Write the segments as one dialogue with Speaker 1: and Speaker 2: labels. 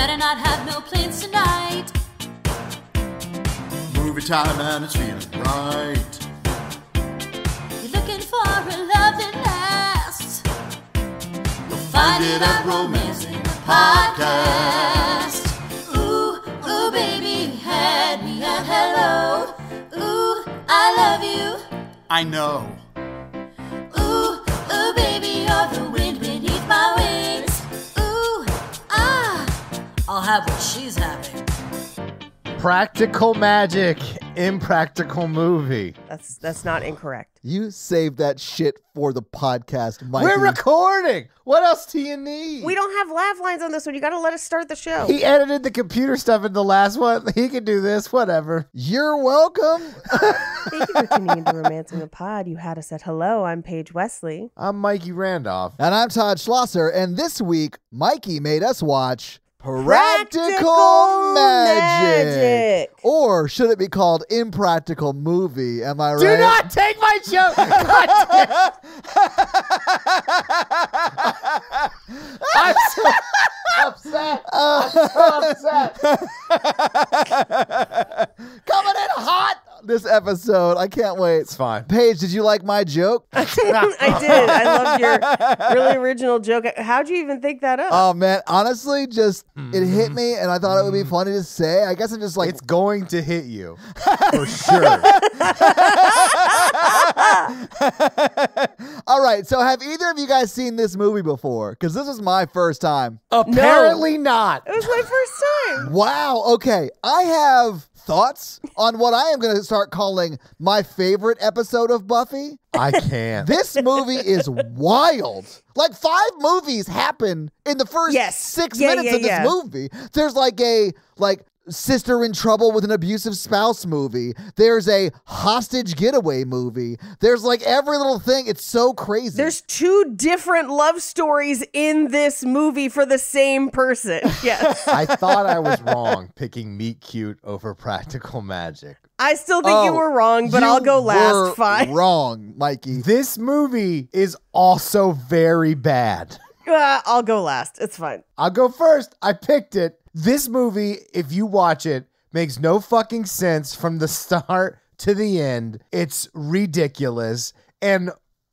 Speaker 1: better not have no plans tonight.
Speaker 2: Movie time and it's feeling right.
Speaker 1: You're looking for a love that lasts. You'll find it at Romancing the Podcast. Ooh, ooh, baby, you had me at hello. Ooh, I love you.
Speaker 2: I know.
Speaker 1: Ooh, ooh, baby, you're the wind beneath my wings. Ooh, ah, I'll have what she's having.
Speaker 3: Practical magic, impractical movie.
Speaker 4: That's not incorrect.
Speaker 5: You saved that shit for the podcast, Mikey.
Speaker 3: We're recording. What else do you need?
Speaker 4: We don't have laugh lines on this one. You got to let us start the show.
Speaker 3: He edited the computer stuff in the last one. He can do this, whatever.
Speaker 5: You're welcome.
Speaker 4: Thank you for tuning into Romancing the Pod. You had us at hello. I'm Paige Wesley.
Speaker 3: I'm Mikey Randolph.
Speaker 5: And I'm Todd Schlosser. And this week, Mikey made us watch
Speaker 4: Practical Magic.
Speaker 5: Or should it be called Impractical Movie? Am I right?
Speaker 3: Do not take my joke. I'm so upset. I'm so upset.
Speaker 5: Coming in hot this episode. I can't wait.
Speaker 3: It's fine.
Speaker 5: Paige, did you like my joke?
Speaker 4: I did. I loved your really original joke. How'd you even think that up?
Speaker 5: Oh, man. Honestly, just it hit me, and I thought it would be funny to say. I guess I'm just like...
Speaker 3: It's going to hit you. For sure.
Speaker 5: All right. So have either of you guys seen this movie before? Because this was my first time.
Speaker 3: Apparently not.
Speaker 4: It was my first time.
Speaker 5: Wow. Okay. I have thoughts on what I am going to start calling my favorite episode of Buffy.
Speaker 3: I can't.
Speaker 5: This movie is wild. Like 5 movies happen in the first 6 minutes of this movie. There's like a sister in trouble with an abusive spouse movie. There's a hostage getaway movie. There's like every little thing. It's so crazy.
Speaker 4: There's 2 different love stories in this movie for the same person. Yes.
Speaker 3: I thought I was wrong picking Meet Cute over Practical Magic.
Speaker 4: I still think you were wrong, but I'll go last. Fine.
Speaker 5: Wrong, Mikey.
Speaker 3: This movie is also very bad.
Speaker 4: I'll go last. It's fine.
Speaker 3: I'll go first. I picked it. This movie, if you watch it, makes no fucking sense from the start to the end. It's ridiculous and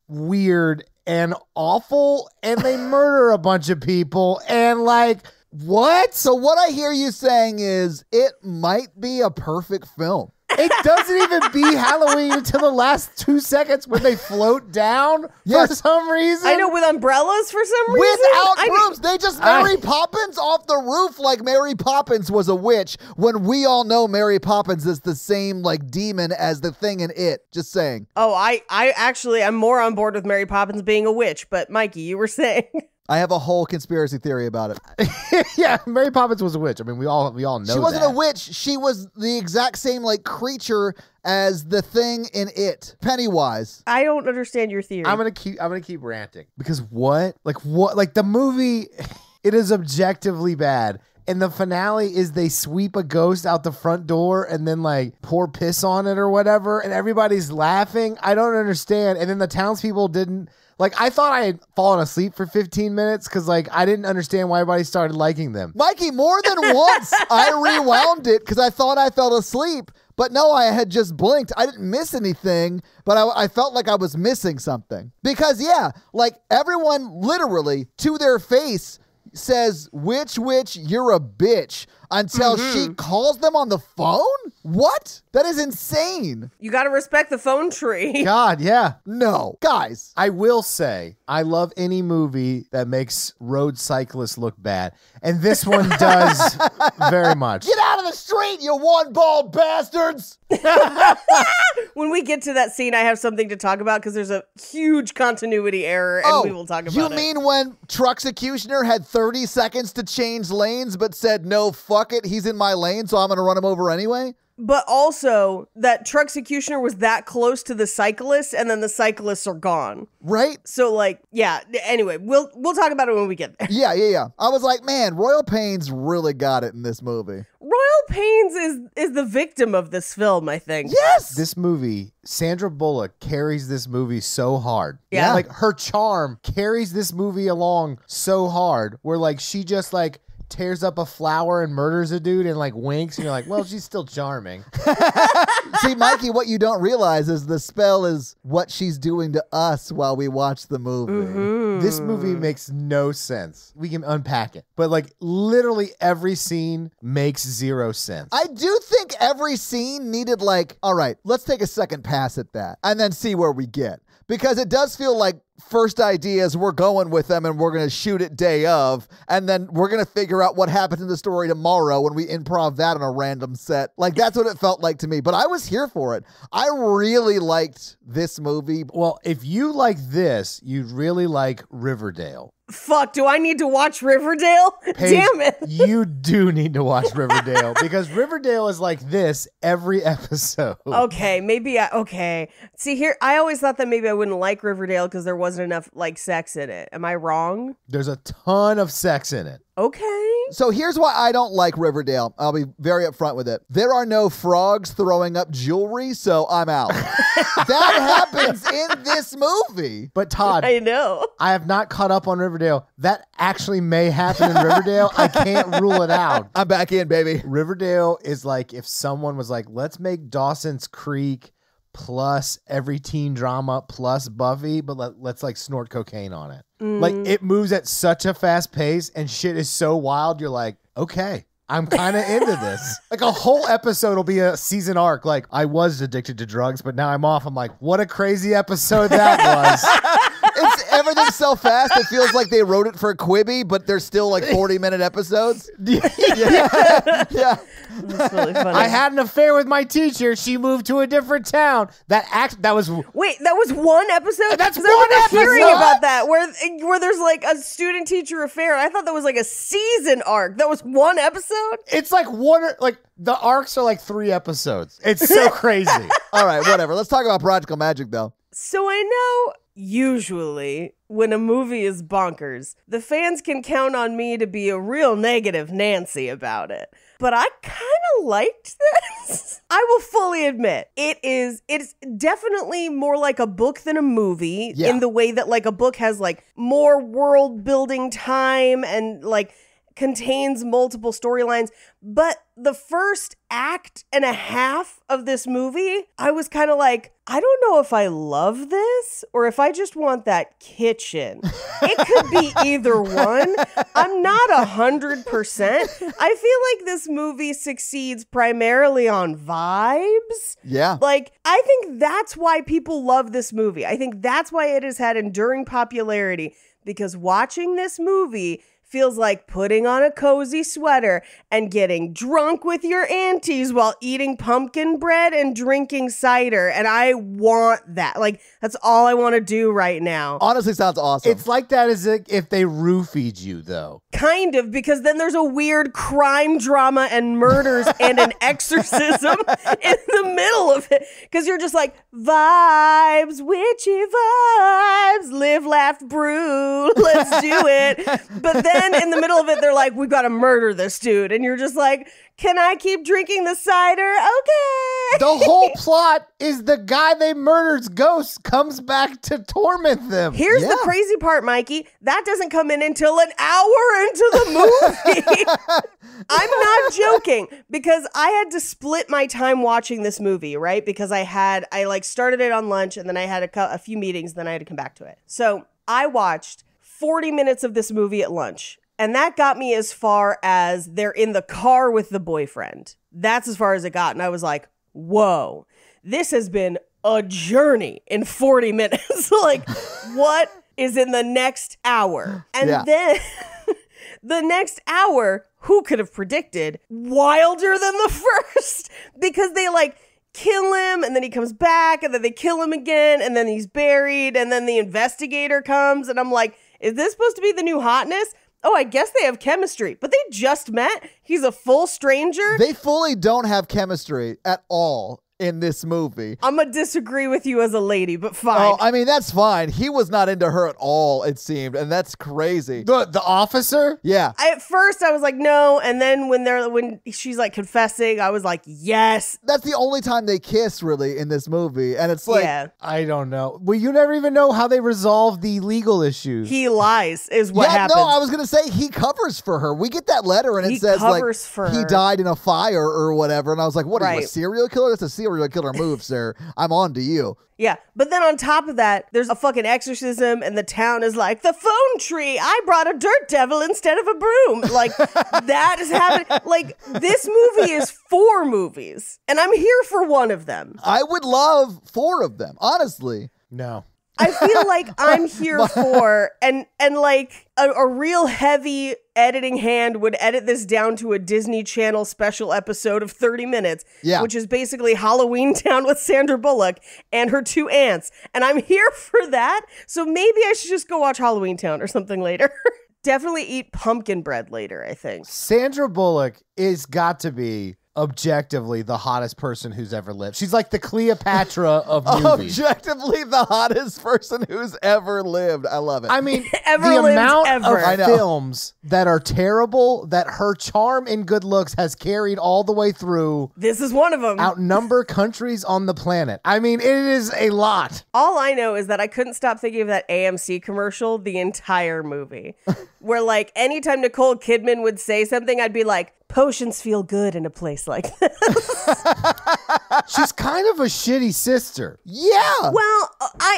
Speaker 3: weird and awful, and they murder a bunch of people, and like, what?
Speaker 5: So what I hear you saying is it might be a perfect film.
Speaker 3: It doesn't even be Halloween until the last 2 seconds when they float down for some reason.
Speaker 4: I know, with umbrellas for some reason.
Speaker 5: Without brooms. They just Mary Poppins off the roof like Mary Poppins was a witch, when we all know Mary Poppins is the same like demon as the thing in It. Just saying.
Speaker 4: Oh, I'm more on board with Mary Poppins being a witch, but Mikey, you were saying...
Speaker 5: I have a whole conspiracy theory about it.
Speaker 3: Yeah, Mary Poppins was a witch. I mean, we all know that.
Speaker 5: She wasn't a witch. She was the exact same like creature as the thing in It, Pennywise.
Speaker 4: I don't understand your theory.
Speaker 3: I'm gonna keep ranting because what? Like the movie, it is objectively bad. And the finale is they sweep a ghost out the front door and then like pour piss on it or whatever, and everybody's laughing. I don't understand. And then the townspeople didn't. Like, I thought I had fallen asleep for 15 minutes because, like, I didn't understand why everybody started liking them.
Speaker 5: Mikey, more than once, I rewound it because I thought I fell asleep. But no, I had just blinked. I didn't miss anything, but I felt like I was missing something. Because, yeah, like, everyone literally, to their face, says, witch, you're a bitch, until she calls them on the phone? What? That is insane.
Speaker 4: You got to respect the phone tree.
Speaker 3: God, yeah.
Speaker 5: No. Guys.
Speaker 3: I will say, I love any movie that makes road cyclists look bad. And this one does very much.
Speaker 5: Get out of the street, you one-balled bastards.
Speaker 4: When we get to that scene, I have something to talk about because there's a huge continuity error, and we will talk about it.
Speaker 5: You mean when Trucksecutioner had 30 seconds to change lanes but said, no, fuck it, he's in my lane, so I'm going to run him over anyway?
Speaker 4: But also that Trucksecutioner was that close to the cyclists, and then the cyclists are gone.
Speaker 5: Right?
Speaker 4: So, like, yeah. Anyway, we'll talk about it when we get there.
Speaker 5: Yeah. I was like, man, Royal Pains really got it in this movie.
Speaker 4: Royal Pains is the victim of this film, I think.
Speaker 5: Yes!
Speaker 3: This movie, Sandra Bullock carries this movie so hard.
Speaker 4: Yeah.
Speaker 3: Like, her charm carries this movie along so hard, where, like, she just, like, tears up a flower and murders a dude and like winks, and you're like, well, she's still charming.
Speaker 5: See, Mikey, what you don't realize is the spell is what she's doing to us while we watch the movie.
Speaker 3: This movie makes no sense. We can unpack it, but like literally every scene makes zero sense.
Speaker 5: I do think every scene needed like, all right, let's take a second pass at that and then see where we get. Because it does feel like first ideas, we're going with them and we're going to shoot it day of, and then we're going to figure out what happened in the story tomorrow when we improv that on a random set. Like, that's what it felt like to me, but I was here for it. I really liked this movie.
Speaker 3: Well, if you like this, you'd really like Riverdale.
Speaker 4: Fuck, do I need to watch Riverdale?
Speaker 3: Paige,
Speaker 4: Damn it.
Speaker 3: You do need to watch Riverdale because Riverdale is like this every episode.
Speaker 4: Okay, okay. See here, I always thought that maybe I wouldn't like Riverdale because there wasn't enough like sex in it. Am I wrong?
Speaker 3: There's a ton of sex in it.
Speaker 4: Okay.
Speaker 5: So here's why I don't like Riverdale. I'll be very upfront with it. There are no frogs throwing up jewelry, so I'm out. That happens in this movie.
Speaker 3: But Todd,
Speaker 4: I know.
Speaker 3: I have not caught up on Riverdale. That actually may happen in Riverdale. I can't rule it out.
Speaker 5: I'm back in, baby.
Speaker 3: Riverdale is like if someone was like, let's make Dawson's Creek plus every teen drama plus Buffy, but let's like snort cocaine on it. Like it moves at such a fast pace and shit is so wild. You're like, okay, I'm kind of into this. Like a whole episode will be a season arc. Like I was addicted to drugs, but now I'm off. I'm like, what a crazy episode that was.
Speaker 5: Everything's so fast, it feels like they wrote it for Quibi, but they're still like 40-minute episodes.
Speaker 3: Yeah.
Speaker 4: That's really funny.
Speaker 3: I had an affair with my teacher. She moved to a different town. That was
Speaker 4: Wait, that was one episode?
Speaker 3: That's
Speaker 4: 'Cause I remember
Speaker 3: one
Speaker 4: hearing
Speaker 3: episode?
Speaker 4: about that where there's like a student-teacher affair. I thought that was like a season arc. That was one episode?
Speaker 3: it's like the arcs are like 3 episodes. It's so crazy.
Speaker 5: All right, whatever. Let's talk about practical magic, though.
Speaker 4: So I know usually when a movie is bonkers, the fans can count on me to be a real negative Nancy about it. But I kind of liked this. I will fully admit it's definitely more like a book than a movie in the way that like a book has like more world building time and like contains multiple storylines. But the first act and a half of this movie, I was kind of like, I don't know if I love this or if I just want that kitchen. It could be either one. I'm not 100%. I feel like this movie succeeds primarily on vibes.
Speaker 5: Yeah.
Speaker 4: Like, I think that's why people love this movie. I think that's why it has had enduring popularity, because watching this movie feels like putting on a cozy sweater and getting drunk with your aunties while eating pumpkin bread and drinking cider. And I want that. Like, that's all I want to do right now.
Speaker 5: Honestly, sounds awesome.
Speaker 3: It's like that as if they roofied you, though.
Speaker 4: Kind of, because then there's a weird crime drama and murders and an exorcism in the middle of it. Because you're just like, vibes, witchy vibes, live, laugh, brew, let's do it. But then in the middle of it, they're like, we've got to murder this dude. And you're just like, can I keep drinking the cider? Okay.
Speaker 3: The whole plot is the guy they murder's ghost comes back to torment them.
Speaker 4: Here's the crazy part, Mikey. That doesn't come in until an hour into the movie. I'm not joking, because I had to split my time watching this movie, right? Because I like started it on lunch and then I had a few meetings, then I had to come back to it. So I watched 40 minutes of this movie at lunch. And that got me as far as they're in the car with the boyfriend. That's as far as it got. And I was like, whoa, this has been a journey in 40 minutes. Like, what is in the next hour? And then the next hour, who could have predicted, wilder than the first? Because they like kill him and then he comes back and then they kill him again and then he's buried and then the investigator comes and I'm like, is this supposed to be the new hotness? Oh, I guess they have chemistry, but they just met. He's a full stranger.
Speaker 5: They fully don't have chemistry at all in this movie.
Speaker 4: I'm going to disagree with you as a lady, but fine.
Speaker 5: Oh, I mean, that's fine. He was not into her at all, it seemed, and that's crazy.
Speaker 3: The officer?
Speaker 5: Yeah.
Speaker 4: At first, I was like, no. And then when she's like confessing, I was like, yes.
Speaker 5: That's the only time they kiss, really, in this movie. And it's like,
Speaker 4: yeah.
Speaker 3: I don't know. Well, you never even know how they resolve the legal issues.
Speaker 4: He lies is what
Speaker 5: yeah,
Speaker 4: happens.
Speaker 5: no, I was going to say he covers for her. We get that letter and
Speaker 4: He
Speaker 5: it says like
Speaker 4: covers for
Speaker 5: he
Speaker 4: her.
Speaker 5: died in a fire or whatever. And I was like, what are you, a
Speaker 4: Right.
Speaker 5: serial killer? That's a serial killer move, sir. I'm on to you.
Speaker 4: Yeah, but then on top of that, there's a fucking exorcism, and the town is like, the phone tree, I brought a dirt devil instead of a broom. Like, that is happening. Like, this movie is 4 movies, and I'm here for one of them.
Speaker 5: I would love 4 of them, honestly.
Speaker 3: No.
Speaker 4: I feel like I'm here for, and like a real heavy editing hand would edit this down to a Disney Channel special episode of 30 minutes,
Speaker 5: Yeah.
Speaker 4: which is basically Halloween Town with Sandra Bullock and her 2 aunts. And I'm here for that. So maybe I should just go watch Halloween Town or something later. Definitely eat pumpkin bread later, I think.
Speaker 3: Sandra Bullock is got to be objectively the hottest person who's ever lived. She's like the Cleopatra of movies.
Speaker 5: Objectively the hottest person who's ever lived. I love it.
Speaker 3: I mean,
Speaker 4: Ever
Speaker 3: the
Speaker 4: lived
Speaker 3: amount
Speaker 4: ever.
Speaker 3: of
Speaker 5: I know.
Speaker 3: films that are terrible that her charm and good looks has carried all the way through
Speaker 4: This is one of them.
Speaker 3: outnumber countries on the planet. I mean, it is a lot.
Speaker 4: All I know is that I couldn't stop thinking of that AMC commercial the entire movie. Where, like, anytime Nicole Kidman would say something, I'd be like, potions feel good in a place like this.
Speaker 3: She's kind of a shitty sister.
Speaker 5: yeah.
Speaker 4: Well,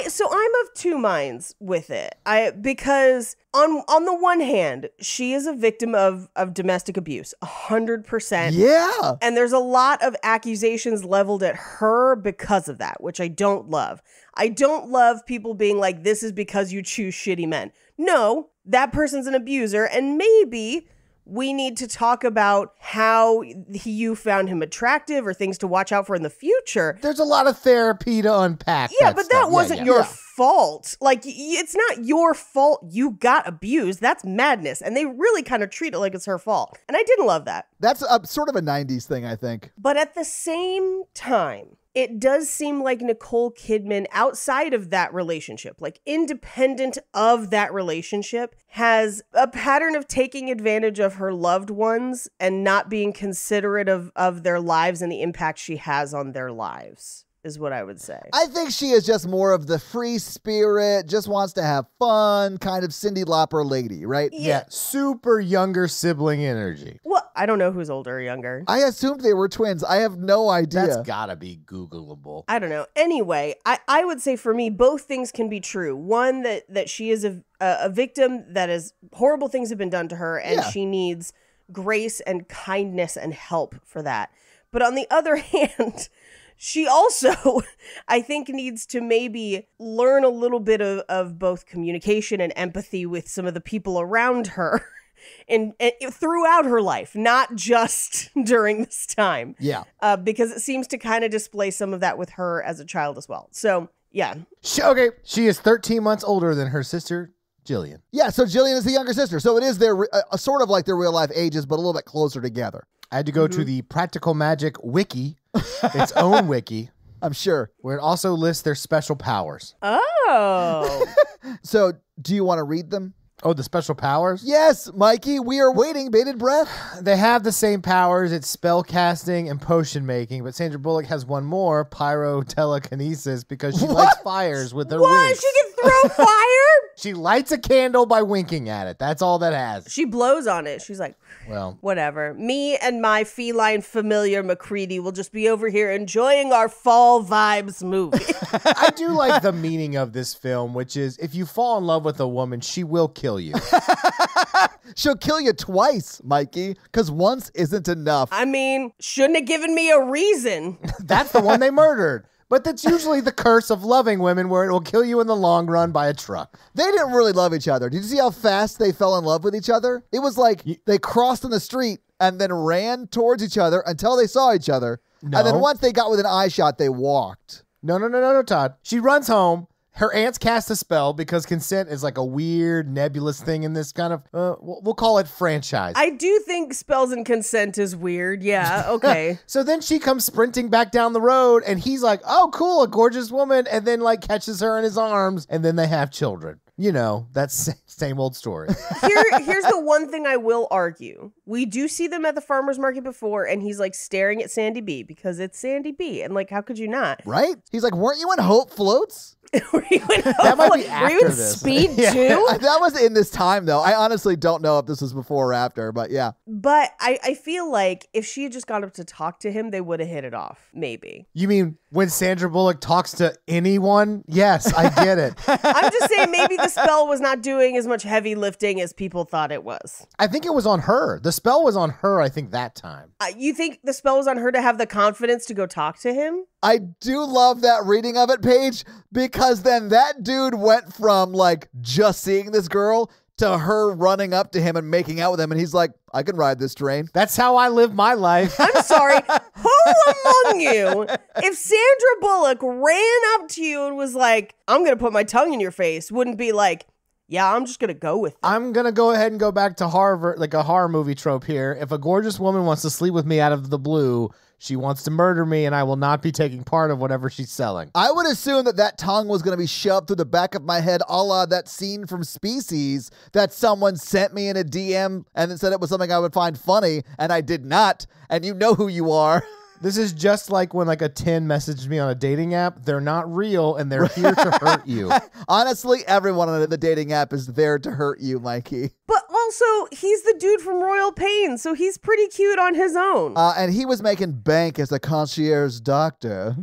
Speaker 4: so I'm of 2 minds with it. Because on the one hand, she is a victim of domestic abuse, 100%.
Speaker 5: Yeah.
Speaker 4: And there's a lot of accusations leveled at her because of that, which I don't love. I don't love people being like, this is because you choose shitty men. No, that person's an abuser, and maybe we need to talk about how you found him attractive or things to watch out for in the future.
Speaker 3: There's a lot of therapy to unpack.
Speaker 4: Yeah, but that
Speaker 3: stuff.
Speaker 4: wasn't
Speaker 3: Yeah.
Speaker 4: your fault. Like, it's not your fault you got abused. That's madness. And they really kind of treat it like it's her fault. And I didn't love that.
Speaker 5: That's sort of a 90s thing, I think.
Speaker 4: But at the same time, it does seem like Nicole Kidman, outside of that relationship, like independent of that relationship, has a pattern of taking advantage of her loved ones and not being considerate of their lives and the impact she has on their lives, is what I would say.
Speaker 5: I think she is just more of the free spirit, just wants to have fun, kind of Cyndi Lauper lady, right?
Speaker 3: Yeah, super younger sibling energy.
Speaker 4: Well, I don't know who's older or younger.
Speaker 5: I assumed they were twins. I have no idea.
Speaker 3: That's gotta be Googleable.
Speaker 4: I don't know. Anyway, I would say for me, both things can be true. One, that she is a victim, that is horrible things have been done to her, and
Speaker 5: Yeah.
Speaker 4: she needs grace and kindness and help for that. But on the other hand, she also, I think, needs to maybe learn a little bit of both communication and empathy with some of the people around her. And throughout her life, not just during this time.
Speaker 5: Yeah.
Speaker 4: Because it seems to kind of display some of that with her as a child as well. So, yeah.
Speaker 3: She is 13 months older than her sister, Jillian.
Speaker 5: Yeah, so Jillian is the younger sister. So it is their sort of like their real life ages, but a little bit closer together.
Speaker 3: I had to go to the Practical Magic Wiki, its own wiki,
Speaker 5: I'm sure.
Speaker 3: where it also lists their special powers.
Speaker 4: Oh.
Speaker 5: So do you want to read them?
Speaker 3: Oh, the special powers?
Speaker 5: Yes, Mikey, we are waiting, bated breath.
Speaker 3: They have the same powers. It's spell casting and potion making, but Sandra Bullock has one more, pyro telekinesis, because she lights fires with her
Speaker 4: What?
Speaker 3: winks.
Speaker 4: She can throw fire?
Speaker 3: She lights a candle by winking at it. That's all that has.
Speaker 4: She blows on it. She's like,
Speaker 3: Well,
Speaker 4: whatever. Me and my feline familiar McCready will just be over here enjoying our fall vibes movie.
Speaker 3: I do like the meaning of this film, which is if you fall in love with a woman, she will kill you.
Speaker 5: She'll kill you twice, Mikey, because once isn't enough.
Speaker 4: I mean, shouldn't have given me a reason.
Speaker 3: That's the one they murdered. But that's usually the curse of loving women, where it will kill you in the long run by a truck.
Speaker 5: They didn't really love each other. Did you see how fast they fell in love with each other? It was like they crossed in the street and then ran towards each other until they saw each other.
Speaker 3: No.
Speaker 5: And then once they got within eye shot, they walked.
Speaker 3: No, Todd. She runs home. Her aunts cast a spell because consent is like a weird nebulous thing in this kind of, we'll call it franchise.
Speaker 4: I do think spells and consent is weird. Yeah, okay.
Speaker 3: So then she comes sprinting back down the road and he's like, oh, cool, a gorgeous woman. And then like catches her in his arms and then they have children. You know, that's same old story.
Speaker 4: Here's the one thing I will argue. We do see them at the farmer's market before, and he's like staring at Sandy B because it's Sandy B. And like, how could you not?
Speaker 5: Right? He's like, weren't you in Hope Floats?
Speaker 3: That might be
Speaker 4: Were you
Speaker 3: after
Speaker 4: in
Speaker 3: this.
Speaker 4: Speed
Speaker 3: Yeah.
Speaker 4: too?
Speaker 5: That was in this time, though. I honestly don't know if this was before or after, but yeah.
Speaker 4: But I feel like if she had just gone up to talk to him, they would have hit it off. Maybe.
Speaker 3: You mean when Sandra Bullock talks to anyone? Yes, I get it.
Speaker 4: I'm just saying maybe the spell was not doing as much heavy lifting as people thought it was.
Speaker 3: I think it was on her. The spell was on her, I think, that time.
Speaker 4: You think the spell was on her to have the confidence to go talk to him?
Speaker 5: I do love that reading of it, Paige, because then that dude went from like just seeing this girl to her running up to him and making out with him. And he's like, I can ride this train.
Speaker 3: That's how I live my life.
Speaker 4: I'm sorry. Who among you, if Sandra Bullock ran up to you and was like, I'm going to put my tongue in your face, wouldn't be like, yeah, I'm just going to go with it.
Speaker 3: I'm going to go ahead and go back to Harvard, like a horror movie trope here. If a gorgeous woman wants to sleep with me out of the blue, she wants to murder me, and I will not be taking part of whatever she's selling.
Speaker 5: I would assume that tongue was going to be shoved through the back of my head, a la that scene from Species that someone sent me in a DM and it said it was something I would find funny, and I did not. And you know who you are.
Speaker 3: This is just like when like a 10 messaged me on a dating app. They're not real, and they're here to hurt you.
Speaker 5: Honestly, everyone on the dating app is there to hurt you, Mikey.
Speaker 4: But also, he's the dude from Royal Pains, so he's pretty cute on his own.
Speaker 5: And he was making bank as a concierge doctor.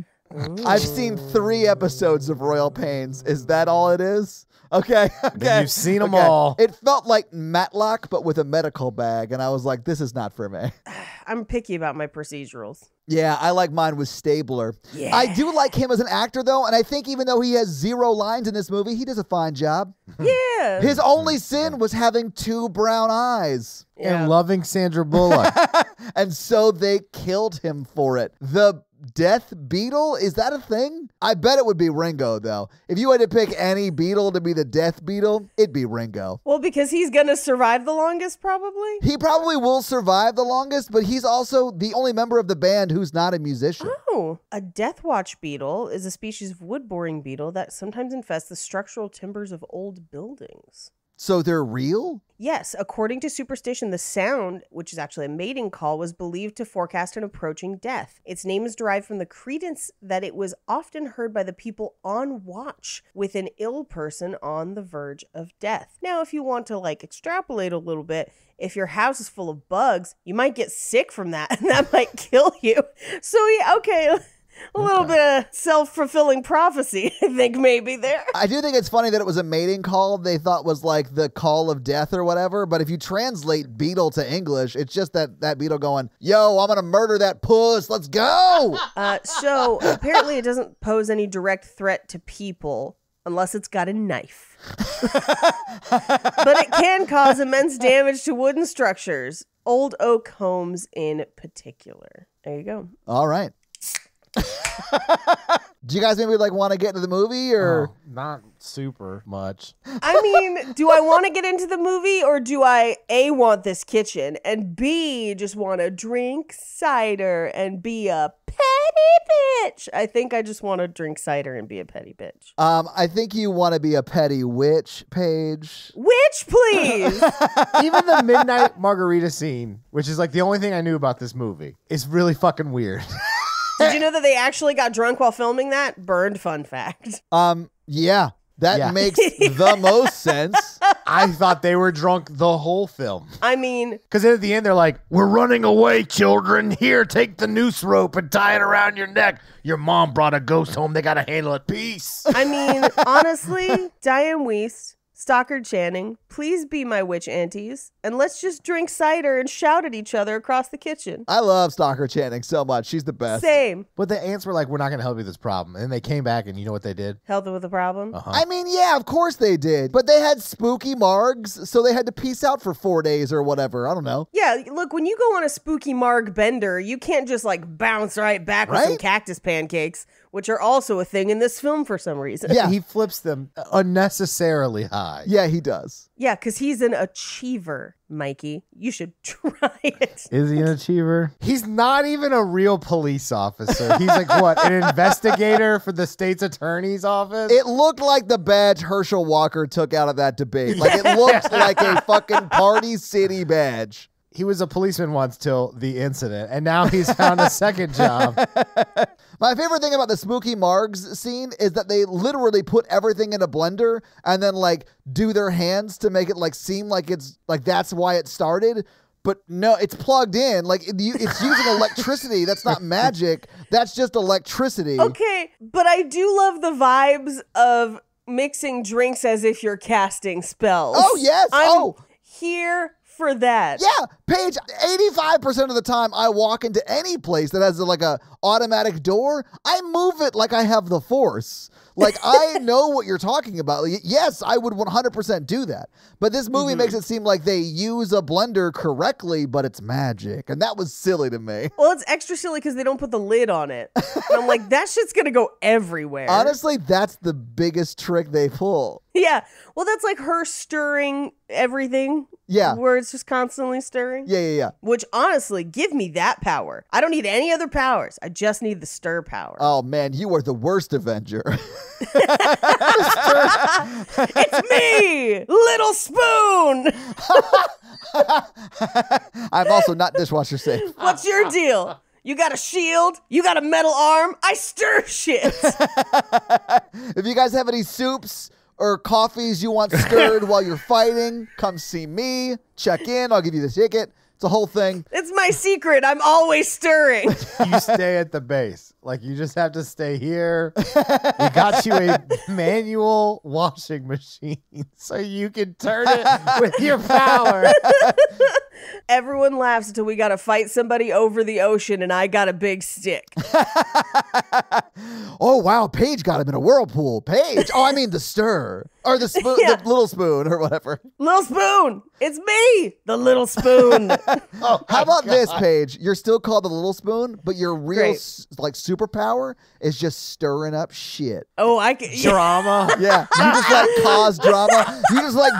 Speaker 5: I've seen 3 episodes of Royal Pains. Is that all it is? Okay.
Speaker 3: Then you've seen them all.
Speaker 5: It felt like Matlock, but with a medical bag. And I was like, this is not for me.
Speaker 4: I'm picky about my procedurals.
Speaker 5: Yeah, I like mine with Stabler.
Speaker 4: Yeah.
Speaker 5: I do like him as an actor, though. And I think even though he has 0 lines in this movie, he does a fine job.
Speaker 4: Yeah.
Speaker 5: His only sin was having 2 brown eyes.
Speaker 3: And loving Sandra Bullock.
Speaker 5: And so they killed him for it. The Death Beetle, is that a thing? I bet it would be Ringo, though. If you had to pick any Beetle to be the Death Beetle, it'd be Ringo.
Speaker 4: Well, because he's going to survive the longest, probably.
Speaker 5: He probably will survive the longest, but he's also the only member of the band who's not a musician.
Speaker 4: Oh, a death watch beetle is a species of wood-boring beetle that sometimes infests the structural timbers of old buildings.
Speaker 5: So they're real?
Speaker 4: Yes, according to superstition, the sound, which is actually a mating call, was believed to forecast an approaching death. Its name is derived from the credence that it was often heard by the people on watch with an ill person on the verge of death. Now, if you want to extrapolate a little bit, if your house is full of bugs, you might get sick from that, and that might kill you. So yeah, okay. A little bit of self-fulfilling prophecy, I think, maybe there.
Speaker 5: I do think it's funny that it was a mating call they thought was like the call of death or whatever, but if you translate beetle to English, it's just that beetle going, yo, I'm going to murder that puss, let's go!
Speaker 4: So apparently it doesn't pose any direct threat to people unless it's got a knife. But it can cause immense damage to wooden structures, old oak homes in particular. There you go.
Speaker 5: All right. Do you guys maybe want to get into the movie or
Speaker 3: Not super much.
Speaker 4: I mean, do I want to get into the movie, or do I A, want this kitchen, and B, just want to drink cider and be a petty bitch? I think I just want to drink cider and be a petty bitch.
Speaker 5: I think you want to be a petty witch, Paige.
Speaker 4: Witch, please.
Speaker 3: Even the midnight margarita scene, which is the only thing I knew about this movie, is really fucking weird.
Speaker 4: Did you know that they actually got drunk while filming that? Burned fun fact.
Speaker 5: Yeah, that
Speaker 3: Yeah.
Speaker 5: makes the most sense.
Speaker 3: I thought they were drunk the whole film.
Speaker 4: I mean,
Speaker 3: Because then at the end, they're like, we're running away, children. Here, take the noose rope and tie it around your neck. Your mom brought a ghost home. They got to handle it. Peace.
Speaker 4: honestly, Diane Wiest, Stockard Channing, please be my witch aunties, and let's just drink cider and shout at each other across the kitchen.
Speaker 5: I love Stockard Channing so much. She's the best.
Speaker 4: Same.
Speaker 3: But the ants were like, we're not going to help you with this problem. And then they came back, and you know what they did?
Speaker 4: Help them with the problem.
Speaker 5: I mean, yeah, of course they did. But they had spooky margs, so they had to peace out for 4 days or whatever. I don't know.
Speaker 4: Yeah, look, when you go on a spooky marg bender, you can't just bounce right back with some
Speaker 5: Right?
Speaker 4: cactus pancakes. which are also a thing in this film for some reason.
Speaker 5: Yeah.
Speaker 3: He flips them unnecessarily high.
Speaker 5: Yeah, he does.
Speaker 4: Yeah, because he's an achiever, Mikey. You should try it.
Speaker 3: Is he an achiever? He's not even a real police officer. He's like, what, an investigator for the state's attorney's office?
Speaker 5: It looked like the badge Herschel Walker took out of that debate. Like, it looked like a fucking Party City badge.
Speaker 3: He was a policeman once till the incident, and now he's found a second job.
Speaker 5: My favorite thing about the Spooky Margs scene is that they literally put everything in a blender and then like do their hands to make it like seem like it's like that's why it started. But no, it's plugged in. Like it's using electricity. That's not magic. That's just electricity.
Speaker 4: Okay, but I do love the vibes of mixing drinks as if you're casting spells.
Speaker 5: Oh, yes.
Speaker 4: I'm here for that.
Speaker 5: Yeah, Paige, 85% of the time I walk into any place that has like a automatic door, I move it like I have the force. Like, I know what you're talking about. Like, yes, I would 100% do that. But this movie makes it seem like they use a blender correctly, but it's magic. And that was silly to me.
Speaker 4: Well, it's extra silly because they don't put the lid on it. And I'm like, that shit's going to go everywhere.
Speaker 5: Honestly, that's the biggest trick they pull.
Speaker 4: Yeah. Well, that's like her stirring everything.
Speaker 5: Yeah.
Speaker 4: Where it's just constantly stirring.
Speaker 5: Yeah.
Speaker 4: Which, honestly, give me that power. I don't need any other powers. I just need the stir power.
Speaker 5: Oh, man, you are the worst Avenger.
Speaker 4: It's me, Little Spoon.
Speaker 5: I'm also not dishwasher safe.
Speaker 4: What's your deal? You got a shield? You got a metal arm? I stir shit.
Speaker 5: If you guys have any soups or coffees you want stirred while you're fighting, come see me. Check in. I'll give you the ticket. It's a whole thing.
Speaker 4: It's my secret. I'm always stirring.
Speaker 3: You stay at the base. Like, you just have to stay here. We got you a manual washing machine so you can turn it with your power.
Speaker 4: Everyone laughs until we got to fight somebody over the ocean and I got a big stick.
Speaker 5: Oh, wow. Paige got him in a whirlpool. Paige. Oh, I mean the stir. Or the spoon,
Speaker 4: Yeah.
Speaker 5: the little spoon or whatever.
Speaker 4: Little Spoon. It's me, the Little Spoon.
Speaker 5: How about this, Paige? You're still called the little spoon, but your real
Speaker 4: Great.
Speaker 5: like superpower is just stirring up shit.
Speaker 4: Oh, I can.
Speaker 3: Drama.
Speaker 5: Yeah, you just like cause drama. You just like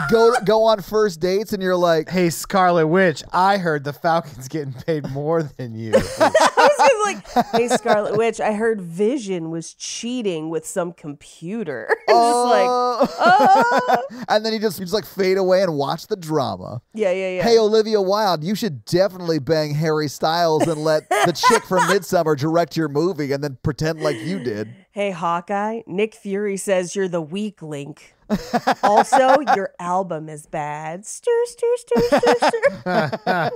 Speaker 5: go on first dates and you're like,
Speaker 3: Hey, Scarlet Witch, I heard the Falcon's getting paid more than you.
Speaker 4: I was just like, hey, Scarlet Witch, I heard Vision was cheating with some computer. Just like,
Speaker 5: and then you just like fade away and watch the drama.
Speaker 4: yeah.
Speaker 5: Hey, Olivia Wilde, you should definitely bang Harry Styles and let the chick from Midsummer direct your movie and then pretend like you did.
Speaker 4: Hey, Hawkeye, Nick Fury says you're the weak link. Also, your album is bad. Stir, stir, stir, stir, stir.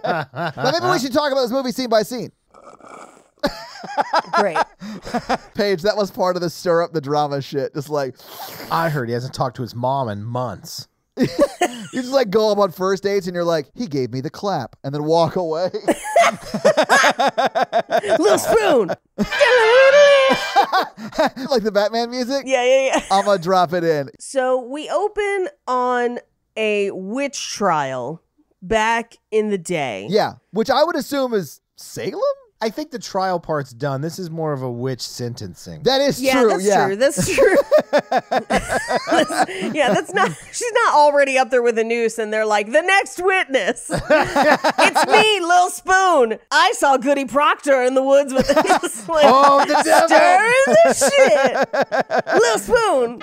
Speaker 5: Now maybe we should talk about this movie scene by scene.
Speaker 4: Great.
Speaker 5: Paige, that was part of the stir up the drama shit. Just like,
Speaker 3: I heard he hasn't talked to his mom in months.
Speaker 5: you just like go up on first dates and you're like, he gave me the clap, and then walk away.
Speaker 4: Little Spoon.
Speaker 5: Like the Batman music?
Speaker 4: Yeah.
Speaker 5: I'm gonna drop it in.
Speaker 4: So we open on a witch trial back in the day.
Speaker 5: Yeah, which I would assume is Salem?
Speaker 3: I think the trial part's done. This is more of a witch sentencing.
Speaker 5: That is
Speaker 4: Yeah,
Speaker 5: true.
Speaker 4: that's
Speaker 5: Yeah.
Speaker 4: true. That's true. Yeah, that's not. She's not already up there with a noose, and they're like, the next witness. It's me, Lil Spoon. I saw Goody Proctor in the woods with just like,
Speaker 3: Oh, the devil!
Speaker 4: stirring the shit. Lil Spoon.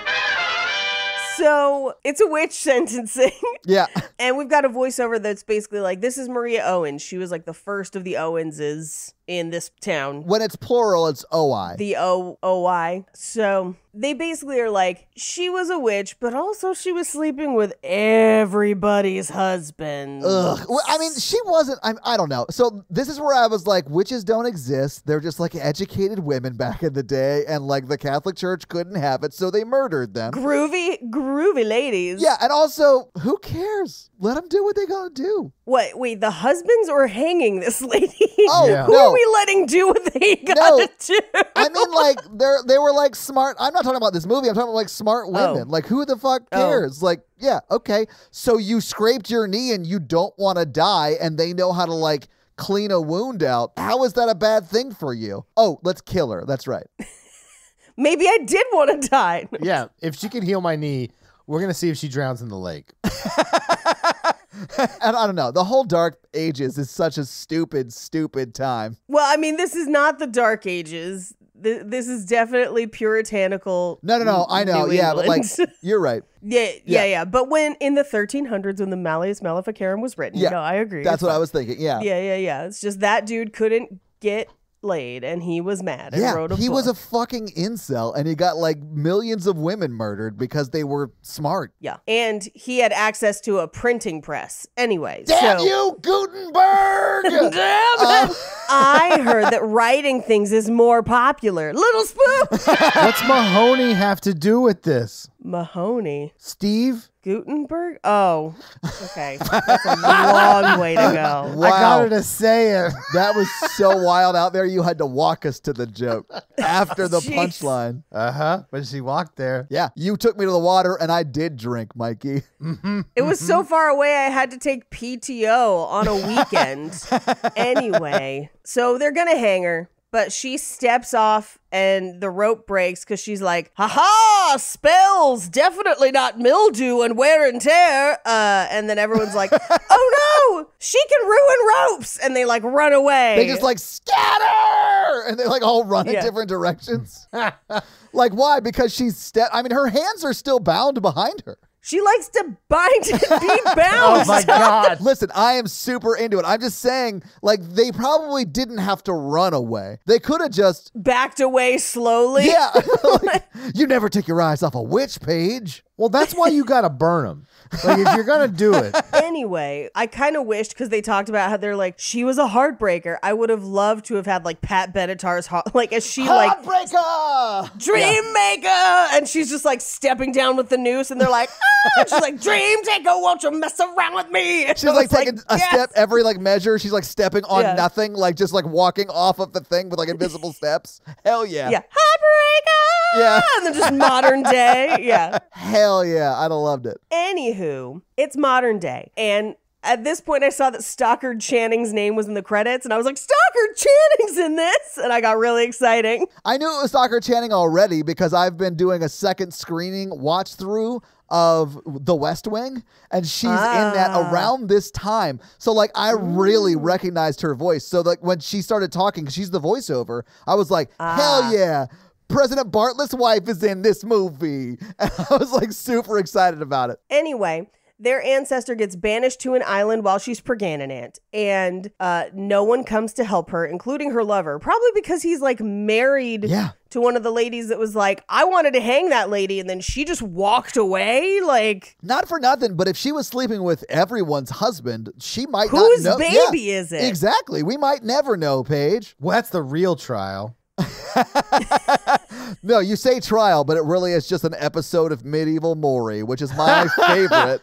Speaker 4: So it's a witch sentencing.
Speaker 5: Yeah.
Speaker 4: And we've got a voiceover that's basically like, this is Maria Owens. She was like the first of the Owenses in this town.
Speaker 5: When it's plural, it's OI.
Speaker 4: The OI. So they basically are like, she was a witch, but also she was sleeping with everybody's husband.
Speaker 5: Ugh. Well, I mean, she wasn't. I don't know. So this is where I was like, witches don't exist. They're just like educated women back in the day, and like the Catholic Church couldn't have it, so they murdered them.
Speaker 4: Groovy ladies.
Speaker 5: Yeah, and also, who cares? Let them do what they gotta do.
Speaker 4: What? Wait, the husbands or hanging this lady?
Speaker 5: Oh,
Speaker 3: Yeah.
Speaker 4: Who
Speaker 5: no.
Speaker 4: are we letting do what they gotta do?
Speaker 5: I mean, like they were like smart. I'm not talking about this movie. I'm talking about like smart women.
Speaker 4: Oh.
Speaker 5: Like, who the fuck cares? Like, yeah, okay. So you scraped your knee and you don't want to die, and they know how to like clean a wound out. How is that a bad thing for you? Oh, let's kill her. That's right.
Speaker 4: Maybe I did want to die.
Speaker 3: Yeah, if she can heal my knee, we're going to see if she drowns in the lake.
Speaker 5: And I don't know. The whole Dark Ages is such a stupid, stupid time.
Speaker 4: Well, I mean, this is not the Dark Ages. This is definitely puritanical.
Speaker 5: No. I know.
Speaker 4: New
Speaker 5: Yeah, but like,
Speaker 4: England.
Speaker 5: you're right.
Speaker 4: Yeah. But when in the 1300s, when the Malleus Maleficarum was written,
Speaker 5: Yeah,
Speaker 4: no, I agree.
Speaker 5: That's
Speaker 4: It's
Speaker 5: what I
Speaker 4: fine.
Speaker 5: was thinking. Yeah.
Speaker 4: Yeah. It's just that dude couldn't get laid, and he was mad and wrote a
Speaker 5: he
Speaker 4: book.
Speaker 5: was a fucking incel, and he got like millions of women murdered because they were smart.
Speaker 4: Yeah, and he had access to a printing press. Anyway,
Speaker 5: Damn
Speaker 4: so
Speaker 5: you, Gutenberg!
Speaker 4: damn it! I heard that writing things is more popular. Little Spoon.
Speaker 3: What's Mahoney have to do with this?
Speaker 4: Mahoney.
Speaker 3: Steve?
Speaker 4: Gutenberg? Oh, okay. That's a long way to go.
Speaker 5: Wow.
Speaker 3: I got her to say it.
Speaker 5: That was so wild out there. You had to walk us to the joke after the
Speaker 4: Jeez.
Speaker 5: punchline.
Speaker 3: Uh-huh. But she walked there.
Speaker 5: Yeah, you took me to the water, and I did drink, Mikey.
Speaker 4: It was so far away, I had to take PTO on a weekend. Anyway, so they're going to hang her. But she steps off and the rope breaks because she's like, ha-ha, spells, definitely not mildew and wear and tear. And then everyone's like, oh no, she can ruin ropes. And they like run away.
Speaker 5: They just like scatter, and they like all run in
Speaker 4: Yeah.
Speaker 5: different directions. Like, why? Because she's I mean, her hands are still bound behind her.
Speaker 4: She likes to bind and be bound.
Speaker 3: Oh my God.
Speaker 5: Listen, I am super into it. I'm just saying, like, they probably didn't have to run away. They could have just,
Speaker 4: Backed away slowly.
Speaker 5: yeah. Like, you never take your eyes off a witch, Paige.
Speaker 3: Well, that's why you got to burn them. Like, if you're going to do it.
Speaker 4: Anyway, I kind of wished, because they talked about how they're like, she was a heartbreaker. I would have loved to have had like Pat Benatar's like as she like
Speaker 5: Heartbreaker!
Speaker 4: dream maker, and she's just like stepping down with the noose, and they're like, ah! She's like, dream taker, won't you mess around with me? And
Speaker 5: She's
Speaker 4: I
Speaker 5: like
Speaker 4: was
Speaker 5: taking a
Speaker 4: yes.
Speaker 5: step every like measure. She's like stepping on
Speaker 4: Yeah.
Speaker 5: nothing, like just like walking off of the thing with like invisible steps. Hell yeah.
Speaker 4: Yeah, heartbreaker.
Speaker 5: Yeah.
Speaker 4: And then just modern day. Yeah.
Speaker 5: Hell yeah. I'd have loved it.
Speaker 4: Anywho, it's modern day, and at this point, I saw that Stockard Channing's name was in the credits, and I was like, Stockard Channing's in this! And I got really exciting.
Speaker 5: I knew it was Stockard Channing already because I've been doing a second screening watch through of The West Wing, and she's in that around this time. So like I really recognized her voice. So like when she started talking, 'cause she's the voiceover, I was like, hell yeah. President Bartlett's wife is in this movie. And I was like super excited about it.
Speaker 4: Anyway, their ancestor gets banished to an island while she's pregnant, and no one comes to help her, including her lover, probably because he's like married
Speaker 5: Yeah.
Speaker 4: to one of the ladies that was like, I wanted to hang that lady, and then she just walked away. Like,
Speaker 5: Not for nothing, but if she was sleeping with everyone's husband, she might
Speaker 4: whose
Speaker 5: not know.
Speaker 4: baby is it?
Speaker 5: Exactly. We might never know, Paige.
Speaker 3: Well, that's the real trial.
Speaker 5: No, you say trial, but it really is just an episode of Medieval Maury, which is my favorite.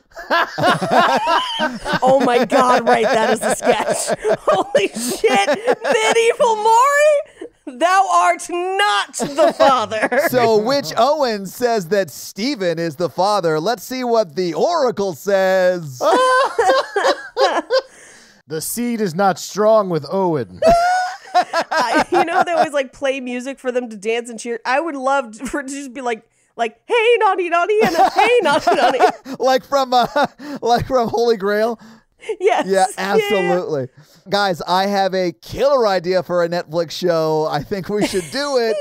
Speaker 4: Oh my God, right, that is a sketch. Holy shit, Medieval Maury, thou art not the father.
Speaker 5: So, which Owen says that Stephen is the father. Let's see what the Oracle says.
Speaker 3: The seed is not strong with Owen.
Speaker 4: You know, they always like play music for them to dance and cheer. I would love for it to just be like, hey, naughty, naughty, and a hey, naughty, naughty.
Speaker 5: like from Holy Grail.
Speaker 4: Yes.
Speaker 5: Yeah, absolutely. Guys, I have a killer idea for a Netflix show. I think we should do it.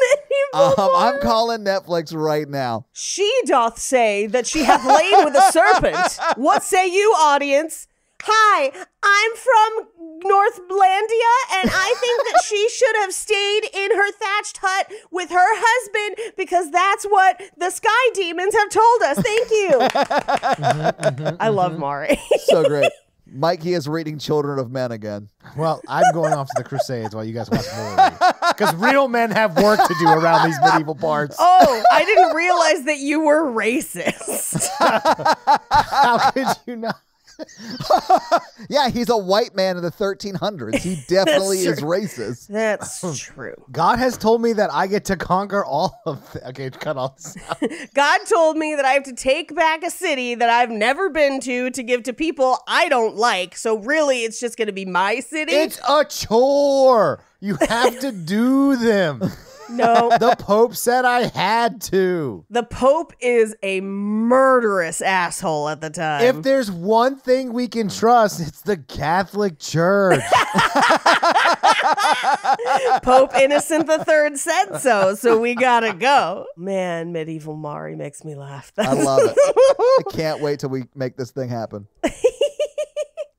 Speaker 5: I'm calling Netflix right now.
Speaker 4: She doth say that she hath lain with a serpent. What say you, audience? Hi, I'm from Northlandia, and I think that she should have stayed in her thatched hut with her husband because that's what the sky demons have told us. Thank you. I love Mari.
Speaker 5: So great. Mikey is reading Children of Men again.
Speaker 3: Well, I'm going off to the Crusades while you guys watch Maury. Because real men have work to do around these medieval parts.
Speaker 4: Oh, I didn't realize that you were racist.
Speaker 3: How could you not?
Speaker 5: Yeah, he's a white man in the 1300s. He definitely
Speaker 4: That's
Speaker 5: is racist.
Speaker 4: That's true.
Speaker 3: God has told me that I get to conquer all of okay, cut all this out.
Speaker 4: God told me that I have to take back a city that I've never been to give to people I don't like. So really, it's just going to be my city.
Speaker 3: It's a chore. You have to do them.
Speaker 4: No.
Speaker 3: The Pope said I had to.
Speaker 4: The Pope is a murderous asshole at the time.
Speaker 3: If there's one thing we can trust, it's the Catholic Church.
Speaker 4: Pope Innocent III said so we gotta go. Man, medieval Mari makes me laugh.
Speaker 5: I love it. I can't wait till we make this thing happen.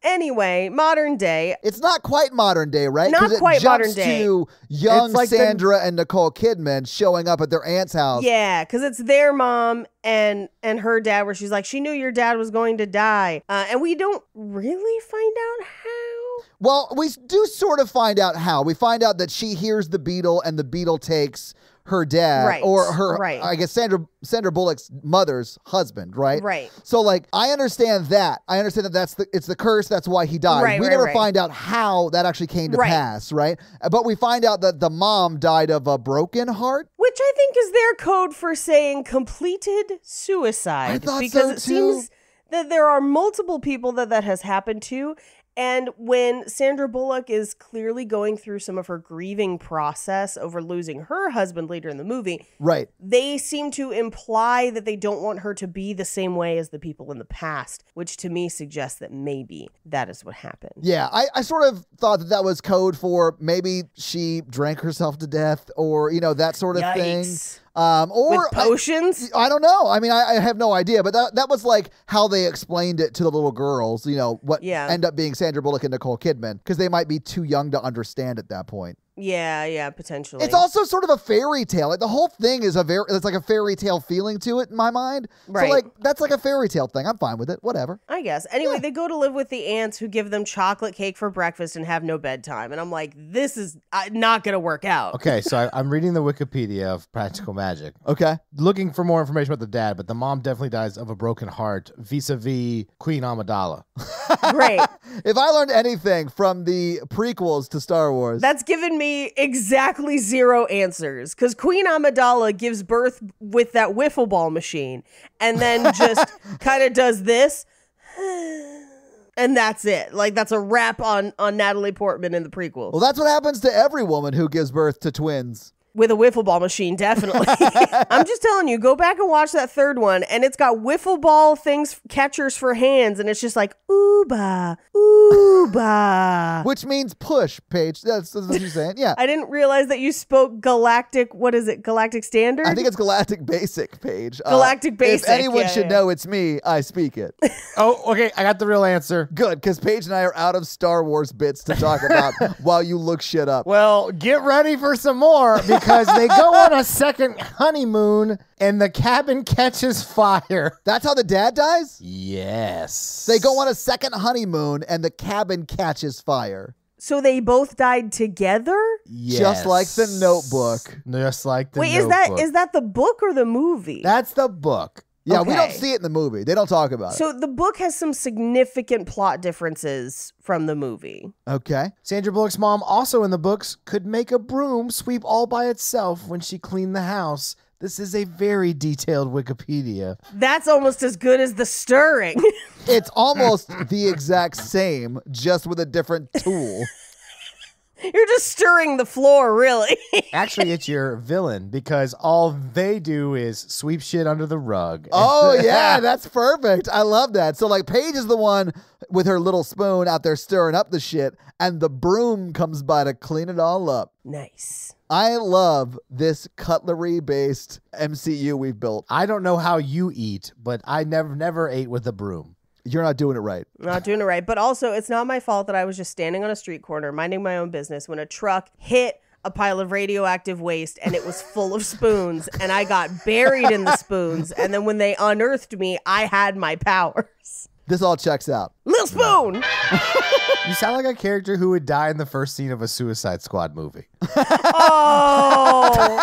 Speaker 4: Anyway, modern day.
Speaker 5: It's not quite modern day, right?
Speaker 4: Not
Speaker 5: 'Cause it
Speaker 4: quite
Speaker 5: jumps
Speaker 4: modern day.
Speaker 5: to young
Speaker 3: It's like
Speaker 5: Sandra and Nicole Kidman showing up at their aunt's house.
Speaker 4: Yeah, because it's their mom and her dad, where she's like, she knew your dad was going to die. And we don't really find out how.
Speaker 5: Well, we do sort of find out how. We find out that she hears the beetle and the beetle takes her dad,
Speaker 4: Right,
Speaker 5: or her,
Speaker 4: right.
Speaker 5: I guess Sandra Bullock's mother's husband, right?
Speaker 4: Right.
Speaker 5: So, like, I understand that. I understand that it's the curse. That's why he died.
Speaker 4: Right,
Speaker 5: we
Speaker 4: right,
Speaker 5: never
Speaker 4: right.
Speaker 5: find out how that actually came to
Speaker 4: Right.
Speaker 5: pass, right? But we find out that the mom died of a broken heart.
Speaker 4: Which I think is their code for saying completed suicide.
Speaker 5: I thought
Speaker 4: because
Speaker 5: so,
Speaker 4: it
Speaker 5: too.
Speaker 4: seems that there are multiple people that has happened to. And when Sandra Bullock is clearly going through some of her grieving process over losing her husband later in the movie,
Speaker 5: Right.
Speaker 4: they seem to imply that they don't want her to be the same way as the people in the past, which to me suggests that maybe that is what happened.
Speaker 5: Yeah, I sort of thought that was code for maybe she drank herself to death, or, you know, that sort of thing.
Speaker 4: Yikes.
Speaker 5: Or
Speaker 4: With potions?
Speaker 5: I don't know. I mean, I have no idea, but that was like how they explained it to the little girls, you know, what end up being Sandra Bullock and Nicole Kidman, because they might be too young to understand at that point.
Speaker 4: Yeah, potentially.
Speaker 5: It's also sort of a fairy tale. Like, the whole thing is it's like a fairy tale feeling to it in my mind.
Speaker 4: Right.
Speaker 5: So, like, that's like a fairy tale thing. I'm fine with it. Whatever.
Speaker 4: I guess. Anyway, they go to live with the aunts who give them chocolate cake for breakfast and have no bedtime. And I'm like, this is not going to work out.
Speaker 3: Okay, so I'm reading the Wikipedia of Practical Magic.
Speaker 5: Okay.
Speaker 3: Looking for more information about the dad, but the mom definitely dies of a broken heart vis-a-vis Queen Amidala.
Speaker 4: Great.
Speaker 5: If I learned anything from the prequels to Star Wars,
Speaker 4: That's given me exactly 0 answers, because Queen Amidala gives birth with that wiffle ball machine and then just kind of does this. And that's it. Like, that's a wrap on Natalie Portman in the prequels.
Speaker 5: well, that's what happens to every woman who gives birth to twins.
Speaker 4: With a wiffle ball machine, definitely. I'm just telling you, go back and watch that third one, and it's got wiffle ball things, catchers for hands, and it's just like, ooba, ooba.
Speaker 5: Which means push, Paige. That's what you're saying. Yeah.
Speaker 4: I didn't realize that you spoke galactic, what is it, galactic standard?
Speaker 5: I think it's Galactic Basic, Paige.
Speaker 4: Galactic Basic,
Speaker 5: If anyone
Speaker 4: yeah,
Speaker 5: should
Speaker 4: yeah.
Speaker 5: know, it's me. I speak it.
Speaker 3: Oh, okay, I got the real answer.
Speaker 5: Good, because Paige and I are out of Star Wars bits to talk about while you look shit up.
Speaker 3: Well, get ready for some more, because they go on a second honeymoon and the cabin catches fire.
Speaker 5: That's how the dad dies?
Speaker 3: Yes.
Speaker 5: They go on a second honeymoon and the cabin catches fire.
Speaker 4: So they both died together?
Speaker 3: Yes.
Speaker 5: Just like the Notebook.
Speaker 3: Just like the
Speaker 4: Wait,
Speaker 3: Notebook.
Speaker 4: is that the book or the movie?
Speaker 3: That's the book.
Speaker 5: Yeah, we don't
Speaker 4: Okay.
Speaker 5: see it in the movie. They don't talk about
Speaker 4: So the book has some significant plot differences from the movie.
Speaker 5: it. Okay.
Speaker 3: Sandra Bullock's mom, also in the books, could make a broom sweep all by itself when she cleaned the house. This is a very detailed Wikipedia.
Speaker 4: That's almost as good as the stirring.
Speaker 5: It's almost the exact same, just with a different tool.
Speaker 4: You're just stirring the floor, really.
Speaker 3: Actually, it's your villain, because all they do is sweep shit under the rug.
Speaker 5: Oh, yeah, that's perfect. I love that. So, like, Paige is the one with her little spoon out there stirring up the shit, and the broom comes by to clean it all up.
Speaker 4: Nice.
Speaker 5: I love this cutlery-based MCU we've built.
Speaker 3: I don't know how you eat, but I never ate with a broom.
Speaker 5: You're not doing it right.
Speaker 4: Not doing it right. But also, it's not my fault that I was just standing on a street corner, minding my own business, when a truck hit a pile of radioactive waste and it was full of spoons, and I got buried in the spoons. And then when they unearthed me, I had my powers.
Speaker 5: This all checks out.
Speaker 4: Little spoon!
Speaker 3: You sound like a character who would die in the first scene of a Suicide Squad movie.
Speaker 4: Oh!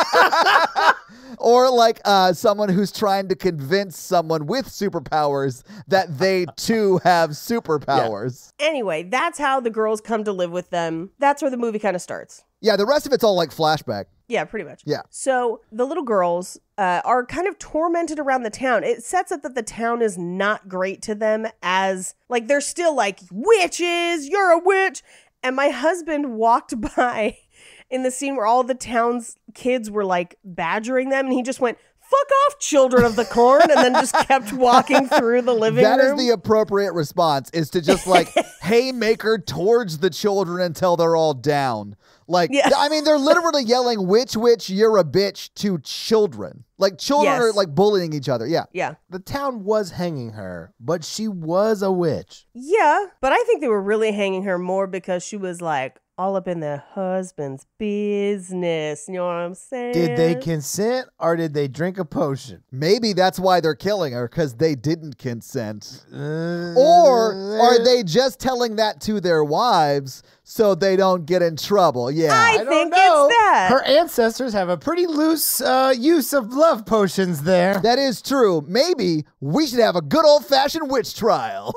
Speaker 5: Or like someone who's trying to convince someone with superpowers that they too have superpowers.
Speaker 4: Anyway, that's how the girls come to live with them. That's where the movie kind of starts.
Speaker 5: Yeah, the rest of it's all like flashback.
Speaker 4: Yeah, pretty much.
Speaker 5: Yeah.
Speaker 4: So the little girls are kind of tormented around the town. It sets up that the town is not great to them, as like they're still like, witches, you're a witch. And my husband walked by in the scene where all the town's kids were like badgering them, and he just went, "Fuck off, children of the corn," and then just kept walking through the living room.
Speaker 5: That is the appropriate response, is to just like haymaker towards the children until they're all down. Like,
Speaker 4: Yeah.
Speaker 5: I mean, they're literally yelling, witch, you're a bitch, to children. Like, children
Speaker 4: Yes.
Speaker 5: are like bullying each other. Yeah.
Speaker 4: Yeah.
Speaker 3: The town was hanging her, but she was a witch.
Speaker 4: Yeah, but I think they were really hanging her more because she was like all up in their husband's business. You know what I'm saying?
Speaker 3: Did they consent or did they drink a potion?
Speaker 5: Maybe that's why they're killing her, because they didn't consent. Or are they just telling that to their wives so they don't get in trouble? Yeah.
Speaker 4: I
Speaker 3: don't
Speaker 4: think
Speaker 3: know.
Speaker 4: it's that.
Speaker 3: Her ancestors have a pretty loose use of love potions there.
Speaker 5: That is true. Maybe we should have a good old-fashioned witch trial.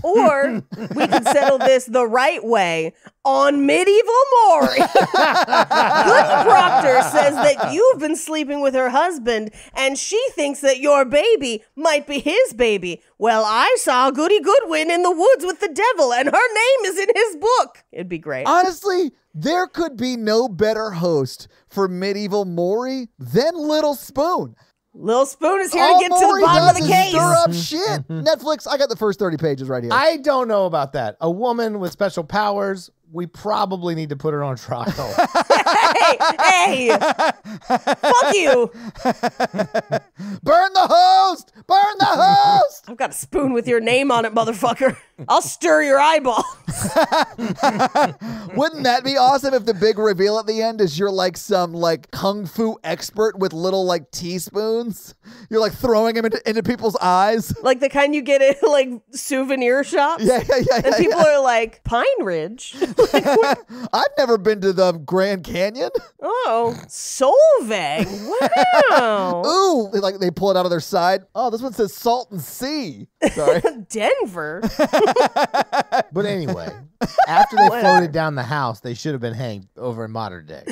Speaker 4: Or we could settle this the right way on Medieval Maury. Goody Proctor says that you've been sleeping with her husband and she thinks that your baby might be his baby. Well, I saw Goody Goodwin in the woods with the devil and her name is in his book. It'd be great.
Speaker 5: Honestly, there could be no better host for Medieval Maury than Little Spoon.
Speaker 4: Lil Spoon is here
Speaker 5: All
Speaker 4: to get to the
Speaker 5: Maury
Speaker 4: bottom of
Speaker 5: does
Speaker 4: the
Speaker 5: is
Speaker 4: case.
Speaker 5: stir up shit. Netflix, I got the first 30 pages right here.
Speaker 3: I don't know about that. A woman with special powers, we probably need to put her on trial.
Speaker 4: Hey, fuck you.
Speaker 5: Burn the host! Burn the host!
Speaker 4: I've got a spoon with your name on it, motherfucker. I'll stir your eyeball.
Speaker 5: Wouldn't that be awesome if the big reveal at the end is you're like some like kung fu expert with little like teaspoons? You're like throwing them into people's eyes.
Speaker 4: Like the kind you get at like souvenir shops.
Speaker 5: Yeah.
Speaker 4: And people are like, Pine Ridge?
Speaker 5: I've never been to the Grand Canyon.
Speaker 4: Oh, Solvang. Wow.
Speaker 5: Ooh, they pull it out of their side. Oh, this one says Salton Sea. Sorry.
Speaker 4: Denver.
Speaker 3: But anyway, after they floated down the house, they should have been hanged over in modern day.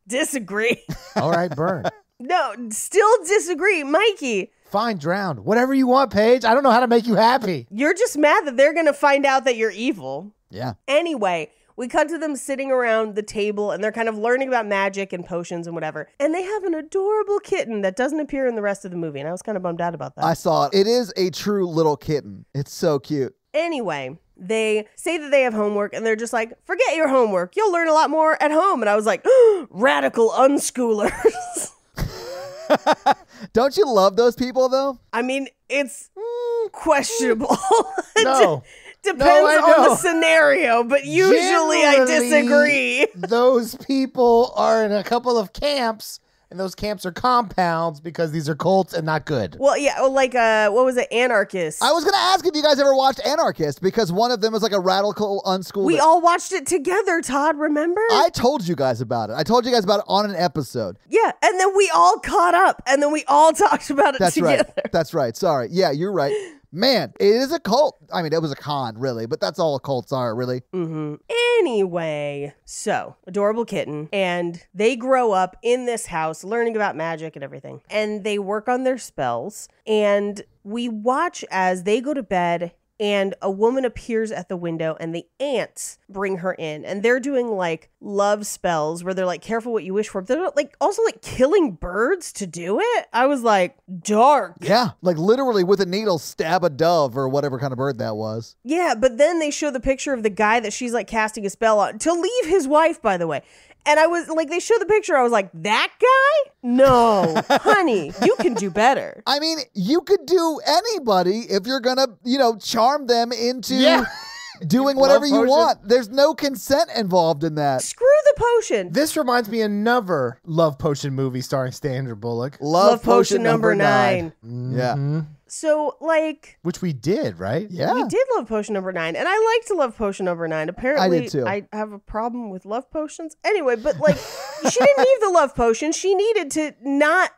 Speaker 4: Disagree.
Speaker 3: All right, burn.
Speaker 4: No, still disagree. Mikey,
Speaker 3: Fine, drowned. Whatever you want, Paige. I don't know how to make you happy.
Speaker 4: you're just mad that they're going to find out that you're evil.
Speaker 5: Yeah.
Speaker 4: Anyway, we cut to them sitting around the table and they're kind of learning about magic and potions and whatever. And they have an adorable kitten that doesn't appear in the rest of the movie. And I was kind of bummed out about that.
Speaker 5: I saw it. It is a true little kitten. It's so cute.
Speaker 4: Anyway, they say that they have homework and they're just like, forget your homework. You'll learn a lot more at home. And I was like, radical unschoolers.
Speaker 5: Don't you love those people, though?
Speaker 4: I mean, it's questionable.
Speaker 3: No.
Speaker 4: Depends
Speaker 3: No, I
Speaker 4: on the
Speaker 3: know.
Speaker 4: scenario, but usually I disagree.
Speaker 3: Those people are in a couple of camps, and those camps are compounds because these are cults and not good.
Speaker 4: Well, yeah, like, what was it? Anarchist.
Speaker 5: I was going to ask if you guys ever watched Anarchist, because one of them is like a radical unschooler.
Speaker 4: We all watched it together, Todd, remember?
Speaker 5: I told you guys about it. I told you guys about it on an episode.
Speaker 4: Yeah, and then we all caught up, and then we all talked about it
Speaker 5: That's
Speaker 4: together.
Speaker 5: right. That's right. Sorry. Yeah, you're right. Man, it is a cult. I mean, it was a con, really, but that's all cults are, really.
Speaker 4: Anyway, so adorable kitten, and they grow up in this house learning about magic and everything, and they work on their spells, and we watch as they go to bed and a woman appears at the window and the ants bring her in and they're doing like love spells where they're like, careful what you wish for. But they're like also like killing birds to do it. I was like, dark.
Speaker 5: Yeah, like literally with a needle stab a dove or whatever kind of bird that was.
Speaker 4: Yeah, but then they show the picture of the guy that she's like casting a spell on to leave his wife, by the way. And I was like, they showed the picture. I was like, that guy? No, honey, you can do better.
Speaker 5: I mean, you could do anybody if you're going to, charm them into doing whatever you
Speaker 3: potion.
Speaker 5: want. There's no consent involved in that.
Speaker 4: Screw the potion.
Speaker 3: This reminds me of another Love Potion movie starring Sandra Bullock,
Speaker 5: Love
Speaker 4: Potion number 9.
Speaker 5: Yeah.
Speaker 4: So, like,
Speaker 3: which we did, right?
Speaker 5: Yeah.
Speaker 4: we did Love Potion number 9, and I liked Love Potion number 9. Apparently,
Speaker 5: I did too.
Speaker 4: I have a problem with love potions. Anyway, but like, she didn't need the love potion. She needed to not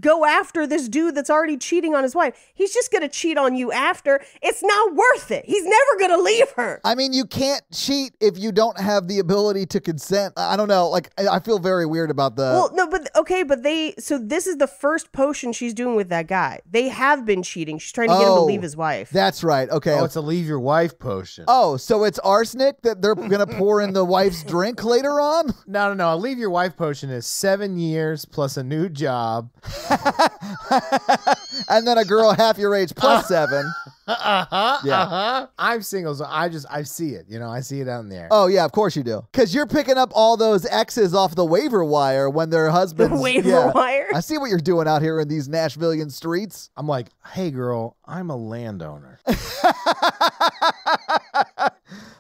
Speaker 4: go after this dude that's already cheating on his wife. He's just going to cheat on you after. It's not worth it. He's never going to leave her.
Speaker 5: I mean, you can't cheat if you don't have the ability to consent. I don't know. Like, I feel very weird about the...
Speaker 4: Well, no, but okay, but so this is the first potion she's doing with that guy. They have been cheating. She's trying to get him to leave his wife.
Speaker 5: That's right. Okay.
Speaker 3: Oh, it's a leave your wife potion.
Speaker 5: Oh, so it's arsenic that they're going to pour in the wife's drink later on?
Speaker 3: No. A leave your wife potion is 7 years plus a new job.
Speaker 5: And then a girl half your age plus 7. Yeah.
Speaker 3: I'm single, so I see it. I see it out in there.
Speaker 5: Oh, yeah, of course you do. Because you're picking up all those exes off the waiver wire when their husbands...
Speaker 4: The waiver wire?
Speaker 5: I see what you're doing out here in these Nashvilleian streets.
Speaker 3: I'm like, hey, girl, I'm a landowner.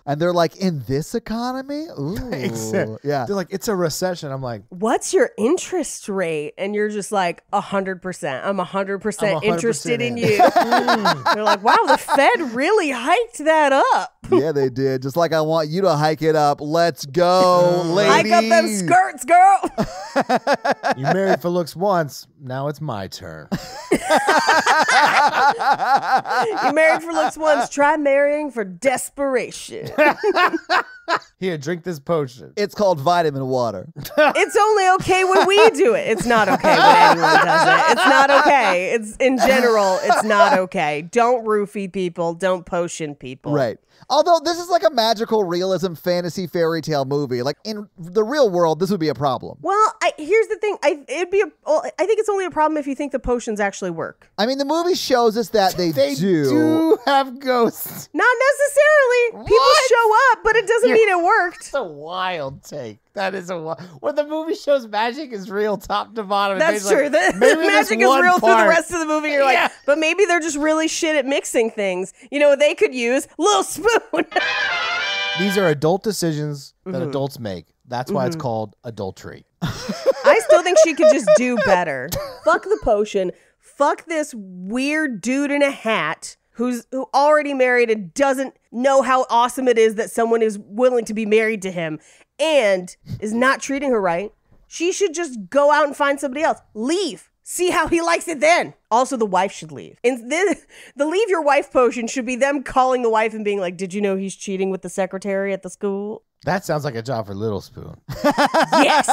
Speaker 5: And they're like, in this economy? Ooh. Yeah.
Speaker 3: They're like, it's a recession. I'm like,
Speaker 4: what's your interest rate? And you're just like, 100%. I'm 100% interested in you. They're like, wow, the Fed really hiked that up.
Speaker 5: Yeah, they did. Just like I want you to hike it up. Let's go, ladies.
Speaker 4: Hike up them skirts, girl.
Speaker 3: you married for looks once. Now it's my turn.
Speaker 4: You married for looks once. Try marrying for desperation.
Speaker 3: Here, drink this potion.
Speaker 5: It's called vitamin water.
Speaker 4: It's only okay when we do it. It's not okay when anyone does it. It's not okay. It's in general, it's not okay. Don't roofie people. Don't potion people.
Speaker 5: Right. Although this is like a magical realism fantasy fairy tale movie. Like in the real world, this would be a problem.
Speaker 4: Well, here's the thing. I think it's only a problem if you think the potions actually work.
Speaker 5: I mean, the movie shows us that they
Speaker 3: do have ghosts.
Speaker 4: Not necessarily. People show up, but it doesn't mean it worked.
Speaker 3: That's a wild take. That is when the movie shows magic is real top to bottom.
Speaker 4: That's true. The magic is real through the rest of the movie. You're like, but maybe they're just really shit at mixing things. They could use Little Spoon.
Speaker 3: These are adult decisions that adults make. That's why it's called adultery.
Speaker 4: I still think she could just do better. Fuck the potion. Fuck this weird dude in a hat who already married and doesn't know how awesome it is that someone is willing to be married to him and is not treating her right. She should just go out and find somebody else. Leave. See how he likes it then. Also, the wife should leave. And the leave your wife potion should be them calling the wife and being like, did you know he's cheating with the secretary at the school?
Speaker 3: That sounds like a job for Little Spoon.
Speaker 4: Yes.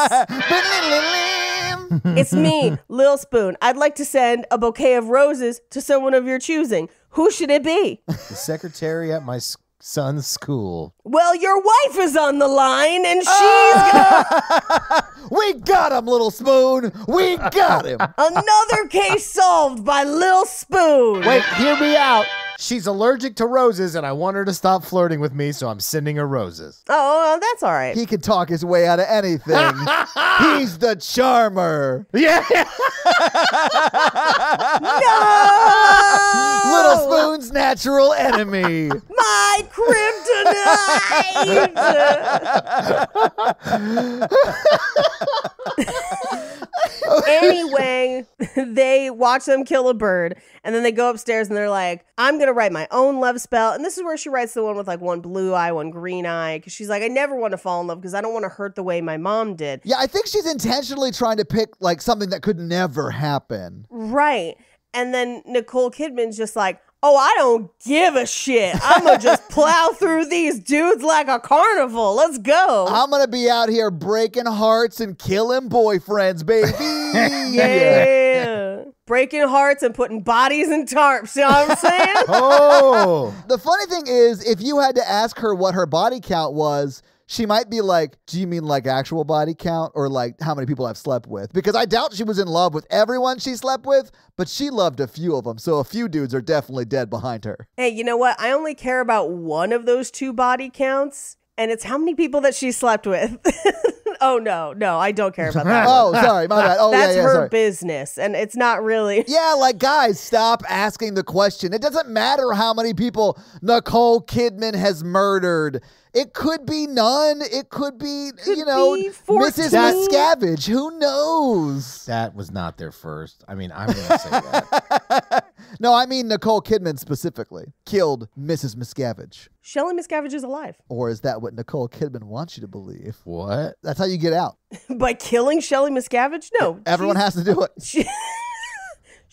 Speaker 4: It's me, Lil Spoon. I'd like to send a bouquet of roses to someone of your choosing. Who should it be?
Speaker 3: The secretary at my son's school.
Speaker 4: Well, your wife is on the line, and she's gonna...
Speaker 5: We got him, Little Spoon. We got him.
Speaker 4: Another case solved by Lil Spoon.
Speaker 3: Wait, hear me out. She's allergic to roses, and I want her to stop flirting with me, so I'm sending her roses.
Speaker 4: Oh, that's all right.
Speaker 5: He can talk his way out of anything. He's the charmer.
Speaker 3: Yeah.
Speaker 4: No!
Speaker 5: Little Spoon's natural enemy.
Speaker 4: My kryptonite. Anyway, they watch them kill a bird, and then they go upstairs and they're like, I'm going to write my own love spell. And this is where she writes the one with like one blue eye, one green eye, because she's like, I never want to fall in love because I don't want to hurt the way my mom did.
Speaker 5: Yeah, I think she's intentionally trying to pick like something that could never happen.
Speaker 4: Right. And then Nicole Kidman's just like, oh, I don't give a shit. I'm going to just plow through these dudes like a carnival. Let's go.
Speaker 5: I'm going to be out here breaking hearts and killing boyfriends, baby.
Speaker 4: Yeah. Breaking hearts and putting bodies in tarps. You know what I'm saying?
Speaker 3: Oh.
Speaker 5: The funny thing is, if you had to ask her what her body count was, she might be like, do you mean like actual body count or like how many people I've slept with? Because I doubt she was in love with everyone she slept with, but she loved a few of them. So a few dudes are definitely dead behind her.
Speaker 4: Hey, you know what? I only care about one of those two body counts, and it's how many people that she slept with. Oh, no, I don't care about that.
Speaker 5: Oh, sorry, my bad. Oh,
Speaker 4: that's her
Speaker 5: sorry.
Speaker 4: business, and it's not really.
Speaker 5: Yeah, like, guys, stop asking the question. It doesn't matter how many people Nicole Kidman has murdered. It could be none. It could be,
Speaker 4: be 14.
Speaker 5: Mrs. Miscavige. Who knows?
Speaker 3: That was not their first. I mean, I'm going to say that.
Speaker 5: No, I mean Nicole Kidman specifically killed Mrs. Miscavige.
Speaker 4: Shelley Miscavige is alive.
Speaker 5: Or is that what Nicole Kidman wants you to believe?
Speaker 3: What?
Speaker 5: That's how you get out.
Speaker 4: By killing Shelley Miscavige? No.
Speaker 5: Everyone has to do it.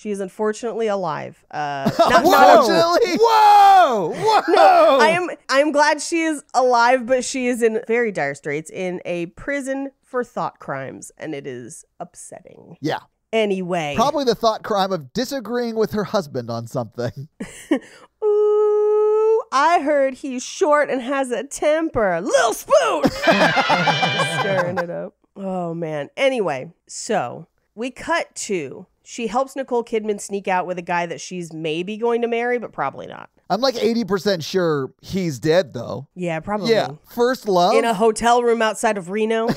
Speaker 4: She is unfortunately alive.
Speaker 5: Unfortunately?
Speaker 3: Whoa! Whoa!
Speaker 4: I am glad she is alive, but she is in very dire straits in a prison for thought crimes, and it is upsetting.
Speaker 5: Yeah.
Speaker 4: Anyway.
Speaker 5: Probably the thought crime of disagreeing with her husband on something.
Speaker 4: Ooh, I heard he's short and has a temper. Lil Spoon! Stirring it up. Oh, man. Anyway, so we cut to... She helps Nicole Kidman sneak out with a guy that she's maybe going to marry, but probably not.
Speaker 5: I'm like 80% sure he's dead, though.
Speaker 4: Yeah, probably.
Speaker 5: Yeah. First love.
Speaker 4: In a hotel room outside of Reno,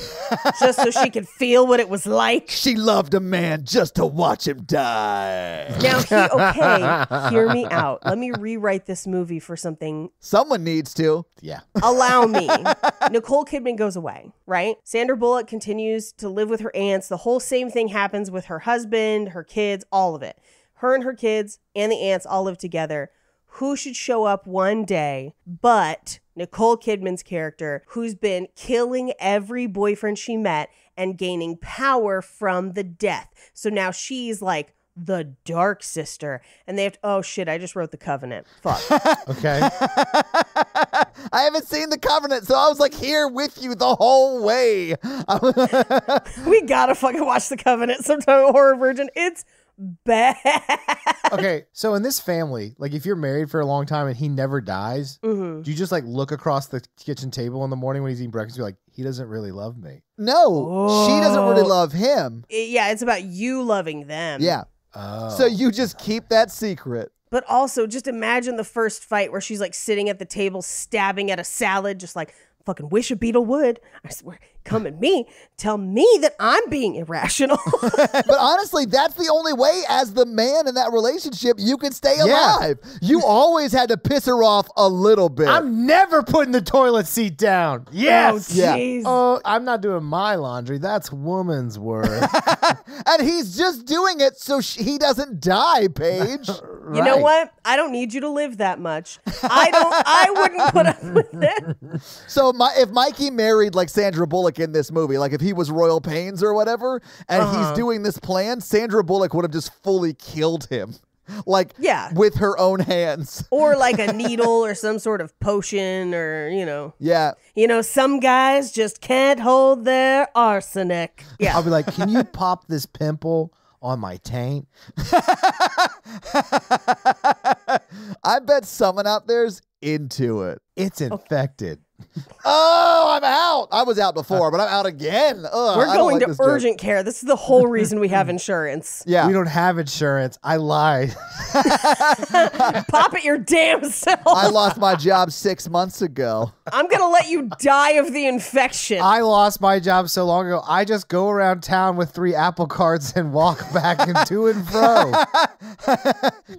Speaker 4: just so she could feel what it was like.
Speaker 5: She loved a man just to watch him die.
Speaker 4: Now, okay, hear me out. Let me rewrite this movie for something.
Speaker 5: Someone needs to.
Speaker 3: Yeah.
Speaker 4: Allow me. Nicole Kidman goes away, right? Sandra Bullock continues to live with her aunts. The whole same thing happens with her husband, her kids, all of it. Her and her kids and the aunts all live together. Who should show up one day but Nicole Kidman's character, who's been killing every boyfriend she met and gaining power from the death. So now she's like the dark sister. And they have to, oh shit, I just wrote The Covenant. Fuck.
Speaker 3: Okay.
Speaker 5: I haven't seen The Covenant, so I was like here with you the whole way.
Speaker 4: We gotta fucking watch The Covenant sometime, Horror Virgin. It's bad.
Speaker 3: Okay, so in this family, like if you're married for a long time and he never dies, do you just like look across the kitchen table in the morning when he's eating breakfast and be like, he doesn't really love me?
Speaker 5: No, she doesn't really love him.
Speaker 4: Yeah, it's about you loving them.
Speaker 5: Yeah.
Speaker 3: Oh.
Speaker 5: So you just keep that secret.
Speaker 4: But also, just imagine the first fight where she's like sitting at the table stabbing at a salad, just like, fucking wish a beetle would. I swear, come at me. Tell me that I'm being irrational.
Speaker 5: But honestly, that's the only way as the man in that relationship you could stay alive. You always had to piss her off a little bit.
Speaker 3: I'm never putting the toilet seat down. Yes.
Speaker 4: Oh, jeez.
Speaker 3: Oh, I'm not doing my laundry. That's woman's work.
Speaker 5: And he's just doing it so he doesn't die, Paige.
Speaker 4: You know what? I don't need you to live that much. I wouldn't put up with it.
Speaker 5: So if Mikey married like Sandra Bullock in this movie, like if he was Royal Pains or whatever, and he's doing this plan, Sandra Bullock would have just fully killed him. Like, with her own hands.
Speaker 4: Or like a needle or some sort of potion or,
Speaker 5: Yeah.
Speaker 4: Some guys just can't hold their arsenic. Yeah.
Speaker 3: I'll be like, can you pop this pimple on my taint?
Speaker 5: I bet someone out there's into it.
Speaker 3: It's infected.
Speaker 5: Oh, I'm out. I was out before, but I'm out again. Ugh,
Speaker 4: We're
Speaker 5: I don't
Speaker 4: going
Speaker 5: like
Speaker 4: to
Speaker 5: this joke.
Speaker 4: urgent care. This is the whole reason we have insurance.
Speaker 5: Yeah.
Speaker 3: We don't have insurance. I lied.
Speaker 4: Pop it your damn self.
Speaker 5: I lost my job 6 months ago.
Speaker 4: I'm going to let you die of the infection.
Speaker 3: I lost my job so long ago. I just go around town with 3 Apple cards and walk back and to and fro.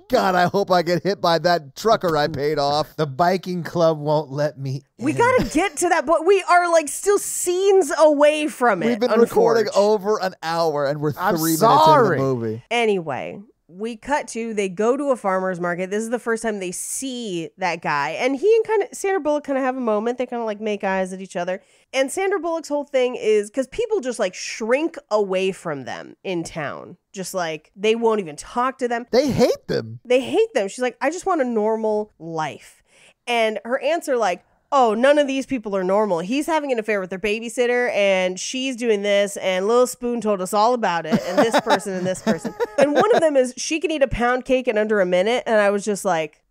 Speaker 5: God, I hope I get hit by that trucker I paid off.
Speaker 3: The biking club won't let me in.
Speaker 4: We got to get to that, but we are like still scenes away from it.
Speaker 5: We've been recording over an hour and we're 3 minutes into the movie.
Speaker 4: Anyway, we cut to, they go to a farmer's market. This is the first time they see that guy. And he and Sandra Bullock kind of have a moment. They kind of like make eyes at each other. And Sandra Bullock's whole thing is, because people just like shrink away from them in town. Just like, they won't even talk to them.
Speaker 5: They hate them.
Speaker 4: They hate them. She's like, I just want a normal life. And her aunts are like, oh, none of these people are normal. He's having an affair with their babysitter, and she's doing this, and Lil Spoon told us all about it, and this person and this person. And one of them is, she can eat a pound cake in under a minute, and I was just like,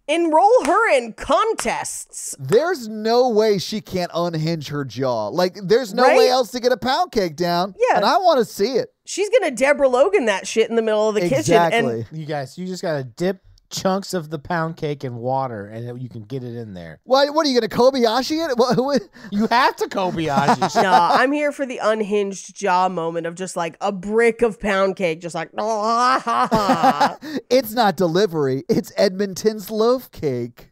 Speaker 4: enroll her in contests.
Speaker 5: There's no way she can't unhinge her jaw. Like, there's no way else to get a pound cake down.
Speaker 4: Yeah.
Speaker 5: And I want to see it.
Speaker 4: She's going to Deborah Logan that shit in the middle of the kitchen. And
Speaker 3: you guys, you just got to dip chunks of the pound cake in water and you can get it in there.
Speaker 5: What are you going to Kobayashi it? What?
Speaker 3: You have to Kobayashi.
Speaker 4: No, I'm here for the unhinged jaw moment of just like a brick of pound cake, just like,
Speaker 5: It's not delivery. It's Edmonton's loaf cake.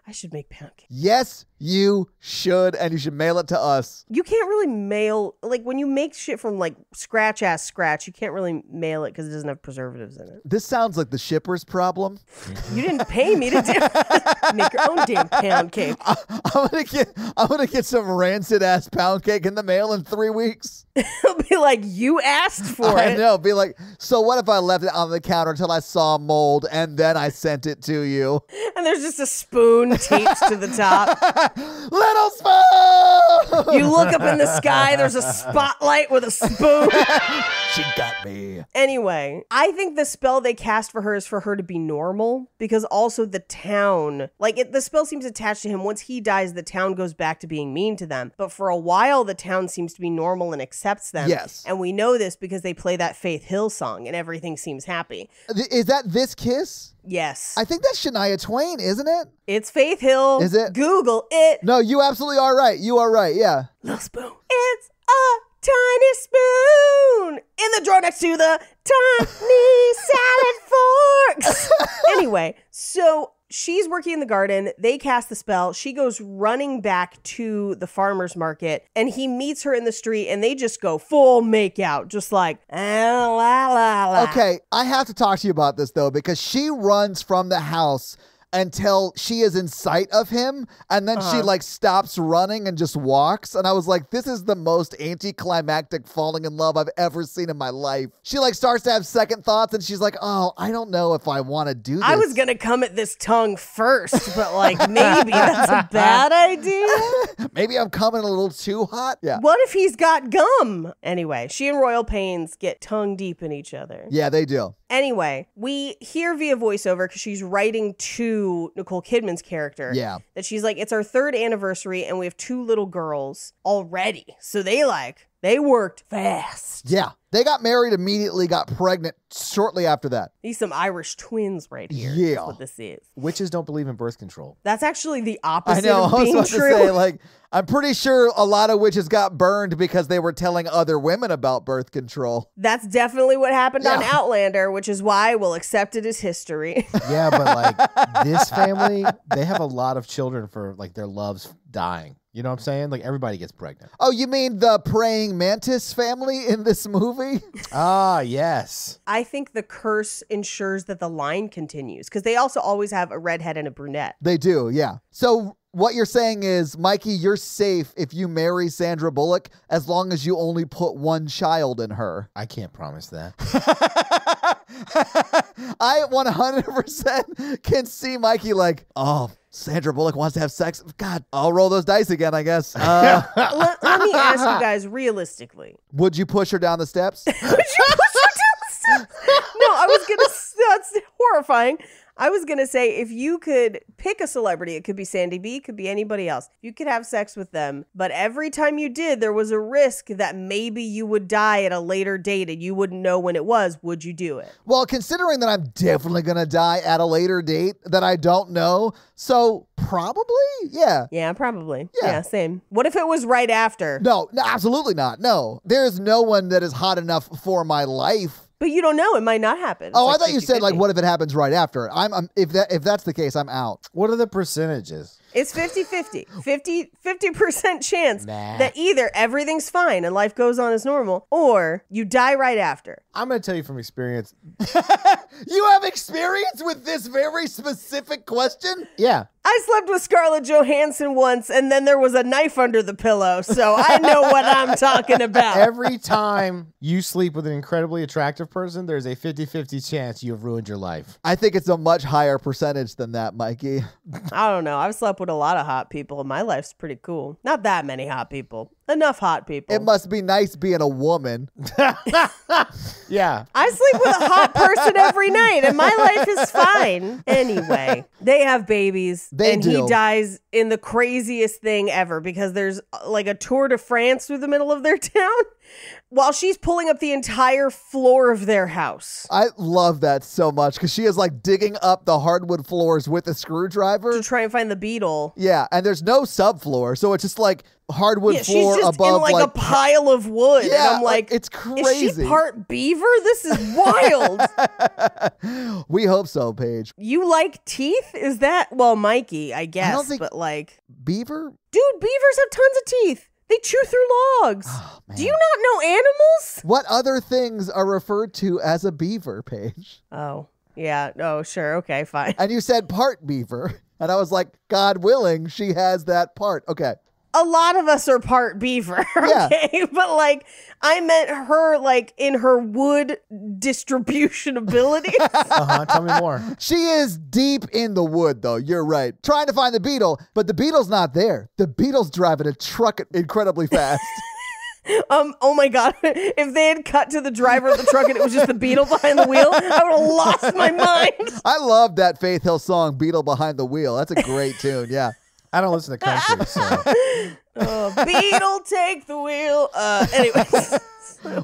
Speaker 4: I should make pound cake.
Speaker 5: Yes, you should, and you should mail it to us.
Speaker 4: You can't really mail, like when you make shit from like scratch, you can't really mail it because it doesn't have preservatives in it.
Speaker 5: This sounds like the shipper's problem.
Speaker 4: You didn't pay me to do make your own damn pound cake.
Speaker 5: I'm gonna get some rancid ass pound cake in the mail in 3 weeks.
Speaker 4: He'll be like, you asked for
Speaker 5: I
Speaker 4: it.
Speaker 5: know. Be like, so what if I left it on the counter until I saw mold and then I sent it to you?
Speaker 4: And there's just a spoon taped to the top.
Speaker 5: Little spoon!
Speaker 4: You look up in the sky, there's a spotlight with a spoon.
Speaker 5: She got me.
Speaker 4: Anyway, I think the spell they cast for her is for her to be normal, because also the town, the spell seems attached to him. Once he dies, the town goes back to being mean to them. But for a while, the town seems to be normal and accepts them.
Speaker 5: Yes.
Speaker 4: And we know this because they play that Faith Hill song and everything seems happy.
Speaker 5: Is that This Kiss?
Speaker 4: Yes.
Speaker 5: I think that's Shania Twain, isn't it?
Speaker 4: It's Faith Hill.
Speaker 5: Is it?
Speaker 4: Google it.
Speaker 5: No, you absolutely are right. You are right. Yeah.
Speaker 4: Little spoon. It's a tiny spoon in the drawer next to the tiny salad forks. Anyway, so she's working in the garden. They cast the spell. She goes running back to the farmer's market and he meets her in the street and they just go full makeout, just like, ah, la, la, la.
Speaker 5: Okay, I have to talk to you about this though, because she runs from the house until she is in sight of him, and then she stops running and just walks. And I was like, this is the most anticlimactic falling in love I've ever seen in my life. She starts to have second thoughts and she's like, oh, I don't know if I want to do this.
Speaker 4: I was gonna come at this tongue first, but maybe that's a bad idea.
Speaker 5: Maybe I'm coming a little too hot. Yeah.
Speaker 4: What if he's got gum? Anyway, she and Royal Pains get tongue deep in each other.
Speaker 5: Yeah, they do.
Speaker 4: Anyway, we hear via voiceover, because she's writing to Nicole Kidman's character, that she's like, it's our 3rd anniversary and we have 2 little girls already. So they worked fast.
Speaker 5: Yeah. They got married immediately, got pregnant shortly after that.
Speaker 4: These some Irish twins right here.
Speaker 5: Yeah.
Speaker 4: That's what this is.
Speaker 3: Witches don't believe in birth control.
Speaker 4: That's actually the
Speaker 5: I
Speaker 4: opposite
Speaker 5: know.
Speaker 4: of
Speaker 5: I was
Speaker 4: being
Speaker 5: about
Speaker 4: true.
Speaker 5: to say, I'm pretty sure a lot of witches got burned because they were telling other women about birth control.
Speaker 4: That's definitely what happened on
Speaker 5: Yeah.
Speaker 4: Outlander, which is why we'll accept it as history.
Speaker 3: Yeah, but this family, they have a lot of children for their loves dying. You know what I'm saying? Everybody gets pregnant.
Speaker 5: Oh, you mean the praying mantis family in this movie?
Speaker 3: Ah, yes.
Speaker 4: I think the curse ensures that the line continues, because they also always have a redhead and a brunette.
Speaker 5: They do, yeah. So what you're saying is, Mikey, you're safe if you marry Sandra Bullock as long as you only put 1 child in her.
Speaker 3: I can't promise that.
Speaker 5: I 100% can see Mikey Sandra Bullock wants to have sex. God, I'll roll those dice again, I guess.
Speaker 4: Let me ask you guys realistically.
Speaker 5: Would you push her down the steps?
Speaker 4: Would you push her down the steps? No, I was going to, that's horrifying. I was going to say, if you could pick a celebrity, it could be Sandy B, it could be anybody else. You could have sex with them, but every time you did, there was a risk that maybe you would die at a later date and you wouldn't know when it was. Would you do it?
Speaker 5: Well, considering that I'm definitely going to die at a later date that I don't know, so probably, yeah.
Speaker 4: Yeah, probably.
Speaker 5: Yeah.
Speaker 4: Yeah, same. What if it was right after?
Speaker 5: No, absolutely not. No, there's no one that is hot enough for my life.
Speaker 4: But you don't know. It might not happen. It's
Speaker 5: Oh,
Speaker 4: like
Speaker 5: I thought you said
Speaker 4: 50-50.
Speaker 5: what if it happens right after? If that's the case, I'm out.
Speaker 3: What are the percentages?
Speaker 4: It's 50-50. 50% chance
Speaker 3: Nah.
Speaker 4: that either everything's fine and life goes on as normal, or you die right after.
Speaker 3: I'm going to tell you from experience.
Speaker 5: You have experience with this very specific question?
Speaker 3: Yeah.
Speaker 4: I slept with Scarlett Johansson once, and then there was a knife under the pillow, so I know what I'm talking about.
Speaker 3: Every time you sleep with an incredibly attractive person, there's a 50-50 chance you have ruined your life.
Speaker 5: I think it's a much higher percentage than that, Mikey.
Speaker 4: I don't know. I've slept with a lot of hot people, and my life's pretty cool. Not that many hot people. Enough hot people.
Speaker 5: It must be nice being a woman.
Speaker 3: Yeah.
Speaker 4: I sleep with a hot person every night, and my life is fine. Anyway, they have babies,
Speaker 5: They
Speaker 4: and
Speaker 5: do.
Speaker 4: he dies in the craziest thing ever, because there's a Tour de France through the middle of their town while she's pulling up the entire floor of their house
Speaker 5: I love that so much because she is digging up the hardwood floors with a screwdriver.
Speaker 4: to try and find the beetle.
Speaker 5: Yeah, and there's no subfloor, so it's just hardwood
Speaker 4: Yeah, she's
Speaker 5: floor
Speaker 4: just
Speaker 5: above
Speaker 4: in a pile of wood.
Speaker 5: Yeah,
Speaker 4: and I'm like,
Speaker 5: it's
Speaker 4: is she
Speaker 5: crazy.
Speaker 4: part beaver? This is wild.
Speaker 5: We hope so, Paige.
Speaker 4: You like teeth? Is that, well, Mikey, I guess,
Speaker 5: don't think-
Speaker 4: but
Speaker 5: Beaver?
Speaker 4: dude, beavers have tons of teeth. They chew through logs. Do you not know animals?
Speaker 5: What other things are referred to as a beaver, Paige?
Speaker 4: Oh, yeah. Oh, sure. Okay, fine.
Speaker 5: And you said part beaver. And I was like, God willing, she has that part. Okay.
Speaker 4: a lot of us are part beaver,
Speaker 5: Yeah.
Speaker 4: okay? But like, I meant her like in her wood distribution abilities.
Speaker 3: Tell me more.
Speaker 5: She is deep in the wood, though. You're right. Trying to find the beetle, but the beetle's not there. The beetle's driving a truck incredibly fast.
Speaker 4: Oh my God. If they had cut to the driver of the truck and it was just the beetle behind the wheel, I would have lost my mind.
Speaker 5: I love that Faith Hill song, Beetle Behind the Wheel. That's a great tune, yeah.
Speaker 3: I don't listen to country, so.
Speaker 4: Beetle, take the wheel. Anyways.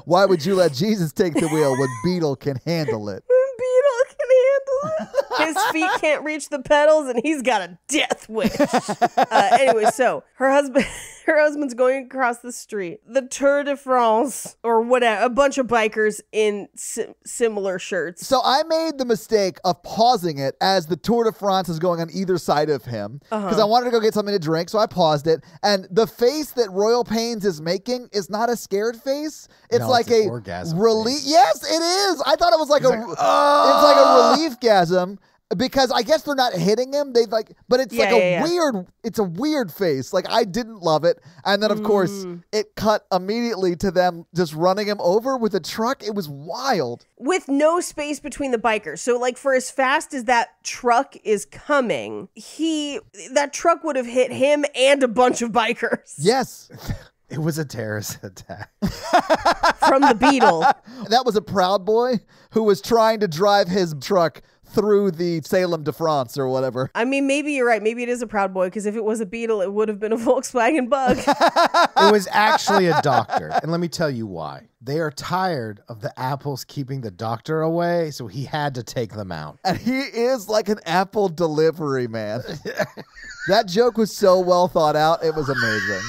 Speaker 5: Why would you let Jesus take the wheel when Beetle can handle it?
Speaker 4: Beetle can handle it. His feet can't reach the pedals, and he's got a death wish. Anyway, so her husband's going across the street. The Tour de France, or whatever, a bunch of bikers in similar shirts.
Speaker 5: So I made the mistake of pausing it as the Tour de France is going on either side of him because I wanted to go get something to drink, so I paused it. And the face that Royal Pains is making is not a scared face. It's
Speaker 3: No,
Speaker 5: like
Speaker 3: it's an
Speaker 5: a
Speaker 3: orgasm
Speaker 5: relief.
Speaker 3: face.
Speaker 5: Yes, it is. I thought it was like it's like a relief-gasm. Because I guess they're not hitting him. They like, but it's weird. It's a weird face. Like I didn't love it. And then of course it cut immediately to them just running him over with a truck. It was wild.
Speaker 4: With no space between the bikers. So like for as fast as that truck is coming, that truck would have hit him and a bunch of bikers.
Speaker 5: Yes.
Speaker 3: It was a terrorist attack.
Speaker 4: From the Beetle.
Speaker 5: That was a Proud Boy who was trying to drive his truck through the Salem de France or whatever.
Speaker 4: I mean, maybe you're right. Maybe it is a Proud Boy, because if it was a Beetle, it would have been a Volkswagen Bug.
Speaker 3: It was actually a doctor. And let me tell you why. They are tired of the apples keeping the doctor away, so he had to take them out.
Speaker 5: And he is like an apple delivery man. That joke was so well thought out. It was amazing.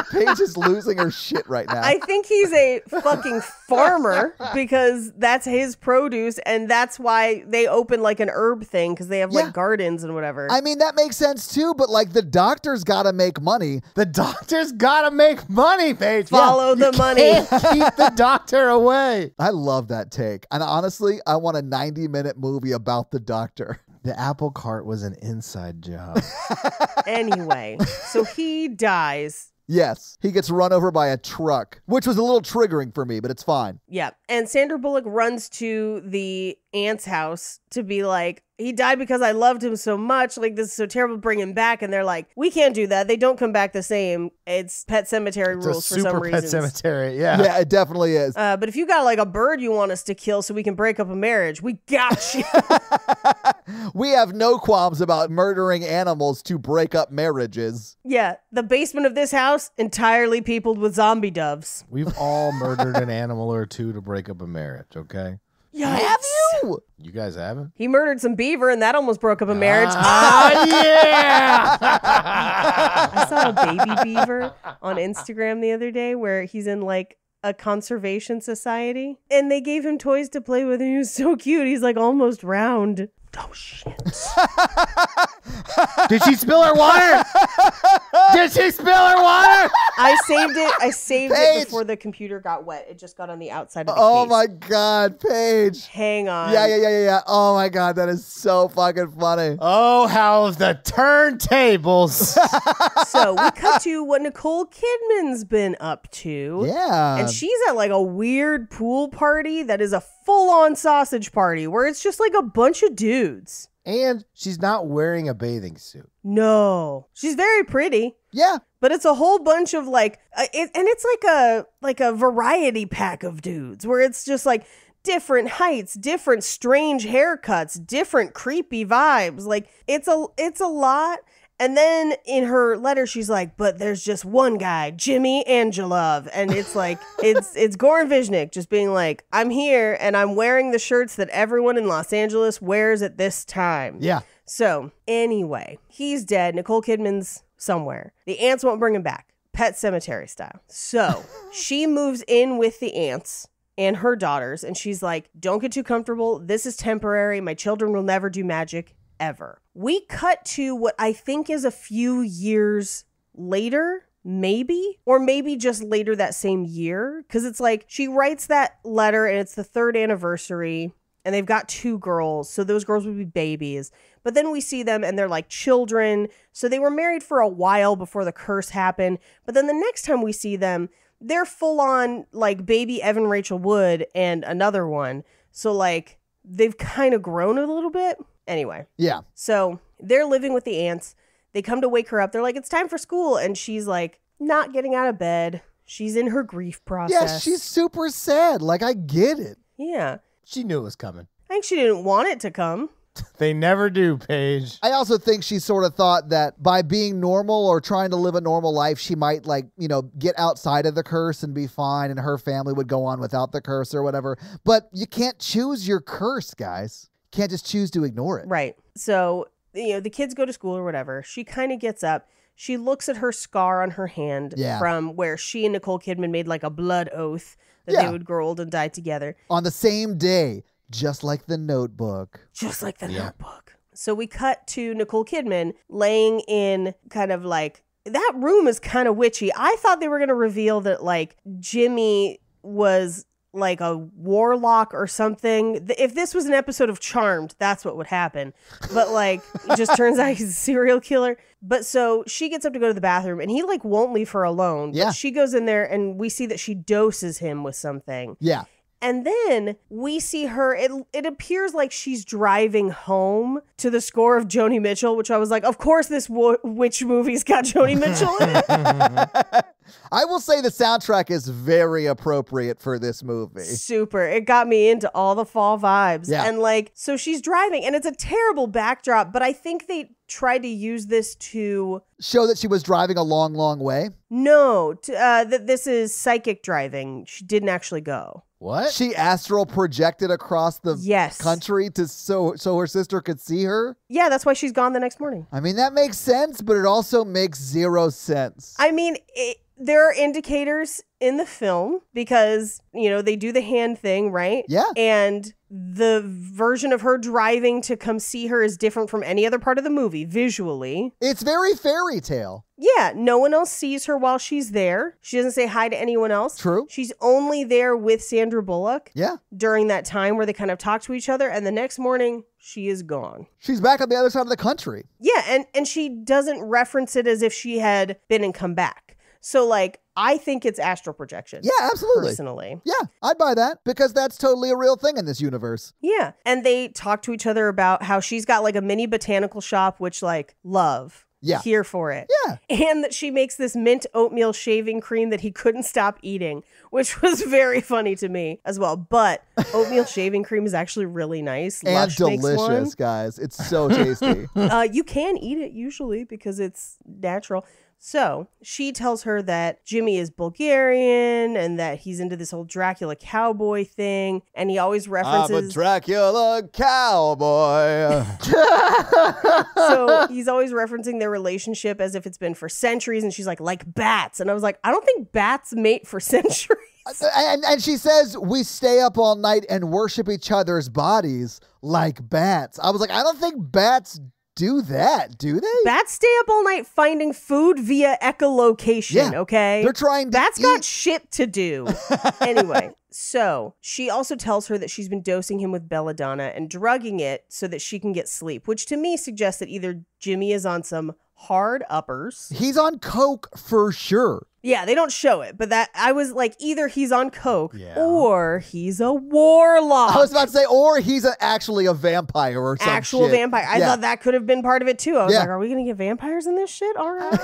Speaker 5: Paige is losing her shit right now.
Speaker 4: I think he's a fucking farmer because that's his produce, and that's why they open like an herb thing, because they have like gardens and whatever.
Speaker 5: I mean, that makes sense too, but like the doctor's got to make money.
Speaker 3: The doctor's got to make money, Paige.
Speaker 4: Follow the money.
Speaker 3: Keep the doctor away.
Speaker 5: I love that take. And honestly, I want a 90-minute movie about the doctor.
Speaker 3: The apple cart was an inside job.
Speaker 4: Anyway, so he dies.
Speaker 5: Yes, he gets run over by a truck, which was a little triggering for me, but it's fine.
Speaker 4: Yeah. And Sandra Bullock runs to the aunt's house to be like, he died because I loved him so much. Like, this is so terrible. Bring him back. And they're like, we can't do that. They don't come back the same. It's Pet Cemetery rules for some reason.
Speaker 3: Pet Cemetery, yeah.
Speaker 5: Yeah, it definitely is.
Speaker 4: But if you got like a bird you want us to kill so we can break up a marriage, we got you.
Speaker 5: We have no qualms about murdering animals to break up marriages.
Speaker 4: Yeah. The basement of this house, entirely peopled with zombie doves.
Speaker 3: We've all murdered an animal or two to break up a marriage, okay?
Speaker 5: Have you?
Speaker 3: You guys haven't?
Speaker 4: He murdered some beaver, and that almost broke up a marriage.
Speaker 3: Yeah!
Speaker 4: I saw a baby beaver on Instagram the other day where he's in like a conservation society, and they gave him toys to play with, and he was so cute. He's like almost round. Oh, shit.
Speaker 3: Did she spill her water? Did she spill her water?
Speaker 4: I saved it
Speaker 5: Paige.
Speaker 4: before the computer got wet. It just got on the outside of the
Speaker 5: Oh
Speaker 4: case.
Speaker 5: my God, Paige.
Speaker 4: Hang on.
Speaker 5: Yeah. Oh my God, that is so fucking funny.
Speaker 3: Oh, how the turntables.
Speaker 4: So we cut to what Nicole Kidman's been up to.
Speaker 5: Yeah.
Speaker 4: And she's at like a weird pool party that is a full-on sausage party where it's just like a bunch of dudes.
Speaker 3: And she's not wearing a bathing suit.
Speaker 4: No. She's very pretty.
Speaker 5: Yeah.
Speaker 4: But it's a whole bunch of like, and it's like a variety pack of dudes where it's just like different heights, different strange haircuts, different creepy vibes. Like it's a lot. And then in her letter, she's like, but there's just one guy, Jimmy Angelov. And it's like, it's Goran Viznik just being like, I'm here and I'm wearing the shirts that everyone in Los Angeles wears at this time.
Speaker 3: Yeah.
Speaker 4: So anyway, he's dead. Nicole Kidman's somewhere. The ants won't bring him back. Pet Cemetery style. So she moves in with the ants and her daughters. And she's like, don't get too comfortable. This is temporary. My children will never do magic ever. We cut to what I think is a few years later, maybe, or maybe just later that same year. Because it's like she writes that letter and it's the 3rd anniversary and they've got 2 girls. So those girls would be babies. But then we see them and they're like children. So they were married for a while before the curse happened. But then the next time we see them, they're full on like baby Evan Rachel Wood and another one. So like they've kind of grown a little bit. Anyway.
Speaker 5: Yeah.
Speaker 4: So they're living with the aunts. They come to wake her up. They're like, it's time for school. And she's like not getting out of bed. She's in her grief process.
Speaker 5: Yeah, she's super sad. Like, I get it.
Speaker 4: Yeah.
Speaker 3: She knew it was coming.
Speaker 4: I think she didn't want it to come.
Speaker 3: They never do, Paige.
Speaker 5: I also think she sort of thought that by being normal or trying to live a normal life, she might get outside of the curse and be fine and her family would go on without the curse or whatever. But you can't choose your curse, guys. You can't just choose to ignore it.
Speaker 4: Right. So, the kids go to school or whatever. She kind of gets up. She looks at her scar on her hand from where she and Nicole Kidman made like a blood oath that they would grow old and die together.
Speaker 5: On the same day, just like the Notebook.
Speaker 4: Just like the Notebook. So we cut to Nicole Kidman laying in kind of like, that room is kind of witchy. I thought they were going to reveal that like Jimmy was like a warlock or something. If this was an episode of Charmed, that's what would happen. But like, it just turns out he's a serial killer. But so she gets up to go to the bathroom and he like won't leave her alone.
Speaker 5: Yeah.
Speaker 4: But she goes in there and we see that she doses him with something.
Speaker 5: Yeah.
Speaker 4: And then we see her, it appears like she's driving home to the score of Joni Mitchell, which I was like, of course this witch movie's got Joni Mitchell in it.
Speaker 5: I will say the soundtrack is very appropriate for this movie.
Speaker 4: Super. It got me into all the fall vibes.
Speaker 5: Yeah.
Speaker 4: And like, so she's driving and it's a terrible backdrop, but I think they tried to use this to
Speaker 5: show that she was driving a long, long way.
Speaker 4: No, that this is psychic driving. She didn't actually go.
Speaker 3: What?
Speaker 5: She astral projected across the country so her sister could see her?
Speaker 4: Yeah, that's why she's gone the next morning.
Speaker 5: I mean, that makes sense, but it also makes zero sense.
Speaker 4: I mean, there are indicators in the film because, they do the hand thing, right?
Speaker 5: Yeah.
Speaker 4: And the version of her driving to come see her is different from any other part of the movie visually.
Speaker 5: It's very fairy tale.
Speaker 4: Yeah, no one else sees her while she's there. She doesn't say hi to anyone else.
Speaker 5: True.
Speaker 4: She's only there with Sandra Bullock.
Speaker 5: Yeah.
Speaker 4: During that time where they kind of talk to each other, and the next morning, she is gone.
Speaker 5: She's back on the other side of the country.
Speaker 4: Yeah, and she doesn't reference it as if she had been and come back. So, like, I think it's astral projection.
Speaker 5: Yeah, absolutely.
Speaker 4: Personally.
Speaker 5: Yeah, I'd buy that because that's totally a real thing in this universe.
Speaker 4: Yeah. And they talk to each other about how she's got like a mini botanical shop, which like love.
Speaker 5: Yeah.
Speaker 4: Here for it.
Speaker 5: Yeah.
Speaker 4: And that she makes this mint oatmeal shaving cream that he couldn't stop eating, which was very funny to me as well. But oatmeal shaving cream is actually really nice.
Speaker 5: And
Speaker 4: Lush
Speaker 5: delicious, guys. It's so tasty.
Speaker 4: You can eat it usually because it's natural. So she tells her that Jimmy is Bulgarian and that he's into this whole Dracula cowboy thing. And he always references...
Speaker 5: I'm a Dracula cowboy.
Speaker 4: So he's always referencing their relationship as if it's been for centuries. And she's like bats. And I was like, I don't think bats mate for centuries.
Speaker 5: And she says, we stay up all night and worship each other's bodies like bats. I was like, I don't think bats do that, do they?
Speaker 4: Bats stay up all night finding food via echolocation, okay?
Speaker 5: They're trying to
Speaker 4: Bats got shit to do. Anyway, so she also tells her that she's been dosing him with belladonna and drugging it so that she can get sleep, which to me suggests that either Jimmy is on some hard uppers.
Speaker 5: He's on coke for sure.
Speaker 4: Yeah, they don't show it, but that I was like, either he's on coke or he's a warlock.
Speaker 5: I was about to say, or he's actually a vampire or something.
Speaker 4: Actual vampire. I thought that could have been part of it too. I was like, are we going to get vampires in this shit? All right.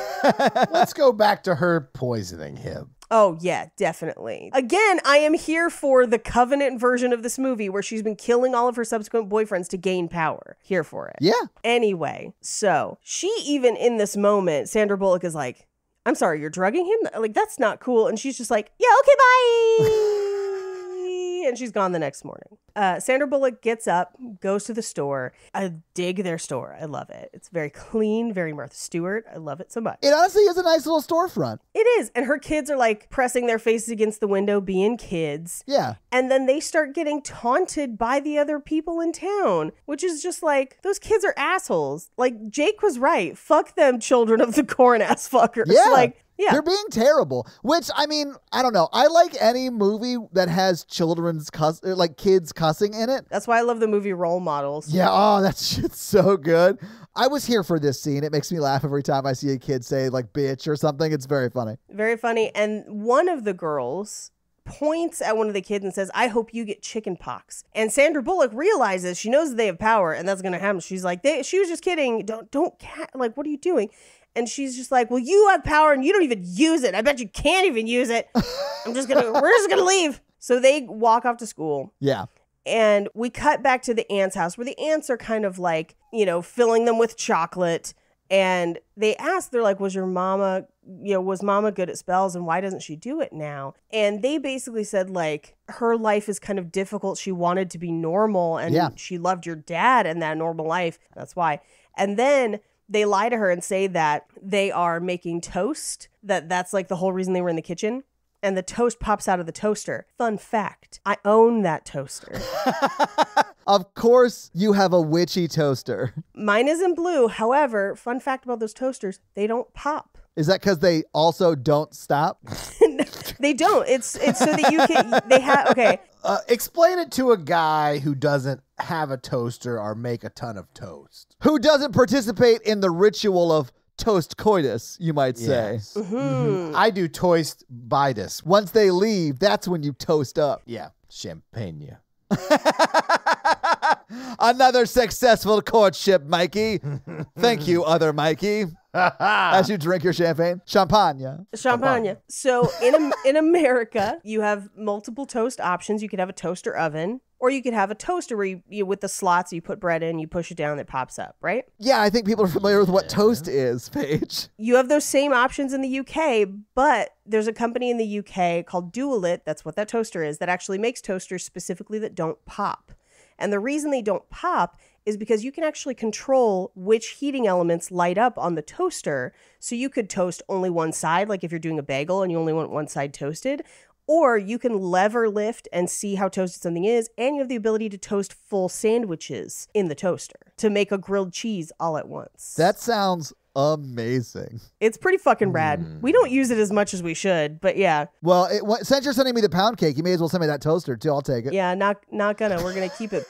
Speaker 3: Let's go back to her poisoning him.
Speaker 4: Oh, yeah, definitely. Again, I am here for the Covenant version of this movie where she's been killing all of her subsequent boyfriends to gain power. Here for it.
Speaker 5: Yeah.
Speaker 4: Anyway, so she even in this moment, Sandra Bullock is like, I'm sorry, you're drugging him? Like, that's not cool. And she's just like, yeah, okay, bye. And she's gone the next morning. Sandra Bullock gets up, goes to the store. I dig their store. I love it. It's very clean, very Martha Stewart. I love it so much.
Speaker 5: It honestly is a nice little storefront.
Speaker 4: It is. And her kids are like pressing their faces against the window, being kids.
Speaker 5: Yeah.
Speaker 4: And then they start getting taunted by the other people in town, which is just like, those kids are assholes. Like, Jake was right. Fuck them, children of the corn ass fuckers.
Speaker 5: Yeah.
Speaker 4: Like, yeah.
Speaker 5: They're being terrible, which, I mean, I don't know. I like any movie that has kids cussing cussing in it.
Speaker 4: That's why I love the movie Role Models.
Speaker 5: Yeah, oh, that shit's so good. I was here for this scene. It makes me laugh every time I see a kid say like bitch or something. It's very funny.
Speaker 4: Very funny. And one of the girls points at one of the kids and says, I hope you get chicken pox. And Sandra Bullock realizes, she knows that they have power and that's going to happen. She's like, she was just kidding. Like, what are you doing? And she's just like, well, you have power and you don't even use it. I bet you can't even use it. we're just going to leave. So they walk off to school.
Speaker 5: Yeah.
Speaker 4: And we cut back to the aunt's house where the aunts are kind of like, filling them with chocolate. And they ask, they're like, was mama good at spells and why doesn't she do it now? And they basically said like, her life is kind of difficult. She wanted to be normal and she loved your dad and that normal life. That's why. And then they lie to her and say that they are making toast, that's like the whole reason they were in the kitchen. And the toast pops out of the toaster. Fun fact, I own that toaster.
Speaker 5: Of course you have a witchy toaster.
Speaker 4: Mine is in blue. However, fun fact about those toasters, they don't pop.
Speaker 5: Is that because they also don't stop?
Speaker 4: They don't. It's so that you can, they have, okay.
Speaker 3: Explain it to a guy who doesn't have a toaster or make a ton of toast.
Speaker 5: Who doesn't participate in the ritual of toast coitus, you might say.
Speaker 3: Yes. Mm-hmm. I do toast bitus.
Speaker 5: Once they leave, that's when you toast up.
Speaker 3: Yeah, champagne.
Speaker 5: Another successful courtship, Mikey. Thank you, other Mikey. As you drink your champagne. Champagne.
Speaker 4: So in America, you have multiple toast options. You could have a toaster oven, or you could have a toaster where you with the slots, you put bread in, you push it down, it pops up, right?
Speaker 5: Yeah, I think people are familiar with what toast is, Paige.
Speaker 4: You have those same options in the UK, but there's a company in the UK called Dualit, that's what that toaster is, that actually makes toasters specifically that don't pop. And the reason they don't pop is because you can actually control which heating elements light up on the toaster. So you could toast only one side, like if you're doing a bagel and you only want one side toasted, or you can lever lift and see how toasted something is, and you have the ability to toast full sandwiches in the toaster to make a grilled cheese all at once.
Speaker 5: That sounds amazing.
Speaker 4: It's pretty fucking rad. We don't use it as much as we should, but yeah.
Speaker 5: Well, since you're sending me the pound cake, you may as well send me that toaster too. I'll take it.
Speaker 4: Yeah, not gonna. We're gonna keep it.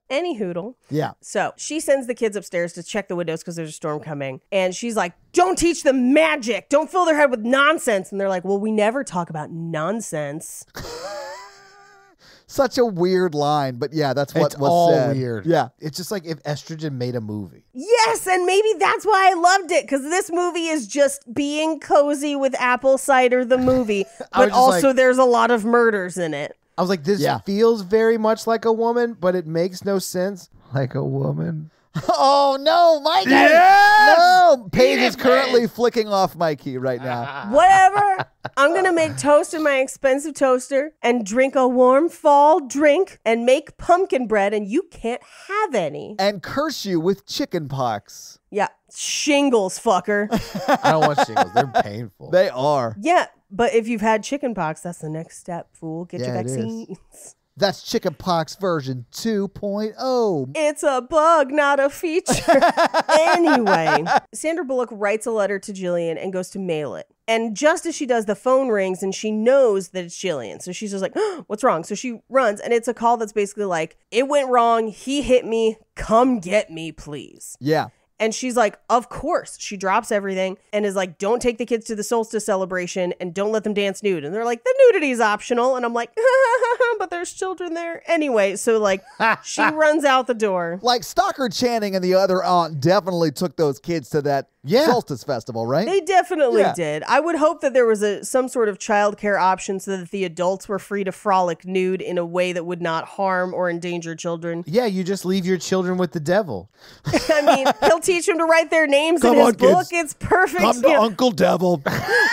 Speaker 4: Any hoodle.
Speaker 5: Yeah.
Speaker 4: So she sends the kids upstairs to check the windows because there's a storm coming. And she's like, don't teach them magic. Don't fill their head with nonsense. And they're like, well, we never talk about nonsense.
Speaker 5: Such a weird line, but yeah, that's what
Speaker 3: it's
Speaker 5: was
Speaker 3: all
Speaker 5: said.
Speaker 3: Weird.
Speaker 5: Yeah.
Speaker 3: It's just like if estrogen made a movie.
Speaker 4: Yes, and maybe that's why I loved it, because this movie is just being cozy with apple cider, the movie, but also there's a lot of murders in it.
Speaker 3: I was like, this feels very much like a woman, but it makes no sense. Like a woman.
Speaker 5: Oh, no, Mikey.
Speaker 3: Yes!
Speaker 5: No, Paige is currently flicking off Mikey right now.
Speaker 4: Whatever. I'm going to make toast in my expensive toaster and drink a warm fall drink and make pumpkin bread, and you can't have any.
Speaker 5: And curse you with chicken pox.
Speaker 4: Yeah. Shingles, fucker.
Speaker 3: I don't want shingles. They're painful.
Speaker 5: They are.
Speaker 4: Yeah, but if you've had chicken pox, that's the next step, fool. Get your vaccines.
Speaker 5: That's chickenpox version 2.0.
Speaker 4: It's a bug, not a feature. Anyway, Sandra Bullock writes a letter to Jillian and goes to mail it. And just as she does, the phone rings and she knows that it's Jillian. So she's just like, oh, what's wrong? So she runs and it's a call that's basically like, it went wrong. He hit me. Come get me, please.
Speaker 5: Yeah.
Speaker 4: And she's like, of course. She drops everything and is like, don't take the kids to the solstice celebration and don't let them dance nude. And they're like, the nudity is optional. And I'm like, but there's children there. Anyway, so like she runs out the door.
Speaker 5: Like Stockard Channing and the other aunt definitely took those kids to that solstice festival, right?
Speaker 4: They definitely did. I would hope that there was some sort of childcare option so that the adults were free to frolic nude in a way that would not harm or endanger children.
Speaker 3: Yeah, you just leave your children with the devil.
Speaker 4: I mean, he'll teach them to write their names in his book. It's perfect.
Speaker 5: Come to Uncle Devil.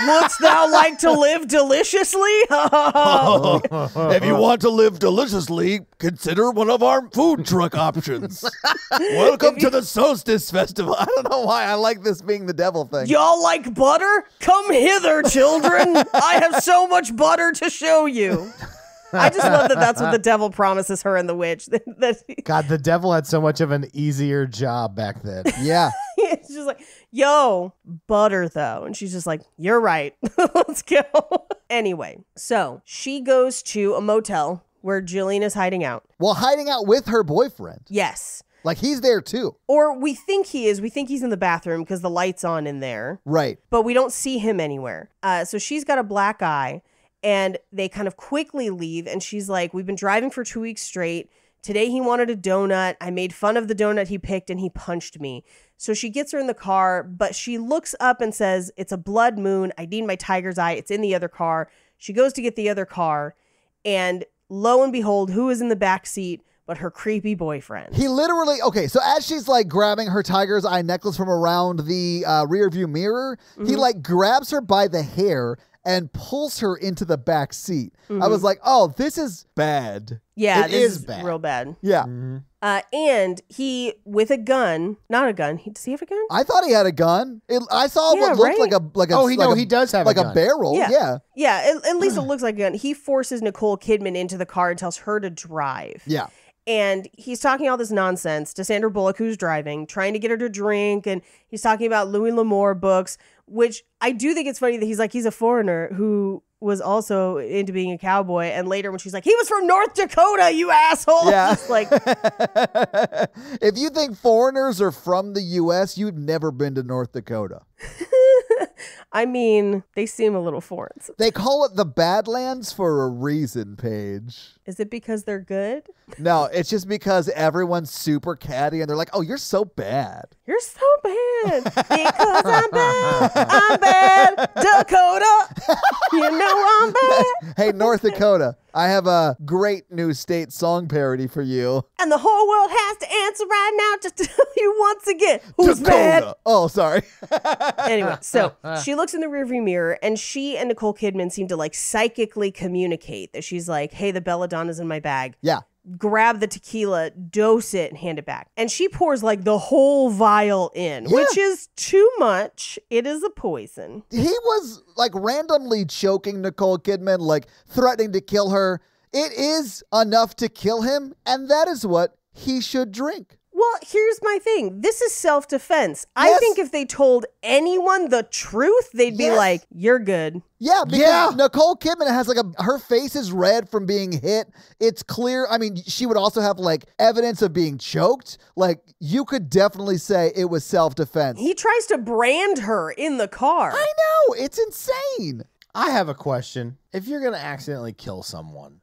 Speaker 4: Wouldst thou like to live deliciously?
Speaker 5: If you want to live deliciously, consider one of our food truck options. Welcome to the Solstice Festival. I don't know why I like this being the devil thing.
Speaker 4: Y'all like butter? Come hither, children. I have so much butter to show you. I just love that that's what the devil promises her and the witch.
Speaker 3: God, the devil had so much of an easier job back then.
Speaker 5: Yeah.
Speaker 4: It's just like, yo, butter though. And she's just like, you're right. Let's go. Anyway, so she goes to a motel where Jillian is hiding out.
Speaker 5: Well, hiding out with her boyfriend.
Speaker 4: Yes.
Speaker 5: Like, he's there too.
Speaker 4: Or we think he is. We think he's in the bathroom because the light's on in there.
Speaker 5: Right.
Speaker 4: But we don't see him anywhere. So she's got a black eye, and they kind of quickly leave. And she's like, we've been driving for 2 weeks straight. Today he wanted a donut. I made fun of the donut he picked, and he punched me. So she gets her in the car, but she looks up and says, it's a blood moon. I need my tiger's eye. It's in the other car. She goes to get the other car, and lo and behold, who is in the back seat but her creepy boyfriend?
Speaker 5: He literally, okay, so as she's like grabbing her tiger's eye necklace from around the rear view mirror, he like grabs her by the hair and pulls her into the back seat. I was like, oh, this is bad.
Speaker 4: Yeah,
Speaker 3: It
Speaker 4: this
Speaker 3: is
Speaker 4: is
Speaker 3: bad.
Speaker 4: real bad.
Speaker 5: Yeah.
Speaker 4: And he, with a gun, not a gun. Does he have a gun?
Speaker 5: I thought he had a gun. I saw
Speaker 4: Yeah,
Speaker 5: what looked
Speaker 4: right?
Speaker 5: like a
Speaker 3: Oh, he
Speaker 5: like a-
Speaker 3: does have a
Speaker 5: like a
Speaker 3: gun.
Speaker 5: barrel. Yeah.
Speaker 4: Yeah, at least it looks like a gun. He forces Nicole Kidman into the car and tells her to drive.
Speaker 5: Yeah.
Speaker 4: And he's talking all this nonsense to Sandra Bullock, who's driving, trying to get her to drink. And he's talking about Louis L'Amour books, which I do think it's funny that he's like, he's a foreigner who was also into being a cowboy. And later when she's like, he was from North Dakota, you asshole.
Speaker 5: Yeah.
Speaker 4: It's like,
Speaker 5: If you think foreigners are from the U.S., you've never been to North Dakota.
Speaker 4: I mean, they seem a little foreign.
Speaker 5: They call it the Badlands for a reason, Paige.
Speaker 4: Is it because they're good?
Speaker 5: No, it's just because everyone's super catty and they're like, oh, you're so bad.
Speaker 4: You're so bad because I'm bad. I'm bad, Dakota. You know I'm bad.
Speaker 5: Hey, North Dakota, I have a great new state song parody for you.
Speaker 4: And the whole world has to answer right now to tell you once again who's bad.
Speaker 5: Oh, sorry.
Speaker 4: Anyway, so she looks in the rearview mirror and she and Nicole Kidman seem to like psychically communicate that she's like, hey, the belladonna's in my bag.
Speaker 5: Yeah.
Speaker 4: Grab the tequila, dose it, and hand it back. And she pours like the whole vial in, which is too much. It is a poison.
Speaker 5: He was like randomly choking Nicole Kidman, like threatening to kill her. It is enough to kill him, and that is what he should drink.
Speaker 4: Well, here's my thing. This is self-defense. I
Speaker 5: Yes.
Speaker 4: think if they told anyone the truth, they'd be
Speaker 5: Yes.
Speaker 4: like, you're good.
Speaker 5: Yeah, because
Speaker 3: Yeah.
Speaker 5: Nicole Kidman has like her face is red from being hit. It's clear. I mean, she would also have like evidence of being choked. Like, you could definitely say it was self-defense.
Speaker 4: He tries to brand her in the car.
Speaker 5: I know. It's insane.
Speaker 3: I have a question. If you're going to accidentally kill someone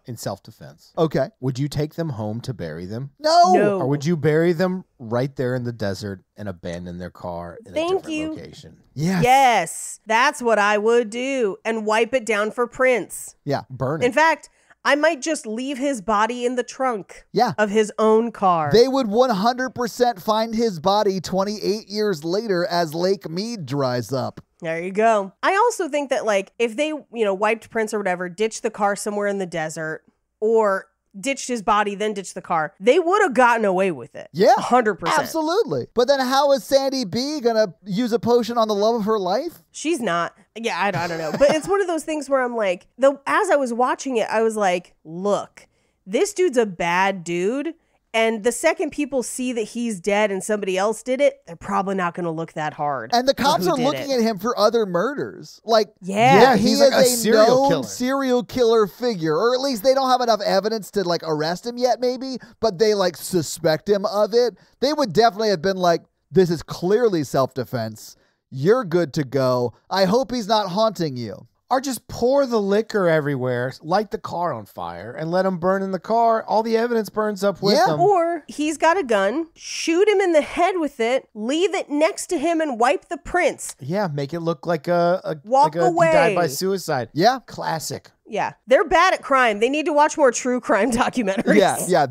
Speaker 3: in self-defense,
Speaker 5: Okay.
Speaker 3: would you take them home to bury them?
Speaker 4: No.
Speaker 3: Or would you bury them right there in the desert and abandon their car in a
Speaker 4: Thank
Speaker 3: different
Speaker 4: you.
Speaker 3: location?
Speaker 5: Yes.
Speaker 4: Yes, that's what I would do and wipe it down for prints.
Speaker 5: Yeah.
Speaker 3: Burn
Speaker 4: In
Speaker 3: it.
Speaker 4: fact, I might just leave his body in the trunk
Speaker 5: Yeah.
Speaker 4: of his own car.
Speaker 5: They would 100% find his body 28 years later as Lake Mead dries up.
Speaker 4: There you go. I also think that like if they, wiped prints or whatever, ditched the car somewhere in the desert or ditched his body, then ditched the car, they would have gotten away with it.
Speaker 5: Yeah.
Speaker 4: 100%.
Speaker 5: Absolutely. But then how is Sandy B going to use a potion on the love of her life?
Speaker 4: She's not. Yeah, I don't know. But it's one of those things where I'm like, though, as I was watching it, I was like, look, this dude's a bad dude. And the second people see that he's dead and somebody else did it, they're probably not going to look that hard.
Speaker 5: And the
Speaker 4: for
Speaker 5: cops
Speaker 4: who
Speaker 5: are
Speaker 4: did
Speaker 5: looking
Speaker 4: it.
Speaker 5: at him for other murders. Like,
Speaker 4: Yeah.
Speaker 5: he
Speaker 3: he's
Speaker 5: is
Speaker 3: like a
Speaker 5: a
Speaker 3: serial
Speaker 5: known
Speaker 3: killer.
Speaker 5: serial killer figure. Or at least they don't have enough evidence to like arrest him yet, maybe, but they like suspect him of it. They would definitely have been like, this is clearly self-defense. You're good to go. I hope he's not haunting you.
Speaker 3: Or just pour the liquor everywhere, light the car on fire, and let him burn in the car. All the evidence burns up with
Speaker 5: Yeah.
Speaker 3: them.
Speaker 4: Or he's got a gun, shoot him in the head with it, leave it next to him and wipe the prints.
Speaker 3: Yeah, make it look like a
Speaker 4: Walk
Speaker 3: he died
Speaker 4: away.
Speaker 3: by suicide.
Speaker 5: Yeah.
Speaker 3: Classic.
Speaker 4: Yeah, they're bad at crime. They need to watch more true crime documentaries.
Speaker 5: Yeah.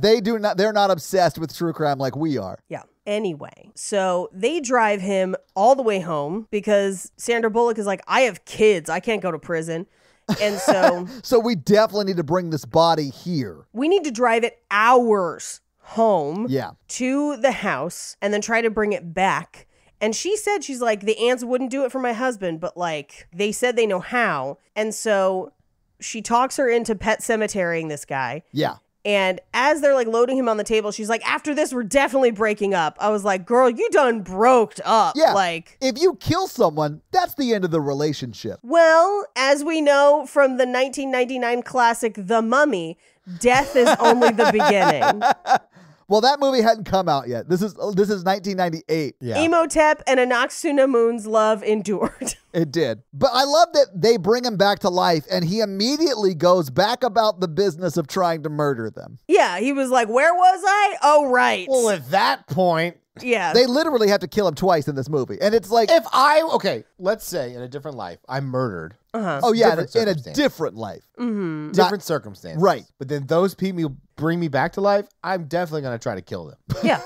Speaker 5: They're not obsessed with true crime like we are.
Speaker 4: Yeah. Anyway, so they drive him all the way home because Sandra Bullock is like, I have kids. I can't go to prison. And so
Speaker 5: So we definitely need to bring this body here.
Speaker 4: we need to drive it hours home
Speaker 5: Yeah.
Speaker 4: to the house and then try to bring it back. And she said, she's like, the aunts wouldn't do it for my husband, but like they said they know how. And so she talks her into pet cemeterying this guy.
Speaker 5: Yeah.
Speaker 4: And as they're like loading him on the table, she's like, after this, we're definitely breaking up. I was like, girl, you done broked up.
Speaker 5: Yeah.
Speaker 4: Like,
Speaker 5: if you kill someone, that's the end of the relationship.
Speaker 4: well, as we know from the 1999 classic, The Mummy, death is only the beginning.
Speaker 5: Well, that movie hadn't come out yet. This is 1998.
Speaker 3: Yeah.
Speaker 4: Imhotep and Anck-su-namun's love endured.
Speaker 5: It did. But I love that they bring him back to life and he immediately goes back about the business of trying to murder them.
Speaker 4: Yeah, he was like, where was I? Oh, right.
Speaker 3: Well, at that point,
Speaker 4: yeah.
Speaker 5: They literally have to kill him twice in this movie. And it's like,
Speaker 3: okay, let's say in a different life, I murdered.
Speaker 5: oh yeah, in a
Speaker 3: circumstance.
Speaker 5: different life.
Speaker 3: Different circumstances.
Speaker 5: Right.
Speaker 3: But then those people bring me back to life, I'm definitely going to try to kill them.
Speaker 4: yeah.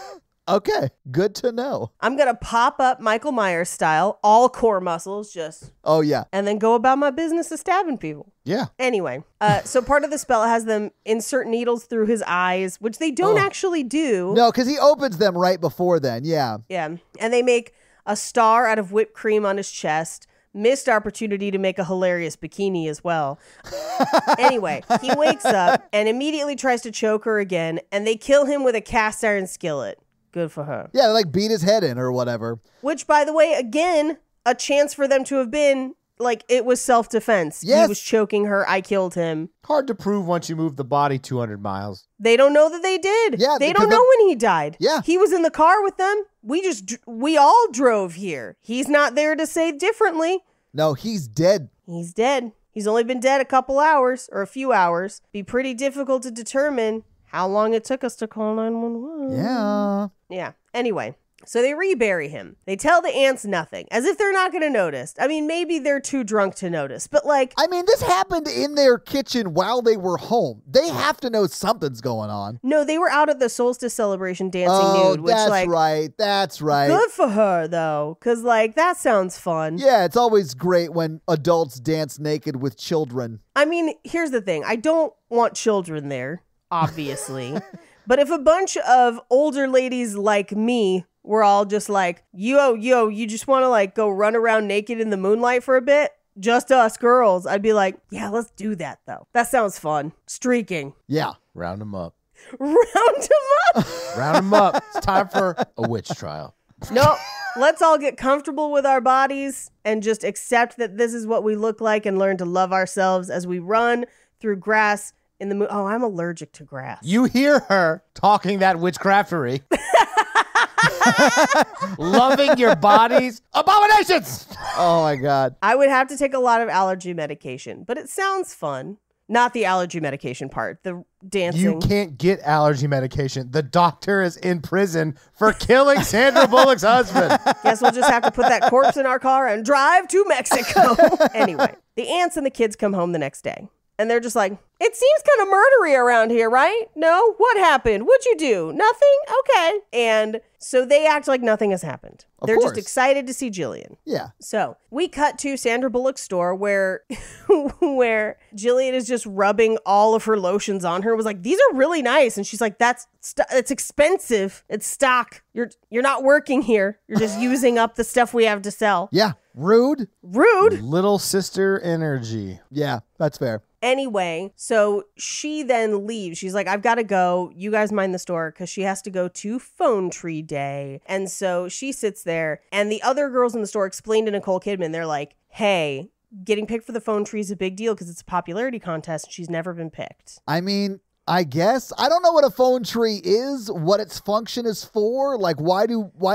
Speaker 5: Okay, good to know.
Speaker 4: I'm going to pop up Michael Myers style, all core muscles, just,
Speaker 5: Oh yeah.
Speaker 4: and then go about my business of stabbing people.
Speaker 3: Yeah.
Speaker 4: Anyway, so part of the spell has them insert needles through his eyes, which they don't actually do.
Speaker 5: No, because he opens them right before then. Yeah.
Speaker 4: Yeah. And they make a star out of whipped cream on his chest. Missed opportunity to make a hilarious bikini as well. Anyway, he wakes up and immediately tries to choke her again, and they kill him with a cast iron skillet. Good for her.
Speaker 5: Yeah, they like beat his head in or whatever.
Speaker 4: Which, by the way, again, a chance for them to have been like it was self-defense.
Speaker 5: Yes.
Speaker 4: He was choking her. I killed him.
Speaker 3: Hard to prove once you move the body 200 miles.
Speaker 4: They don't know that they did.
Speaker 5: Yeah,
Speaker 4: they
Speaker 5: because
Speaker 4: don't know when he died.
Speaker 5: Yeah.
Speaker 4: He was in the car with them. We all drove here. He's not there to say differently.
Speaker 5: No, he's dead.
Speaker 4: He's dead. He's only been dead a couple hours or a few hours. Be pretty difficult to determine how long it took us to call 911.
Speaker 5: Yeah.
Speaker 4: Yeah. Anyway, so they rebury him. They tell the ants nothing, as if they're not going to notice. I mean, maybe they're too drunk to notice, but like,
Speaker 5: I mean, this happened in their kitchen while they were home. They have to know something's going on.
Speaker 4: no, they were out at the solstice celebration dancing nude, which
Speaker 5: that's
Speaker 4: like,
Speaker 5: right. That's right.
Speaker 4: good for her though, because like that sounds fun.
Speaker 5: Yeah, it's always great when adults dance naked with children.
Speaker 4: I mean, here's the thing. I don't want children there, obviously. But if a bunch of older ladies like me were all just like, yo, you just want to like go run around naked in the moonlight for a bit? Just us girls. I'd be like, yeah, let's do that though. That sounds fun. Streaking.
Speaker 5: Yeah.
Speaker 3: Round them up.
Speaker 4: Round them up.
Speaker 3: Round them up. It's time for a witch trial.
Speaker 4: No, let's all get comfortable with our bodies and just accept that this is what we look like and learn to love ourselves as we run through grass in the moon. Oh, I'm allergic to grass.
Speaker 3: You hear her talking that witchcraftery. Loving your body's abominations.
Speaker 5: Oh my God.
Speaker 4: I would have to take a lot of allergy medication, but it sounds fun. Not the allergy medication part, the dancing.
Speaker 3: You can't get allergy medication. The doctor is in prison for killing Sandra Bullock's husband.
Speaker 4: Guess we'll just have to put that corpse in our car and drive to Mexico. Anyway, the aunts and the kids come home the next day. And they're just like, it seems kind of murdery around here, right? No? What happened? What'd you do? Nothing? Okay. And so they act like nothing has happened. They're
Speaker 5: course.
Speaker 4: just excited to see Jillian.
Speaker 5: Yeah.
Speaker 4: So we cut to Sandra Bullock's store where where Jillian is just rubbing all of her lotions on her. It was like, these are really nice. And she's like, it's expensive. It's stock. You're not working here. You're just using up the stuff we have to sell.
Speaker 5: Yeah. Rude.
Speaker 4: Rude.
Speaker 3: Little sister energy.
Speaker 5: Yeah, that's fair.
Speaker 4: Anyway, so she then leaves. She's like, I've got to go. You guys mind the store, because she has to go to phone tree day. And so she sits there, and the other girls in the store explain to Nicole Kidman, they're like, hey, getting picked for the phone tree is a big deal because it's a popularity contest and she's never been picked.
Speaker 5: I mean, I guess. I don't know what a phone tree is, what its function is for. Like, why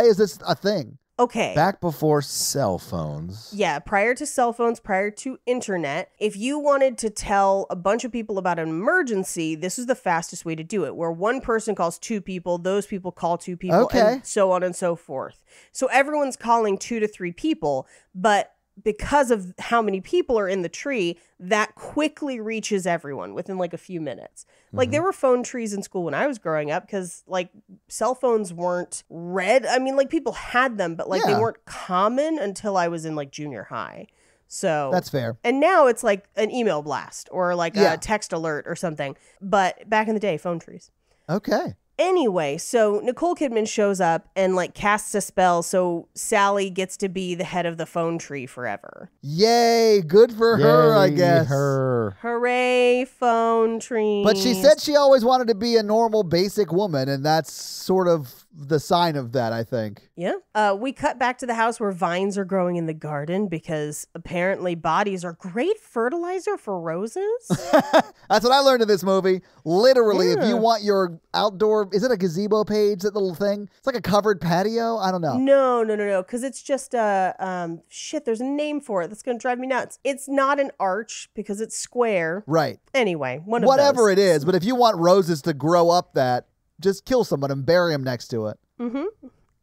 Speaker 5: is this a thing?
Speaker 4: Okay.
Speaker 3: Back before cell phones.
Speaker 4: Yeah, prior to cell phones, prior to internet, if you wanted to tell a bunch of people about an emergency, this is the fastest way to do it, where one person calls two people, those people call two people, and so on and so forth. So everyone's calling 2 to 3 people, but because of how many people are in the tree, that quickly reaches everyone within like a few minutes. Like there were phone trees in school when I was growing up because like cell phones weren't red. I mean, like people had them, but like they weren't common until I was in like junior high. So
Speaker 5: that's fair.
Speaker 4: And now it's like an email blast or like a text alert or something. But back in the day, phone trees.
Speaker 5: Okay.
Speaker 4: Anyway, so Nicole Kidman shows up and like casts a spell so Sally gets to be the head of the phone tree forever.
Speaker 5: Yay, good for her, I
Speaker 3: Yay,
Speaker 5: guess.
Speaker 3: her.
Speaker 4: Hooray, phone tree.
Speaker 5: But she said she always wanted to be a normal, basic woman, and that's sort of the sign of that, I think.
Speaker 4: Yeah. We cut back to the house where vines are growing in the garden because apparently bodies are great fertilizer for roses.
Speaker 5: That's what I learned in this movie. Literally, if you
Speaker 4: Yeah.
Speaker 5: want your outdoor, is it a gazebo page, that little thing? It's like a covered patio? I don't know.
Speaker 4: No. Because it's just there's a name for it that's going to drive me nuts. It's not an arch because it's square.
Speaker 5: Right.
Speaker 4: Anyway,
Speaker 5: Whatever
Speaker 4: those.
Speaker 5: it is, but if you want roses to grow up that, just kill someone and bury them next to it.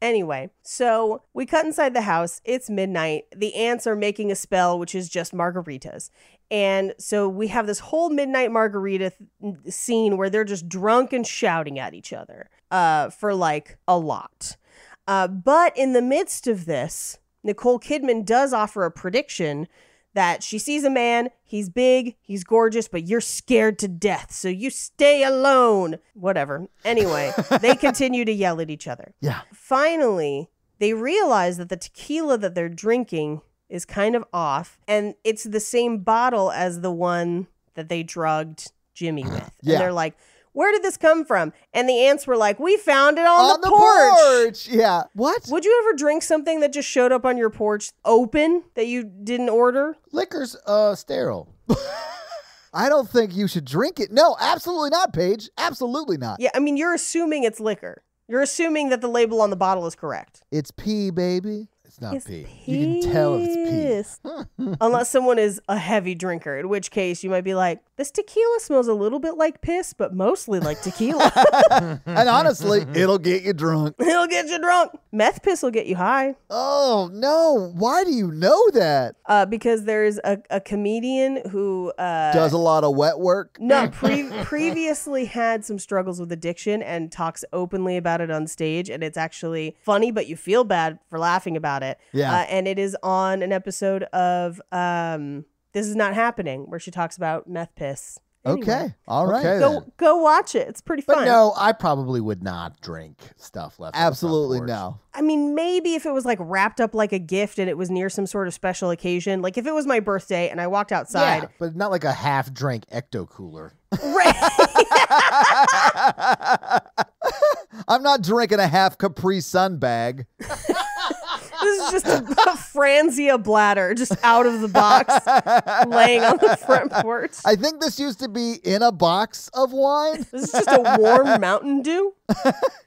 Speaker 4: Anyway, so we cut inside the house. It's midnight. The ants are making a spell, which is just margaritas. And so we have this whole midnight margarita scene where they're just drunk and shouting at each other for like a lot. But in the midst of this, Nicole Kidman does offer a prediction that she sees a man, he's big, he's gorgeous, but you're scared to death, so you stay alone. Whatever. Anyway, they continue to yell at each other.
Speaker 5: Yeah.
Speaker 4: Finally, they realize that the tequila that they're drinking is kind of off, and it's the same bottle as the one that they drugged Jimmy with.
Speaker 5: Yeah.
Speaker 4: And they're like, where did this come from? And the ants were like, we found it on the porch.
Speaker 5: Yeah. What?
Speaker 4: Would you ever drink something that just showed up on your porch open that you didn't order?
Speaker 3: Liquor's sterile.
Speaker 5: I don't think you should drink it. No, absolutely not, Paige. Absolutely not.
Speaker 4: Yeah, I mean, you're assuming it's liquor. You're assuming that the label on the bottle is correct.
Speaker 5: It's pee, baby.
Speaker 3: It's not
Speaker 4: It's
Speaker 3: pee. You can tell if it's
Speaker 4: piss. Unless someone is a heavy drinker, in which case you might be like, this tequila smells a little bit like piss, but mostly like tequila.
Speaker 5: And honestly, it'll get you drunk.
Speaker 4: It'll get you drunk. Meth piss will get you high.
Speaker 5: Oh, no. Why do you know that?
Speaker 4: Because there's a comedian who
Speaker 5: Does a lot of wet work?
Speaker 4: previously had some struggles with addiction and talks openly about it on stage. And it's actually funny, but you feel bad for laughing about it.
Speaker 5: Yeah.
Speaker 4: And it is on an episode of This Is Not Happening, where she talks about meth piss. Anyway,
Speaker 5: Okay. All right.
Speaker 3: Okay.
Speaker 4: Go watch it. It's pretty
Speaker 3: But
Speaker 4: fun.
Speaker 3: no, I probably would not drink stuff left. on the front
Speaker 5: Absolutely
Speaker 3: porch.
Speaker 5: no.
Speaker 4: I mean, maybe if it was like wrapped up like a gift and it was near some sort of special occasion, like if it was my birthday and I walked outside.
Speaker 3: Yeah, but not like a half-drank ecto cooler.
Speaker 5: I'm not drinking a half Capri Sun bag.
Speaker 4: This is just a Franzia bladder just out of the box laying on the front porch.
Speaker 5: I think this used to be in a box of wine.
Speaker 4: This is just a warm Mountain Dew.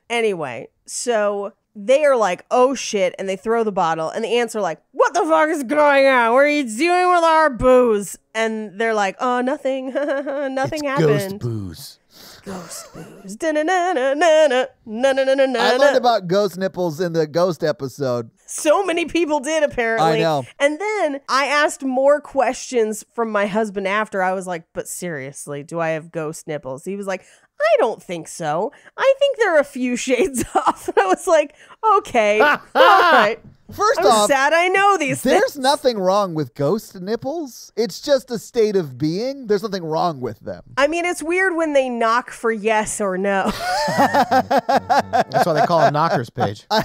Speaker 4: Anyway, so they are like, oh shit, and they throw the bottle, and the ants are like, what the fuck is going on? What are you doing with our booze? And they're like, oh, nothing. Nothing
Speaker 3: It's
Speaker 4: happened.
Speaker 3: ghost booze.
Speaker 4: Ghost booze. Da-na-na-na-na-na. Na-na-na-na-na.
Speaker 5: I learned about ghost nipples in the ghost episode.
Speaker 4: So many people did, apparently.
Speaker 5: I know.
Speaker 4: And then I asked more questions from my husband after. I was like, but seriously, do I have ghost nipples? He was like, I don't think so. I think they're a few shades off. And I was like, okay, all right.
Speaker 5: First
Speaker 4: I'm
Speaker 5: off,
Speaker 4: sad I know these
Speaker 5: there's
Speaker 4: things.
Speaker 5: nothing wrong with ghost nipples. It's just a state of being. There's nothing wrong with them.
Speaker 4: I mean, it's weird when they knock for yes or no.
Speaker 3: That's why they call it knockers page.
Speaker 5: I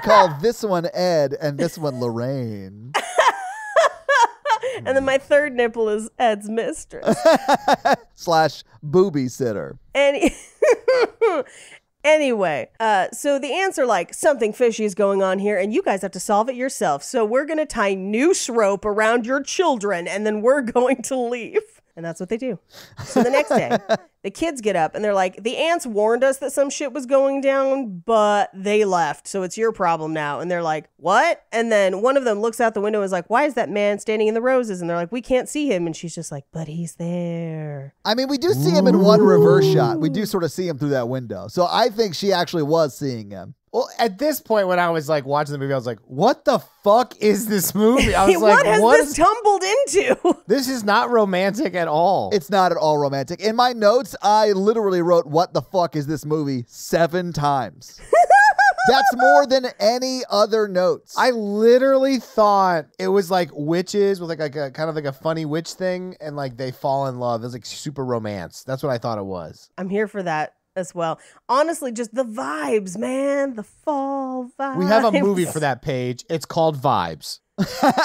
Speaker 5: call this one Ed and this one Lorraine.
Speaker 4: And then my third nipple is Ed's mistress.
Speaker 5: / booby sitter.
Speaker 4: Anyway, so the ants are like, something fishy is going on here, and you guys have to solve it yourself. So we're going to tie noose rope around your children, and then we're going to leave. And that's what they do. So the next day, the kids get up, and they're like, the ants warned us that some shit was going down, but they left, so it's your problem now. And they're like, what? And then one of them looks out the window and is like, why is that man standing in the roses? And they're like, we can't see him. And she's just like, but he's there.
Speaker 5: I mean, we do see him in one reverse shot. We do sort of see him through that window. So I think she actually was seeing him.
Speaker 3: Well, at this point, when I was like watching the movie, I was like, what the fuck is this movie? I was
Speaker 4: What
Speaker 3: like,
Speaker 4: has
Speaker 3: what
Speaker 4: this
Speaker 3: is
Speaker 4: tumbled into?
Speaker 3: this is not romantic at all.
Speaker 5: It's not at all romantic. In my notes, I literally wrote, what the fuck is this movie 7 times. That's more than any other notes.
Speaker 3: I literally thought it was like witches with like a kind of like a funny witch thing, and like they fall in love. It was like super romance. That's what I thought it was.
Speaker 4: I'm here for that as well. Honestly, just the vibes, man. The fall vibes.
Speaker 3: We have a movie for that page. It's called Vibes.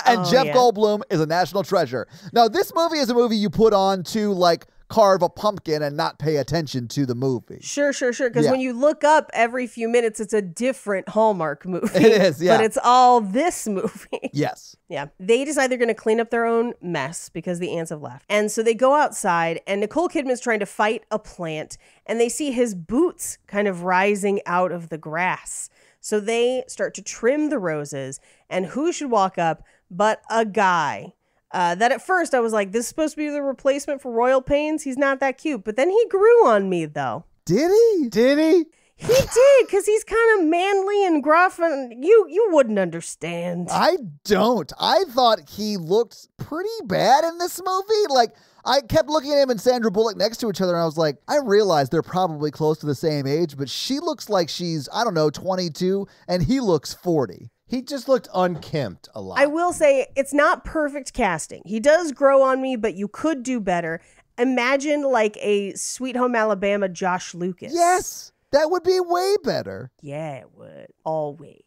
Speaker 5: And Jeff Goldblum is a national treasure. Now, this movie is a movie you put on to like carve a pumpkin and not pay attention to the movie.
Speaker 4: Sure. Because when you look up every few minutes, it's a different Hallmark movie.
Speaker 5: It is, yeah.
Speaker 4: But it's all this movie.
Speaker 5: Yes.
Speaker 4: Yeah. They decide they're going to clean up their own mess because the ants have left. And so they go outside, and Nicole Kidman's trying to fight a plant, and they see his boots kind of rising out of the grass. So they start to trim the roses, and who should walk up but a guy that at first I was like, this is supposed to be the replacement for Royal Pains. He's not that cute. But then he grew on me, though.
Speaker 5: Did he?
Speaker 4: He did, because he's kind of manly and gruff, and you wouldn't understand.
Speaker 5: I don't. I thought he looked pretty bad in this movie. Like, I kept looking at him and Sandra Bullock next to each other, and I was like, I realize they're probably close to the same age, but she looks like she's, 22, and he looks 40.
Speaker 3: He just looked unkempt a lot.
Speaker 4: I will say, it's not perfect casting. He does grow on me, but you could do better. Imagine like a Sweet Home Alabama Josh Lucas.
Speaker 5: Yes, that would be way better.
Speaker 4: Yeah, it would. Always.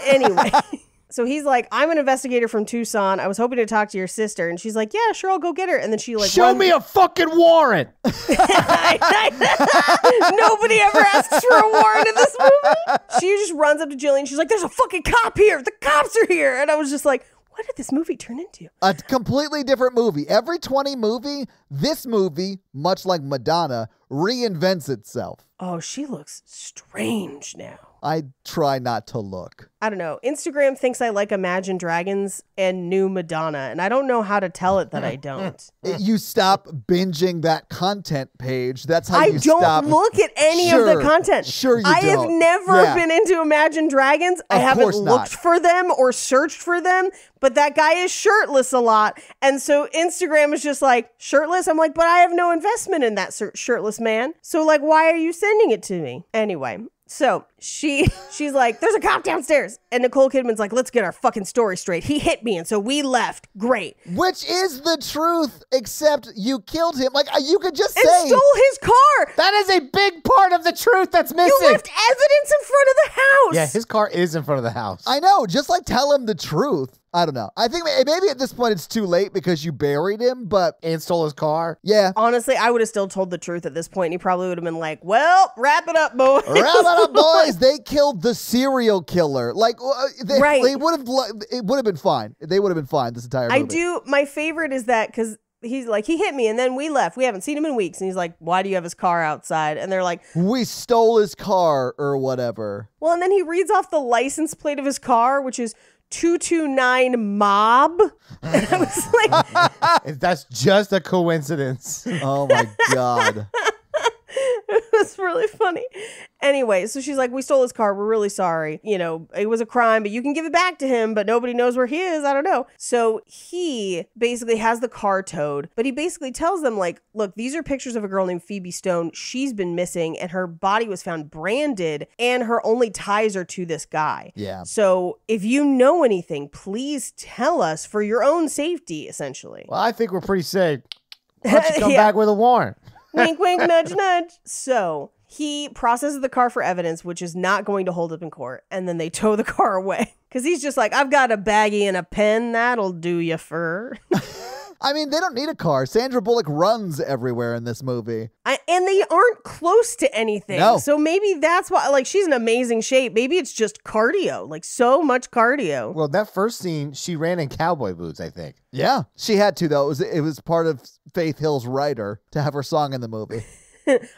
Speaker 4: Anyway. So he's like, I'm an investigator from Tucson. I was hoping to talk to your sister. And she's like, yeah, sure, I'll go get her. And then she like,
Speaker 3: show me a fucking warrant.
Speaker 4: Nobody ever asks for a warrant in this movie. She just runs up to Jillian. She's like, there's a fucking cop here. The cops are here. And I was just like, what did this movie turn into?
Speaker 5: A completely different movie. Every 20 movie, this movie, much like Madonna, reinvents itself.
Speaker 4: Oh, she looks strange now.
Speaker 5: I try not to look.
Speaker 4: I don't know. Instagram thinks I like Imagine Dragons and New Madonna, and I don't know how to tell it that I don't.
Speaker 5: You stop binging that content page. That's how
Speaker 4: I
Speaker 5: you stop.
Speaker 4: don't look at any of the content.
Speaker 5: Sure you
Speaker 4: I have
Speaker 5: don't.
Speaker 4: never
Speaker 5: Yeah.
Speaker 4: been into Imagine Dragons. I
Speaker 5: Of
Speaker 4: haven't
Speaker 5: course not.
Speaker 4: looked for them or searched for them, but that guy is shirtless a lot. And so Instagram is just like, shirtless? I'm like, but I have no investment in that shirtless man. So like, why are you sending it to me? Anyway. So she's like, there's a cop downstairs. And Nicole Kidman's like, let's get our fucking story straight. He hit me, and so we left. Great.
Speaker 5: Which is the truth, except you killed him. Like, you could just
Speaker 4: And
Speaker 5: say.
Speaker 4: stole his car.
Speaker 3: That is a big part of the truth that's missing.
Speaker 4: You left evidence in front of the house.
Speaker 3: Yeah, his car is in front of the house.
Speaker 5: I know, just like tell him the truth. I don't know. I think maybe at this point it's too late because you buried him, but
Speaker 3: And stole his car.
Speaker 5: yeah.
Speaker 4: Honestly, I would have still told the truth at this point. And he probably would have been like, well, wrap it up, boys.
Speaker 5: Wrap it up, boys. They killed the serial killer. Like,
Speaker 4: Right.
Speaker 5: they would have. It would have been fine. They would have been fine this entire movie.
Speaker 4: I do. My favorite is that because he's like, he hit me and then we left. We haven't seen him in weeks. And he's like, why do you have his car outside? And they're like,
Speaker 5: We stole his car or whatever.
Speaker 4: well, and then he reads off the license plate of his car, which is 229 Mob. And I was like,
Speaker 3: That's just a coincidence.
Speaker 5: Oh my God.
Speaker 4: it was really funny. Anyway, so she's like, we stole his car. We're really sorry. You know, it was a crime, but you can give it back to him, but nobody knows where he is. I don't know. So he basically has the car towed, but he basically tells them like, look, these are pictures of a girl named Phoebe Stone. She's been missing and her body was found branded and her only ties are to this guy.
Speaker 5: Yeah.
Speaker 4: So if you know anything, please tell us for your own safety, essentially.
Speaker 3: Well, I think we're pretty safe. Why don't you come
Speaker 4: Yeah.
Speaker 3: back with a warrant?
Speaker 4: Wink, wink, nudge, nudge. So he processes the car for evidence, which is not going to hold up in court. And then they tow the car away. Because he's just like, I've got a baggie and a pen. That'll do you for.
Speaker 5: I mean, they don't need a car. Sandra Bullock runs everywhere in this movie.
Speaker 4: And they aren't close to anything.
Speaker 5: No.
Speaker 4: So maybe that's why, like, she's in amazing shape. Maybe it's just cardio, like so much cardio.
Speaker 3: Well, that first scene, she ran in cowboy boots, I think.
Speaker 5: Yeah, she had to though. It was part of Faith Hill's writer to have her song in the movie.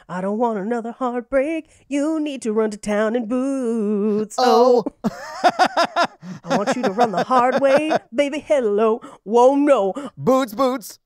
Speaker 4: I don't want another heartbreak. You need to run to town in boots.
Speaker 5: Oh.
Speaker 4: I want you to run the hard way, baby. Hello. Whoa, no.
Speaker 5: Boots.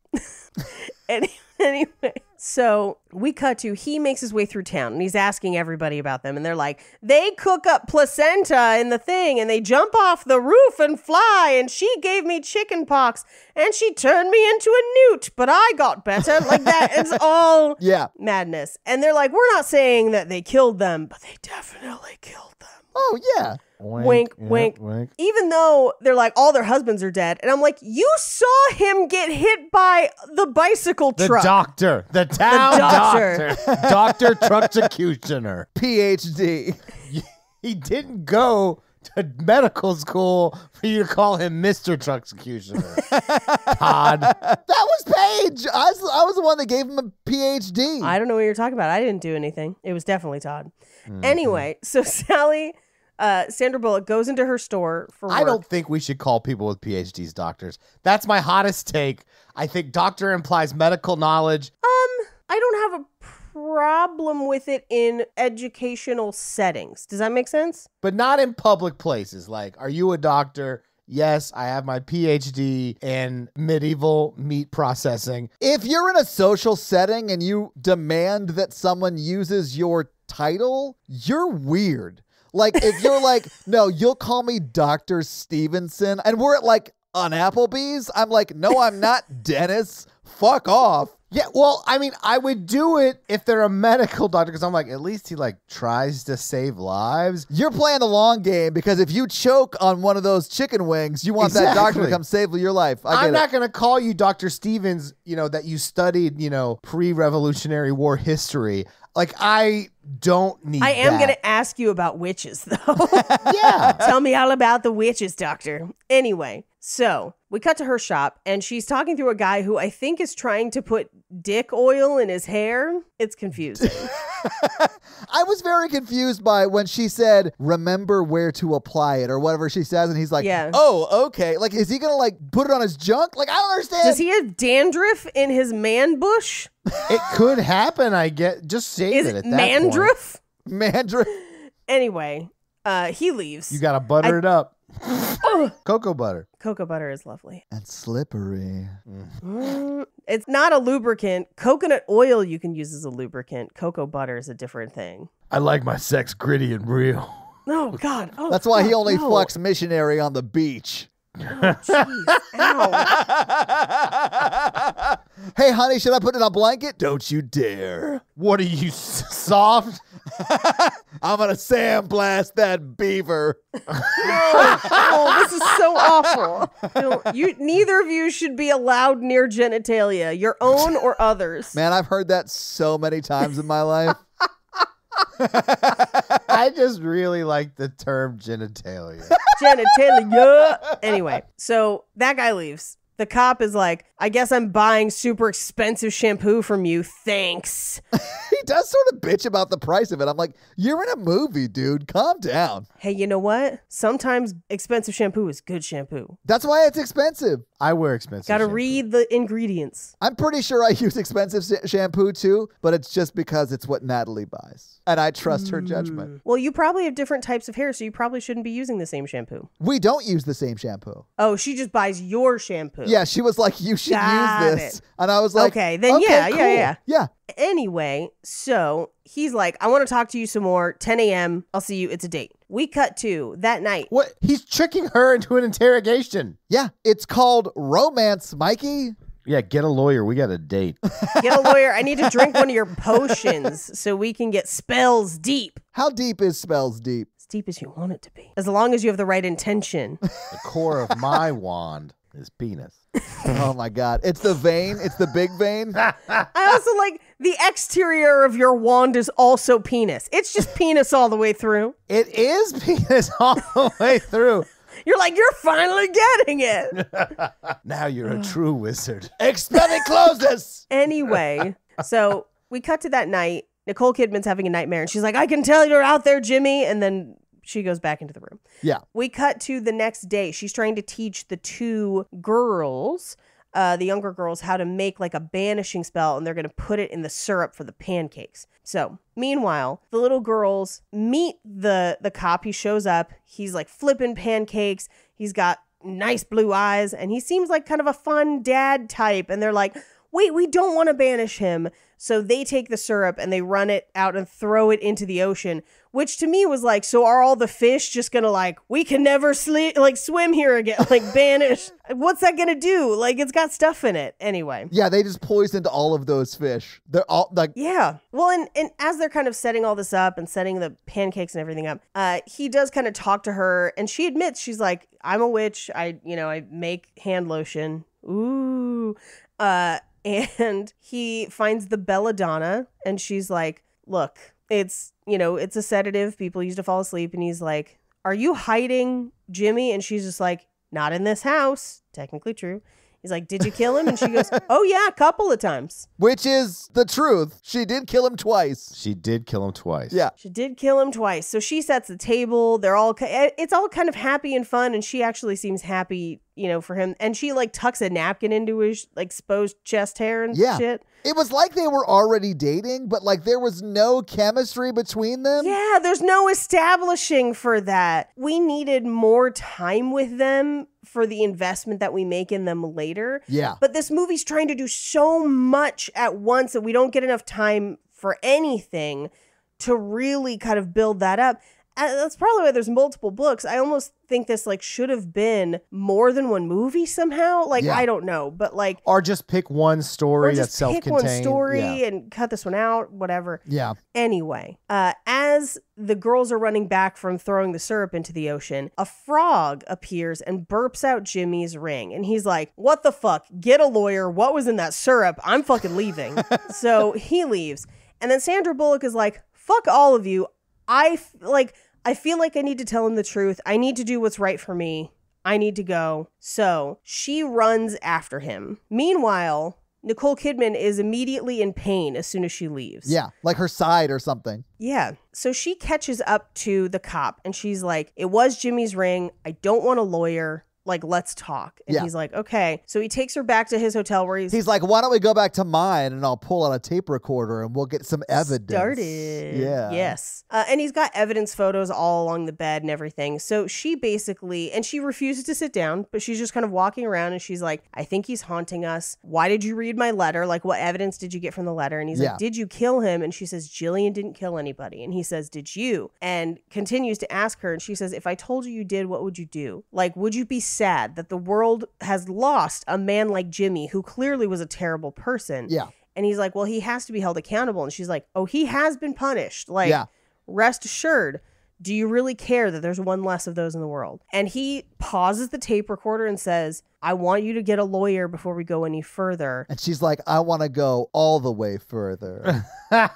Speaker 4: Anyway, so We cut to, he makes his way through town and he's asking everybody about them. And they're like, they cook up placenta in the thing and they jump off the roof and fly. And she gave me chicken pox and she turned me into a newt, but I got better. Like that. It's all madness. And they're like, we're not saying that they killed them, but they definitely killed them.
Speaker 5: Oh, yeah.
Speaker 4: Wink, wink. Even though they're like, all their husbands are dead. And I'm like, you saw him get hit by the bicycle truck.
Speaker 3: The town
Speaker 4: doctor.
Speaker 3: Dr. Trucksecutioner.
Speaker 5: PhD.
Speaker 3: He didn't go to medical school for you to call him Mr. Trucksecutioner. Todd.
Speaker 5: That was Paige. I was the one that gave him a PhD.
Speaker 4: I don't know what you're talking about. I didn't do anything. It was definitely Todd. Anyway, so Sandra Bullock goes into her store for work.
Speaker 3: I don't think we should call people with PhDs doctors. That's my hottest take. I think doctor implies medical knowledge.
Speaker 4: I don't have a problem with it in educational settings. Does that make sense?
Speaker 3: But not in public places. Like, are you a doctor? Yes, I have my PhD in medieval meat processing.
Speaker 5: If you're in a social setting and you demand that someone uses your title, you're weird. Like, if you're like, no, you'll call me Dr. Stevenson, and we're at like an Applebee's, I'm like, no, I'm not Dennis. Fuck off.
Speaker 3: Yeah, well, I mean, I would do it if they're a medical doctor, because I'm like, at least he like tries to save lives.
Speaker 5: You're playing the long game, because if you choke on one of those chicken wings, you want that doctor to come save your life.
Speaker 3: I'm not going to call you Dr. Stevens, that you studied, pre-Revolutionary War history. Like, I don't need
Speaker 4: I am
Speaker 3: that.
Speaker 4: going to ask you about witches, though.
Speaker 3: Yeah.
Speaker 4: Tell me all about the witches, doctor. Anyway, so we cut to her shop, and she's talking to a guy who I think is trying to put dick oil in his hair. It's confusing.
Speaker 5: I was very confused by when she said, remember where to apply it, or whatever she says, and he's like, oh, okay. Like, is he going to, like, put it on his junk? Like, I don't understand.
Speaker 4: Does he have dandruff in his man bush?
Speaker 3: It could happen, I get. Just save it at that
Speaker 4: mandruff?
Speaker 3: point.
Speaker 5: Mandruff.
Speaker 4: Anyway, he leaves.
Speaker 3: You got to butter it up. Cocoa butter.
Speaker 4: Cocoa butter is lovely.
Speaker 5: And slippery.
Speaker 4: It's not a lubricant. Coconut oil you can use as a lubricant. Cocoa butter is a different thing.
Speaker 3: I like my sex gritty and real.
Speaker 4: Oh, God. Oh,
Speaker 5: that's why he only
Speaker 4: no.
Speaker 5: fucks missionary on the beach.
Speaker 4: Oh, jeez. Ow.
Speaker 5: Hey, honey, should I put it in a blanket? Don't you dare.
Speaker 3: What are you, soft?
Speaker 5: I'm going to sandblast that beaver.
Speaker 4: Oh, this is so awful. Neither of you should be allowed near genitalia, your own or others.
Speaker 5: Man, I've heard that so many times in my life.
Speaker 3: I just really like the term genitalia.
Speaker 4: Genitalia. Anyway, so that guy leaves. The cop is like, I guess I'm buying super expensive shampoo from you. Thanks.
Speaker 5: He does sort of bitch about the price of it. I'm like, you're in a movie, dude. Calm down.
Speaker 4: Hey, you know what? Sometimes expensive shampoo is good shampoo.
Speaker 5: That's why it's expensive.
Speaker 3: I wear expensive
Speaker 4: Gotta
Speaker 3: shampoo.
Speaker 4: read the ingredients.
Speaker 5: I'm pretty sure I use expensive shampoo too, but it's just because it's what Natalie buys. And I trust her judgment.
Speaker 4: Well, you probably have different types of hair, so you probably shouldn't be using the same shampoo.
Speaker 5: We don't use the same shampoo.
Speaker 4: Oh, she just buys your shampoo.
Speaker 5: Yeah, she was like, you should
Speaker 4: Got
Speaker 5: use this.
Speaker 4: it.
Speaker 5: And I was like,
Speaker 4: okay, then yeah,
Speaker 5: cool.
Speaker 4: yeah. Anyway, so he's like, I want to talk to you some more. 10 a.m. I'll see you. It's a date. We cut to that night.
Speaker 3: What? He's tricking her into an interrogation.
Speaker 5: Yeah, it's called romance, Mikey.
Speaker 3: Yeah, get a lawyer. We got a date.
Speaker 4: Get a lawyer. I need to drink one of your potions so we can get spells deep.
Speaker 5: How deep is spells deep?
Speaker 4: As deep as you want it to be. As long as you have the right intention.
Speaker 3: The core of my wand is penis.
Speaker 5: Oh my God. It's the vein. It's the big vein.
Speaker 4: I also like the exterior of your wand is also penis. It's just penis all the way through.
Speaker 3: It is penis all the way through.
Speaker 4: You're like, you're finally getting it.
Speaker 3: Now you're a true wizard.
Speaker 5: Expanded closes.
Speaker 4: Anyway, so we cut to that night. Nicole Kidman's having a nightmare, and she's like, I can tell you're out there, Jimmy. And then she goes back into the room.
Speaker 5: Yeah.
Speaker 4: We cut to the next day. She's trying to teach the two girls, the younger girls, how to make like a banishing spell, and they're going to put it in the syrup for the pancakes. So meanwhile, the little girls meet the cop. He shows up. He's like flipping pancakes. He's got nice blue eyes, and he seems like kind of a fun dad type. And they're like, wait, we don't want to banish him. So they take the syrup and they run it out and throw it into the ocean, which to me was like, so are all the fish just gonna like, we can never swim here again, like banish? What's that gonna do? Like, it's got stuff in it. Anyway.
Speaker 5: Yeah, they just poisoned all of those fish. They're all like,
Speaker 4: Yeah. Well, and as they're kind of setting all this up and setting the pancakes and everything up, he does kind of talk to her, and she admits, she's like, I'm a witch. I make hand lotion. Ooh. And he finds the belladonna, and she's like, look, it's a sedative people use to fall asleep. And he's like, are you hiding Jimmy? And she's just like, not in this house. Technically true. He's like, did you kill him? And she goes, oh yeah, a couple of times.
Speaker 5: which is the truth. She did kill him twice.
Speaker 3: She did kill him twice.
Speaker 5: Yeah.
Speaker 4: She did kill him twice. So she sets the table. It's all kind of happy and fun. And she actually seems happy, for him. And she like tucks a napkin into his like exposed chest hair and shit.
Speaker 5: It was like they were already dating, but like there was no chemistry between them.
Speaker 4: Yeah, there's no establishing for that. We needed more time with them for the investment that we make in them later.
Speaker 5: Yeah.
Speaker 4: But this movie's trying to do so much at once that we don't get enough time for anything to really kind of build that up. That's probably why there's multiple books. I almost think this like should have been more than one movie somehow. Like,
Speaker 5: Yeah.
Speaker 4: I don't know, but like,
Speaker 3: Or just pick one story
Speaker 4: or
Speaker 3: that's
Speaker 4: just pick
Speaker 3: self-contained.
Speaker 4: one story
Speaker 3: Yeah.
Speaker 4: and cut this one out, whatever.
Speaker 5: Yeah.
Speaker 4: Anyway, as the girls are running back from throwing the syrup into the ocean, a frog appears and burps out Jimmy's ring. And he's like, what the fuck? Get a lawyer. What was in that syrup? I'm fucking leaving. So he leaves. And then Sandra Bullock is like, fuck all of you. I feel like I need to tell him the truth. I need to do what's right for me. I need to go. So she runs after him. Meanwhile, Nicole Kidman is immediately in pain as soon as she leaves.
Speaker 5: Yeah. Like her side or something.
Speaker 4: Yeah. So she catches up to the cop and she's like, it was Jimmy's ring. I don't want a lawyer. Like, let's talk. And
Speaker 5: Yeah.
Speaker 4: he's like, okay. So he takes her back to his hotel where
Speaker 5: He's like, why don't we go back to mine and I'll pull out a tape recorder and we'll get some evidence.
Speaker 4: started.
Speaker 5: Yeah.
Speaker 4: Yes. And he's got evidence photos all along the bed and everything. So she basically, and she refuses to sit down, but she's just kind of walking around and she's like, I think he's haunting us. Why did you read my letter? Like, what evidence did you get from the letter? And he's
Speaker 5: Yeah.
Speaker 4: like, did you kill him? And she says, Jillian didn't kill anybody. And he says, did you? And continues to ask her. And she says, if I told you you did, what would you do? Like, would you be sad that the world has lost a man like Jimmy, who clearly was a terrible person?
Speaker 5: Yeah.
Speaker 4: And he's like, well, he has to be held accountable. And she's like, oh, he has been punished. Like,
Speaker 5: Yeah.
Speaker 4: rest assured. Do you really care that there's one less of those in the world? And he pauses the tape recorder and says, I want you to get a lawyer before we go any further.
Speaker 5: And she's like, I want to go all the way further.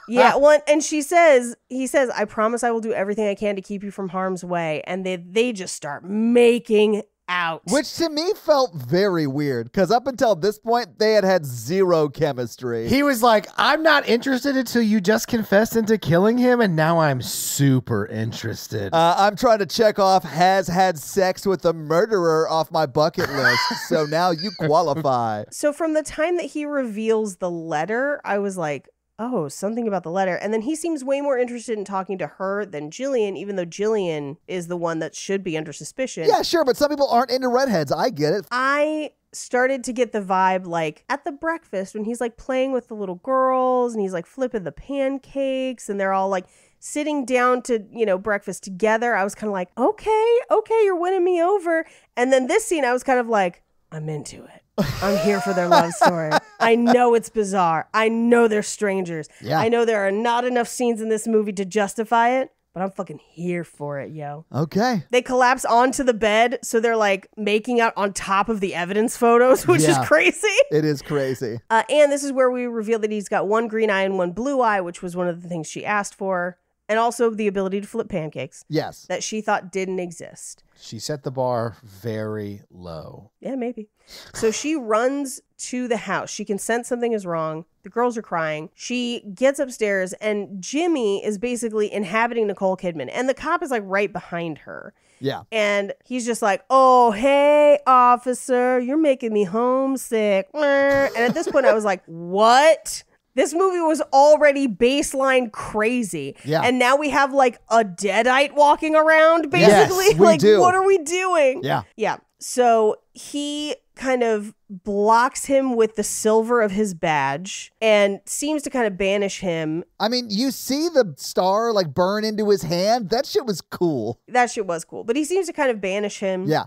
Speaker 4: Yeah. Well, and he says, I promise I will do everything I can to keep you from harm's way. And they just start making out.
Speaker 5: Which to me felt very weird because up until this point, they had zero chemistry.
Speaker 3: He was like, I'm not interested until you just confessed into killing him, and now I'm super interested.
Speaker 5: I'm trying to check off has had sex with a murderer off my bucket list. So now you qualify.
Speaker 4: So from the time that he reveals the letter, I was like, oh, something about the letter. And then he seems way more interested in talking to her than Jillian, even though Jillian is the one that should be under suspicion.
Speaker 5: Yeah, sure. But some people aren't into redheads. I get it.
Speaker 4: I started to get the vibe like at the breakfast when he's like playing with the little girls and he's like flipping the pancakes and they're all like sitting down to, breakfast together. I was kind of like, okay, you're winning me over. And then this scene, I was kind of like, I'm into it. I'm here for their love story. I know it's bizarre. I know they're strangers.
Speaker 5: Yeah.
Speaker 4: I know there are not enough scenes in this movie to justify it, but I'm fucking here for it, yo.
Speaker 5: Okay.
Speaker 4: They collapse onto the bed, so they're like making out on top of the evidence photos, which is
Speaker 5: Yeah.
Speaker 4: crazy.
Speaker 5: It is crazy.
Speaker 4: And this is where we reveal that he's got one green eye and one blue eye, which was one of the things she asked for. And also the ability to flip pancakes
Speaker 5: Yes.
Speaker 4: that she thought didn't exist.
Speaker 3: She set the bar very low.
Speaker 4: Yeah, maybe. So she runs to the house. She can sense something is wrong. The girls are crying. She gets upstairs and Jimmy is basically inhabiting Nicole Kidman. And the cop is like right behind her.
Speaker 5: Yeah.
Speaker 4: And he's just like, oh, hey, officer, you're making me homesick. And at this point I was like, what? This movie was already baseline crazy.
Speaker 5: Yeah.
Speaker 4: And now we have like a deadite walking around, basically.
Speaker 5: Yes, we
Speaker 4: like,
Speaker 5: do.
Speaker 4: what are we doing?
Speaker 5: Yeah.
Speaker 4: Yeah. So he kind of blocks him with the silver of his badge and seems to kind of banish him.
Speaker 5: I mean, you see the star like burn into his hand. That shit was cool.
Speaker 4: That shit was cool. But he seems to kind of banish him.
Speaker 5: Yeah.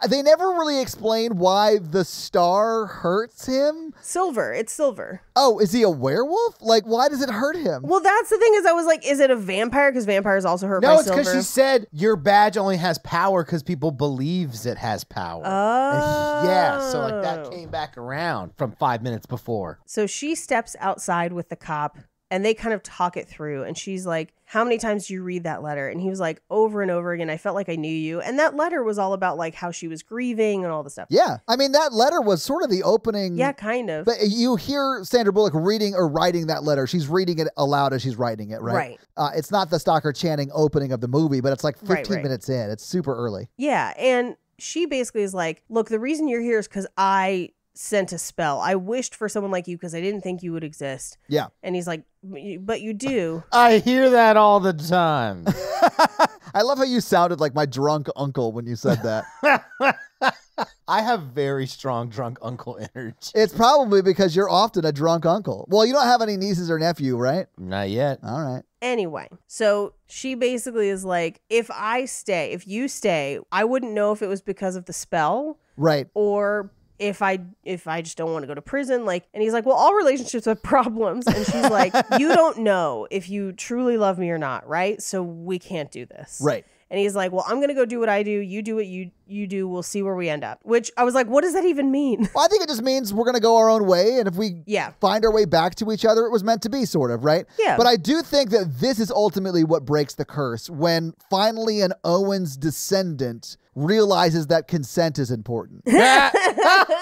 Speaker 5: They never really explain why the star hurts him.
Speaker 4: Silver. It's silver.
Speaker 5: Oh, is he a werewolf? Like, why does it hurt him?
Speaker 4: Well, that's the thing is I was like, is it a vampire? Because vampires also hurt by
Speaker 3: No, it's
Speaker 4: silver.
Speaker 3: because she said your badge only has power because people believes it has power.
Speaker 4: Oh.
Speaker 3: Yeah, so like that came back around from 5 minutes before.
Speaker 4: So she steps outside with the cop and they kind of talk it through. And she's like, how many times do you read that letter? And he was like, over and over again. I felt like I knew you. And that letter was all about like how she was grieving and all the stuff.
Speaker 5: Yeah. I mean, that letter was sort of the opening.
Speaker 4: Yeah, kind of.
Speaker 5: But you hear Sandra Bullock reading or writing that letter. She's reading it aloud as she's writing it, right?
Speaker 4: Right.
Speaker 5: It's not the Stocker Channing opening of the movie, but it's like 15
Speaker 4: Right.
Speaker 5: minutes in. It's super early.
Speaker 4: Yeah. And she basically is like, look, the reason you're here is because I sent a spell. I wished for someone like you because I didn't think you would exist.
Speaker 5: Yeah.
Speaker 4: And he's like, but you do.
Speaker 3: I hear that all the time.
Speaker 5: I love how you sounded like my drunk uncle when you said that.
Speaker 3: I have very strong drunk uncle energy.
Speaker 5: It's probably because you're often a drunk uncle. Well, you don't have any nieces or nephew, right?
Speaker 3: Not yet.
Speaker 5: All right.
Speaker 4: Anyway, so she basically is like, if you stay, I wouldn't know if it was because of the spell
Speaker 5: Right.
Speaker 4: or if I just don't want to go to prison. Like, and he's like, well, all relationships have problems. And she's like, you don't know if you truly love me or not, right? So we can't do this.
Speaker 5: Right.
Speaker 4: And he's like, well, I'm going to go do what I do. You do what you do. We'll see where we end up. Which I was like, what does that even mean?
Speaker 5: Well, I think it just means we're going to go our own way. And if we find our way back to each other, it was meant to be, sort of, right?
Speaker 4: Yeah.
Speaker 5: But I do think that this is ultimately what breaks the curse when finally an Owens descendant realizes that consent is important.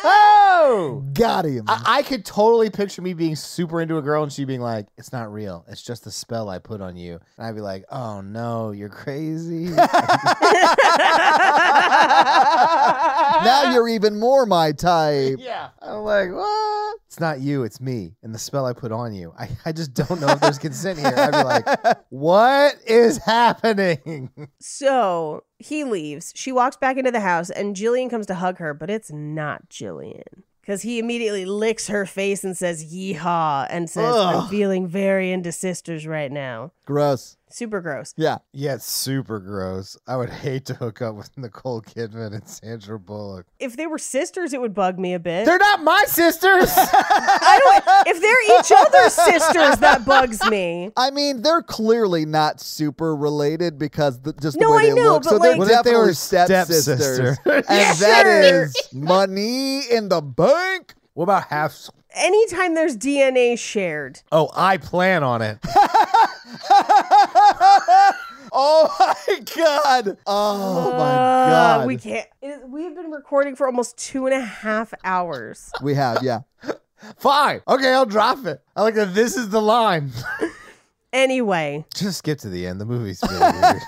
Speaker 3: Oh!
Speaker 5: Got him.
Speaker 3: I could totally picture me being super into a girl and she being like, it's not real. It's just the spell I put on you. And I'd be like, oh no, you're crazy.
Speaker 5: Now you're even more my type.
Speaker 3: Yeah. I'm like, what? It's not you, it's me. And the spell I put on you. I just don't know if there's consent here. I'd be like, what is happening?
Speaker 4: So he leaves. She walks back into the house and Jillian comes to hug her, but it's not Jillian. Because he immediately licks her face and says, yeehaw, and says, I'm feeling very into sisters right now.
Speaker 5: Gross.
Speaker 4: Super gross.
Speaker 5: Yeah.
Speaker 3: Yeah, it's super gross. I would hate to hook up with Nicole Kidman and Sandra Bullock.
Speaker 4: If they were sisters, it would bug me a bit.
Speaker 3: They're not my sisters!
Speaker 4: If they're each other's sisters, that bugs me.
Speaker 5: I mean, they're clearly not super related because just the
Speaker 4: No,
Speaker 5: way
Speaker 4: I
Speaker 5: they
Speaker 4: know,
Speaker 5: look.
Speaker 4: but
Speaker 5: So they're
Speaker 4: like-
Speaker 3: What if they
Speaker 5: definitely
Speaker 3: were
Speaker 5: stepsisters.
Speaker 3: stepsisters?
Speaker 5: And that is money in the bank.
Speaker 3: What about half?
Speaker 4: Anytime there's DNA shared.
Speaker 3: Oh, I plan on it.
Speaker 5: Oh my God. Oh my God.
Speaker 4: We can't. We have been recording for almost 2.5 hours.
Speaker 5: We have, yeah.
Speaker 3: Fine. Okay, I'll drop it. I like that this is the line.
Speaker 4: Anyway.
Speaker 3: Just skip to the end. The movie's really weird.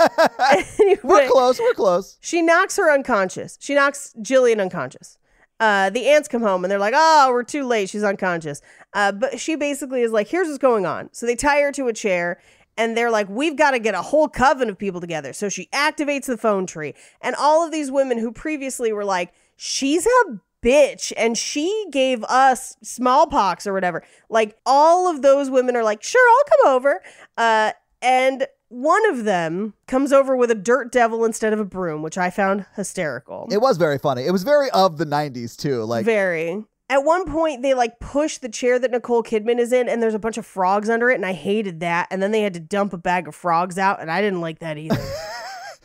Speaker 4: Anyway,
Speaker 5: We're close. We're close.
Speaker 4: she knocks her unconscious. She knocks Jillian unconscious. The aunts come home and they're like, oh, we're too late. She's unconscious. But she basically is like, here's what's going on. So they tie her to a chair and they're like, we've got to get a whole coven of people together. So she activates the phone tree. And all of these women who previously were like, she's a bitch and she gave us smallpox or whatever. Like all of those women are like, sure, I'll come over. And one of them comes over with a dirt devil instead of a broom, which I found hysterical.
Speaker 5: It was very funny. It was very of the 90s too. Like
Speaker 4: Very. At one point, they like push the chair that Nicole Kidman is in, and there's a bunch of frogs under it, and I hated that. And then they had to dump a bag of frogs out, and I didn't like that either.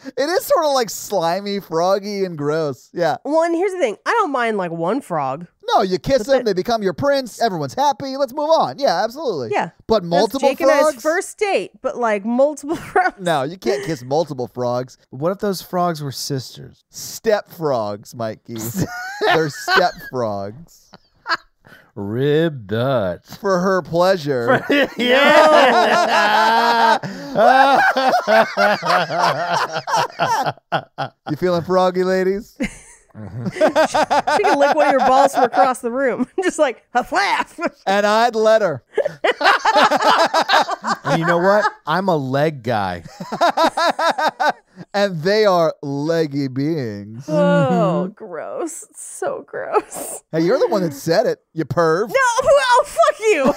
Speaker 5: it is sort of like slimy, froggy, and gross. Yeah.
Speaker 4: Well, and here's the thing. I don't mind like one frog.
Speaker 5: No, you kiss them, they become your prince, everyone's happy, let's move on. Yeah, absolutely.
Speaker 4: Yeah.
Speaker 5: But multiple
Speaker 4: That's Jake and I's
Speaker 5: frogs?
Speaker 4: first date, but like multiple frogs.
Speaker 5: No, you can't kiss multiple frogs.
Speaker 3: What if those frogs were sisters?
Speaker 5: Step frogs, Mikey. They're step frogs.
Speaker 3: Rib Dutch.
Speaker 5: For her pleasure. You feeling froggy, ladies?
Speaker 4: She can lick one of your balls from across the room. Just like a flap.
Speaker 5: And I'd let her.
Speaker 3: And you know what? I'm a leg guy.
Speaker 5: And they are leggy beings.
Speaker 4: Oh, gross. So gross.
Speaker 5: Hey, you're the one that said it, you perv.
Speaker 4: No, well, fuck you.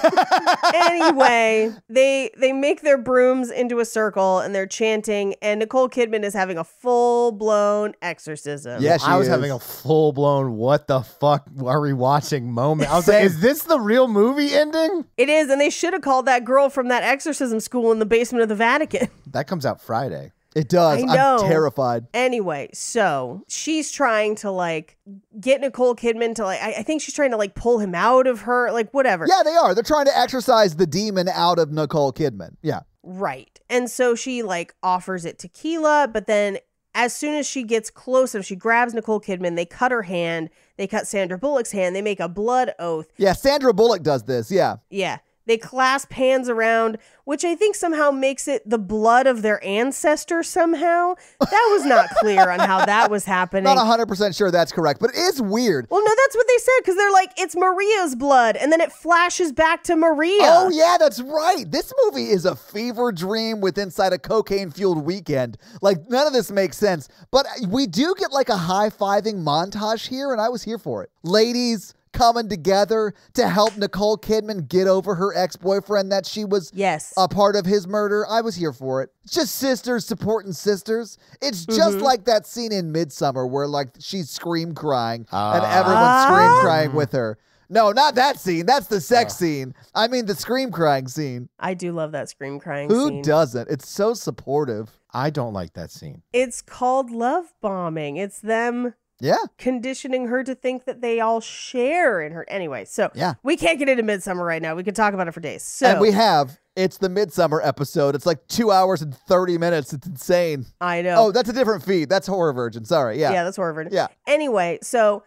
Speaker 4: Anyway, they make their brooms into a circle and they're chanting, and Nicole Kidman is having a full-blown exorcism.
Speaker 5: Yeah, she
Speaker 3: I was
Speaker 5: is.
Speaker 3: having a full blown what the fuck are we watching moment. I was like, is this the real movie ending?
Speaker 4: It is, and they should have called that girl from that exorcism school in the basement of the Vatican.
Speaker 3: That comes out Friday.
Speaker 5: It does.
Speaker 4: I know.
Speaker 5: I'm terrified.
Speaker 4: Anyway, so she's trying to like get Nicole Kidman to like, I think she's trying to like pull him out of her, like whatever.
Speaker 5: Yeah, they are. They're trying to exorcise the demon out of Nicole Kidman. Yeah.
Speaker 4: Right. And so she like offers it tequila, but then as soon as she gets close enough, she grabs Nicole Kidman, they cut her hand, they cut Sandra Bullock's hand, they make a blood oath.
Speaker 5: Yeah, Sandra Bullock does this. Yeah.
Speaker 4: Yeah. They clasp hands around, which I think somehow makes it the blood of their ancestor somehow. That was not clear on how that was happening.
Speaker 5: Not 100% sure that's correct, but it is weird.
Speaker 4: Well, no, that's what they said, because they're like, it's Maria's blood, and then it flashes back to Maria.
Speaker 5: Oh, yeah, that's right. This movie is a fever dream with inside a cocaine-fueled weekend. Like, none of this makes sense. But we do get like a high-fiving montage here, and I was here for it. Ladies coming together to help Nicole Kidman get over her ex-boyfriend that she was
Speaker 4: Yes.
Speaker 5: a part of his murder. I was here for it. It's just sisters supporting sisters. It's just like that scene in Midsummer where like she's scream crying and everyone's scream crying with her. No, not that scene. That's the sex scene. I mean the scream crying scene.
Speaker 4: I do love that scream crying
Speaker 5: Who
Speaker 4: scene.
Speaker 5: doesn't? It's so supportive.
Speaker 3: I don't like that scene.
Speaker 4: It's called love bombing. It's them
Speaker 5: Yeah.
Speaker 4: conditioning her to think that they all share in her. Anyway, so
Speaker 5: Yeah.
Speaker 4: we can't get into Midsummer right now. We could talk about it for days. So
Speaker 5: And we have. It's the Midsummer episode. It's like 2 hours and 30 minutes. It's insane.
Speaker 4: I know.
Speaker 5: Oh, that's a different feed. That's Horror Virgin. Sorry. Yeah.
Speaker 4: Yeah, that's Horror.
Speaker 5: Yeah.
Speaker 4: Anyway, so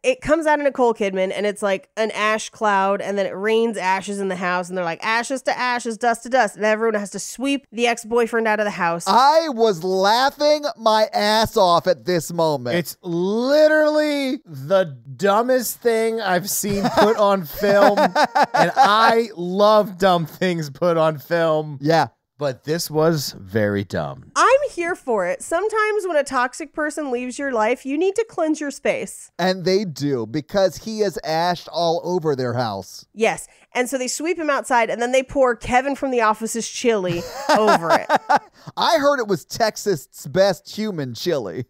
Speaker 4: it comes out of Nicole Kidman, and it's like an ash cloud, and then it rains ashes in the house, and they're like, ashes to ashes, dust to dust, and everyone has to sweep the ex-boyfriend out of the house.
Speaker 5: I was laughing my ass off at this moment.
Speaker 3: It's literally the dumbest thing I've seen put on film. And I love dumb things put on film.
Speaker 5: Yeah.
Speaker 3: But this was very dumb.
Speaker 4: I'm here for it. Sometimes when a toxic person leaves your life, you need to cleanse your space.
Speaker 5: And they do, because he is ashed all over their house.
Speaker 4: Yes. And so they sweep him outside, and then they pour Kevin from The Office's chili over it.
Speaker 5: I heard it was Texas' best human chili.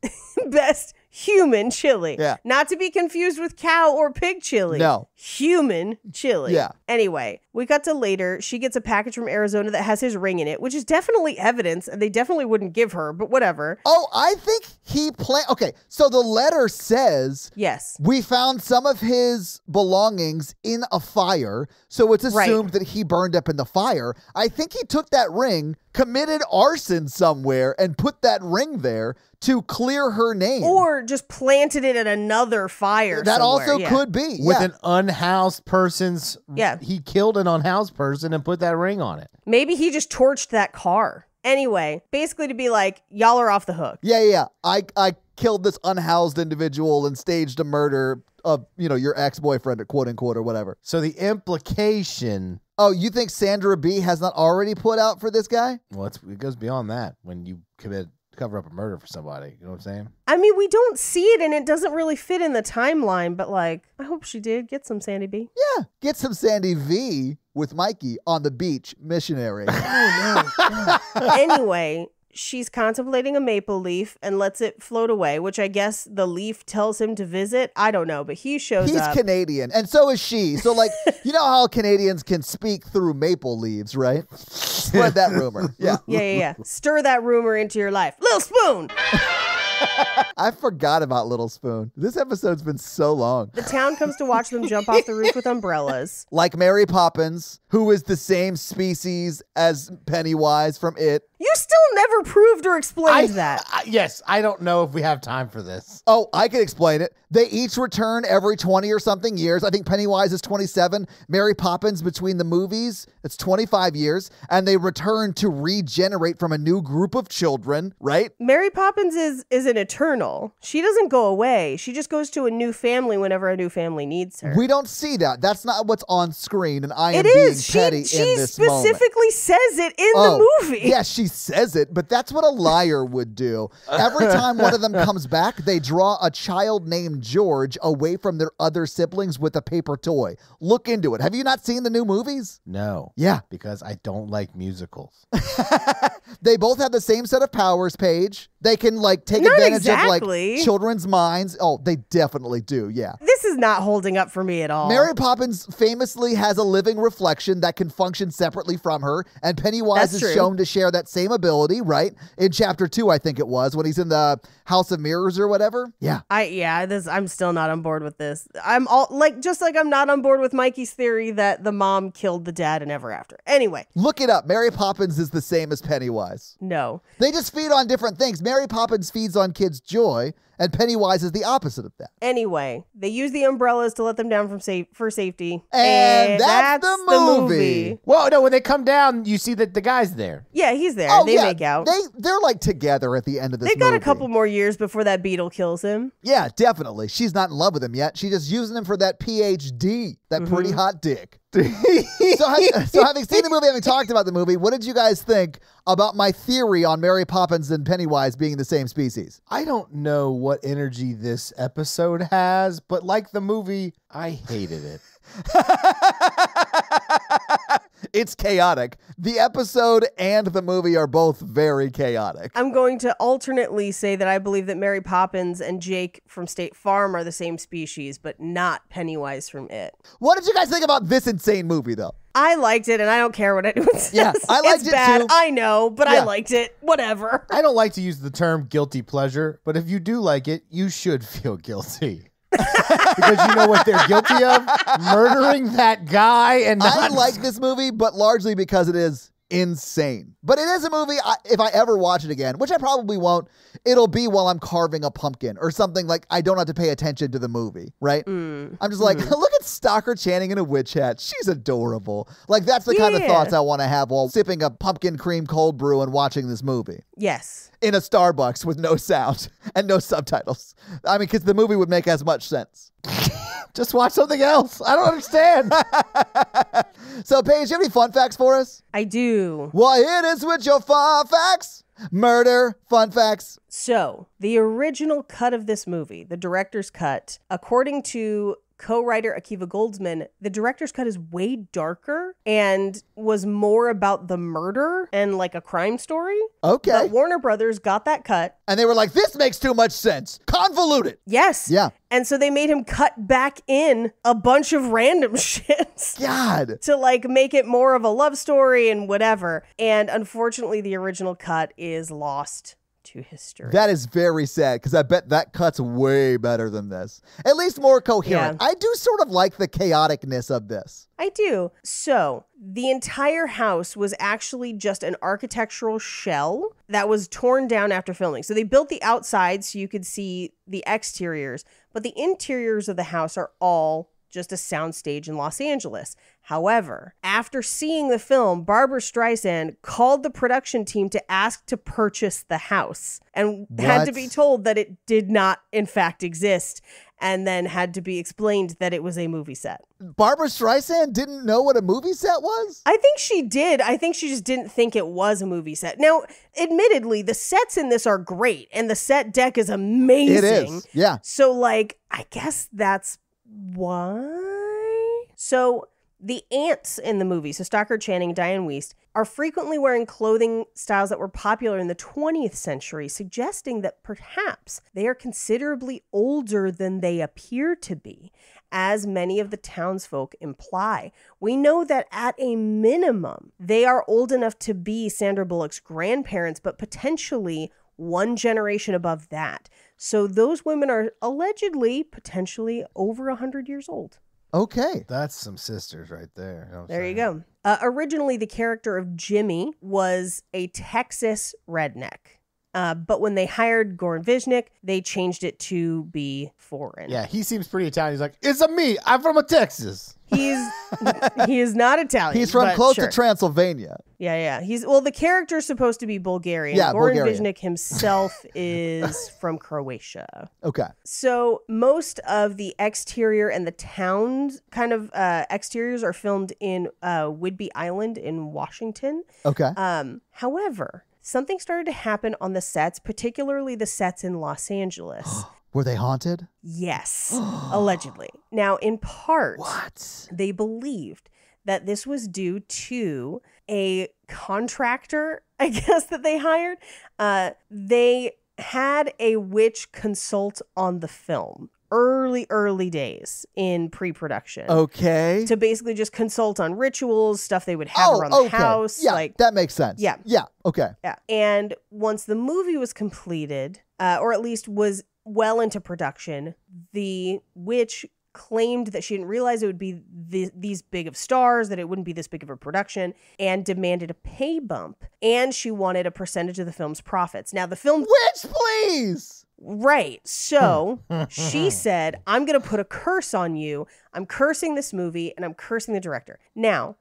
Speaker 4: Best human chili.
Speaker 5: Yeah.
Speaker 4: Not to be confused with cow or pig chili.
Speaker 5: No.
Speaker 4: Human chili.
Speaker 5: Yeah.
Speaker 4: Anyway, we got to later. She gets a package from Arizona that has his ring in it, which is definitely evidence, and they definitely wouldn't give her, but whatever.
Speaker 5: Oh, I think he Okay, so the letter says
Speaker 4: Yes.
Speaker 5: we found some of his belongings in a fire, so it's assumed that he burned up in the fire. I think he took that ring, committed arson somewhere, and put that ring there to clear her name.
Speaker 4: Or just planted it at another fire
Speaker 5: that
Speaker 4: somewhere.
Speaker 5: also
Speaker 4: Yeah.
Speaker 5: could be.
Speaker 3: With
Speaker 5: yeah.
Speaker 3: an unhoused person's...
Speaker 4: Yeah.
Speaker 3: He killed an unhoused person and put that ring on it.
Speaker 4: Maybe he just torched that car. Anyway, basically to be like, y'all are off the hook.
Speaker 5: Yeah. I killed this unhoused individual and staged a murder of, your ex-boyfriend, quote unquote, or whatever.
Speaker 3: So the implication...
Speaker 5: Oh, you think Sandra B has not already put out for this guy?
Speaker 3: Well, it goes beyond that when you cover up a murder for somebody. You know what I'm saying?
Speaker 4: I mean, we don't see it, and it doesn't really fit in the timeline, but like, I hope she did get some Sandy B.
Speaker 5: Yeah. Get some Sandy V with Mikey on the beach, missionary.
Speaker 4: Anyway, she's contemplating a maple leaf and lets it float away, which I guess the leaf tells him to visit. I don't know, but he shows
Speaker 5: He's
Speaker 4: up.
Speaker 5: Canadian, and so is she. So, like, you know how Canadians can speak through maple leaves, right? Spread that rumor. Yeah.
Speaker 4: Yeah. Stir that rumor into your life. Little Spoon!
Speaker 5: I forgot about Little Spoon. This episode's been so long.
Speaker 4: The town comes to watch them jump off the roof with umbrellas.
Speaker 5: Like Mary Poppins, who is the same species as Pennywise from It.
Speaker 4: You still never proved or explained that.
Speaker 3: Yes, I don't know if we have time for this.
Speaker 5: Oh, I can explain it. They each return every 20 or something years. I think Pennywise is 27. Mary Poppins, between the movies, it's 25 years. And they return to regenerate from a new group of children, right?
Speaker 4: Mary Poppins is an eternal. She doesn't go away. She just goes to a new family whenever a new family needs her.
Speaker 5: We don't see that. That's not what's on screen. And I am
Speaker 4: It is.
Speaker 5: being petty
Speaker 4: She
Speaker 5: in this moment.
Speaker 4: specifically says it in the movie.
Speaker 5: Yeah, she says it, but that's what a liar would do. Every time one of them comes back, they draw a child named George away from their other siblings with a paper toy. Look into it. Have you not seen the new movies?
Speaker 3: No.
Speaker 5: Yeah.
Speaker 3: Because I don't like musicals.
Speaker 5: They both have the same set of powers, Paige. They can like take
Speaker 4: Not
Speaker 5: advantage of
Speaker 4: exactly.
Speaker 5: like children's minds. Oh, they definitely do. Yeah.
Speaker 4: This is not holding up for me at all.
Speaker 5: Mary Poppins famously has a living reflection that can function separately from her, and Pennywise
Speaker 4: That's
Speaker 5: is
Speaker 4: true.
Speaker 5: shown to share that same ability, right? In chapter 2, I think it was, when he's in the House of Mirrors or whatever. Yeah.
Speaker 4: I'm still not on board with this. I'm just like I'm not on board with Mikey's theory that the mom killed the dad in Ever After. Anyway,
Speaker 5: Look it up. Mary Poppins is the same as Pennywise.
Speaker 4: no.
Speaker 5: They just feed on different things. Mary Poppins feeds on kids' joy, and Pennywise is the opposite of that.
Speaker 4: Anyway, they use the umbrellas to let them down for safety.
Speaker 5: And that's the movie.
Speaker 3: Whoa, no, when they come down, you see that the guy's there.
Speaker 4: Yeah, he's there.
Speaker 5: Oh,
Speaker 4: they
Speaker 5: yeah.
Speaker 4: make out.
Speaker 5: They're like together at the end of this
Speaker 4: They got
Speaker 5: movie.
Speaker 4: a couple more years before that beetle kills him.
Speaker 5: Yeah, definitely. She's not in love with him yet. She's just using him for that PhD, that pretty hot dick. So having seen the movie, having talked about the movie, what did you guys think about my theory on Mary Poppins and Pennywise being the same species?
Speaker 3: I don't know what energy this episode has, but like the movie, I hated it.
Speaker 5: It's chaotic. The episode and the movie are both very chaotic.
Speaker 4: I'm going to alternately say that I believe that Mary Poppins and Jake from State Farm are the same species, but not Pennywise from It.
Speaker 5: What did you guys think about this insane movie, though?
Speaker 4: I liked it, and I don't care what anyone says.
Speaker 5: Yeah, I liked
Speaker 4: it's
Speaker 5: it
Speaker 4: bad.
Speaker 5: too.
Speaker 4: I know, but
Speaker 5: Yeah.
Speaker 4: I liked it. Whatever.
Speaker 3: I don't like to use the term guilty pleasure, but if you do like it, you should feel guilty. Because you know what they're guilty of? Murdering that guy and not...
Speaker 5: I like this movie, but largely because it is insane. But it is a movie, if I ever watch it again, which I probably won't, it'll be while I'm carving a pumpkin or something like I don't have to pay attention to the movie, right? I'm just like, look at Stockard Channing in a witch hat. She's adorable. Like, that's the kind of
Speaker 4: Yeah.
Speaker 5: thoughts I want to have while sipping a pumpkin cream cold brew and watching this movie.
Speaker 4: Yes.
Speaker 5: In a Starbucks with no sound and no subtitles. I mean, because the movie would make as much sense.
Speaker 3: Just watch something else. I don't understand.
Speaker 5: So, Paige, you have any fun facts for us?
Speaker 4: I do.
Speaker 5: Well, it is with your fun facts. Murder, fun facts.
Speaker 4: So, the original cut of this movie, the director's cut, according to co-writer Akiva Goldsman, the director's cut is way darker and was more about the murder and like a crime story.
Speaker 5: Okay.
Speaker 4: But Warner Brothers got that cut.
Speaker 5: And they were like, this makes too much sense. Convoluted.
Speaker 4: Yes.
Speaker 5: Yeah.
Speaker 4: And so they made him cut back in a bunch of random shit
Speaker 5: God.
Speaker 4: to like make it more of a love story and whatever. And unfortunately, the original cut is lost to history.
Speaker 5: That is very sad because I bet that cut's way better than this. At least more coherent.
Speaker 4: Yeah.
Speaker 5: I do sort of like the chaoticness of this.
Speaker 4: I do. So, the entire house was actually just an architectural shell that was torn down after filming. So, they built the outside so you could see the exteriors, but the interiors of the house are all just a soundstage in Los Angeles. However, after seeing the film, Barbara Streisand called the production team to ask to purchase the house and had to
Speaker 5: What?
Speaker 4: be told that it did not, in fact, exist, and then had to be explained that it was a movie set.
Speaker 5: Barbara Streisand didn't know what a movie set was?
Speaker 4: I think she did. I think she just didn't think it was a movie set. Now, admittedly, the sets in this are great, and the set deck is amazing.
Speaker 5: It is. Yeah.
Speaker 4: So, like, I guess that's why. So, the aunts in the movie, so Stockard Channing and Diane Wiest, are frequently wearing clothing styles that were popular in the 20th century, suggesting that perhaps they are considerably older than they appear to be, as many of the townsfolk imply. We know that at a minimum, they are old enough to be Sandra Bullock's grandparents, but potentially one generation above that. So those women are allegedly, potentially over 100 years old.
Speaker 5: Okay.
Speaker 3: That's some sisters right there. You know what I'm
Speaker 4: There you
Speaker 3: saying?
Speaker 4: go. Originally, the character of Jimmy was a Texas redneck. But when they hired Goran Visnik, they changed it to be foreign.
Speaker 3: Yeah, he seems pretty Italian. He's like, it's a me. I'm from a Texas.
Speaker 4: He is not Italian.
Speaker 5: He's from
Speaker 4: but
Speaker 5: close
Speaker 4: sure.
Speaker 5: to Transylvania.
Speaker 4: Yeah. The character's supposed to be Bulgarian.
Speaker 5: Yeah,
Speaker 4: Goran
Speaker 5: Bulgaria.
Speaker 4: Visnik himself is from Croatia.
Speaker 5: Okay.
Speaker 4: So most of the exterior and the town kind of exteriors are filmed in Whidbey Island in Washington.
Speaker 5: Okay.
Speaker 4: However, something started to happen on the sets, particularly the sets in Los Angeles.
Speaker 5: Were they haunted?
Speaker 4: Yes, allegedly. Now, in part,
Speaker 5: What?
Speaker 4: they believed that this was due to a contractor, I guess, that they hired. They had a witch consult on the film early days in pre-production.
Speaker 5: Okay.
Speaker 4: To basically just consult on rituals, stuff they would have around the house.
Speaker 5: Yeah,
Speaker 4: like
Speaker 5: that makes sense.
Speaker 4: Yeah.
Speaker 5: Yeah, okay.
Speaker 4: Yeah. And once the movie was completed, or at least was well into production, the witch claimed that she didn't realize it would be these big of stars, that it wouldn't be this big of a production, and demanded a pay bump. And she wanted a percentage of the film's profits. Now, the film...
Speaker 5: Witch, please!
Speaker 4: Right. So she said, I'm going to put a curse on you. I'm cursing this movie, and I'm cursing the director. Now...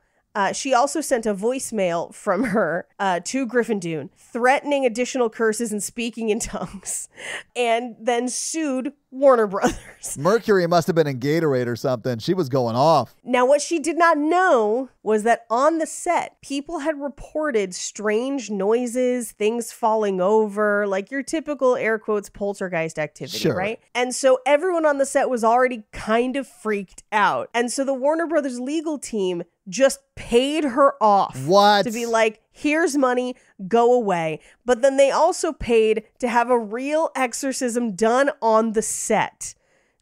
Speaker 4: she also sent a voicemail from her to Gryffindor, threatening additional curses and speaking in tongues, and then sued Warner Brothers.
Speaker 5: Mercury must have been in Gatorade or something. She was going off.
Speaker 4: Now, what she did not know was that on the set, people had reported strange noises, things falling over, like your typical air quotes poltergeist activity,
Speaker 5: Sure.
Speaker 4: right? And so everyone on the set was already kind of freaked out. And so the Warner Brothers legal team just paid her off.
Speaker 5: What?
Speaker 4: To be like, here's money, go away. But then they also paid to have a real exorcism done on the set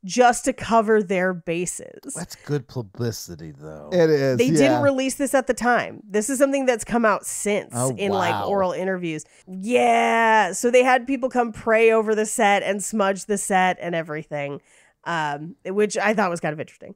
Speaker 4: just to cover their bases.
Speaker 3: That's good publicity, though.
Speaker 5: It is.
Speaker 4: They
Speaker 5: yeah.
Speaker 4: didn't release this at the time. This is something that's come out since
Speaker 3: Oh,
Speaker 4: in like
Speaker 3: wow.
Speaker 4: oral interviews. Yeah. So they had people come pray over the set and smudge the set and everything, which I thought was kind of interesting.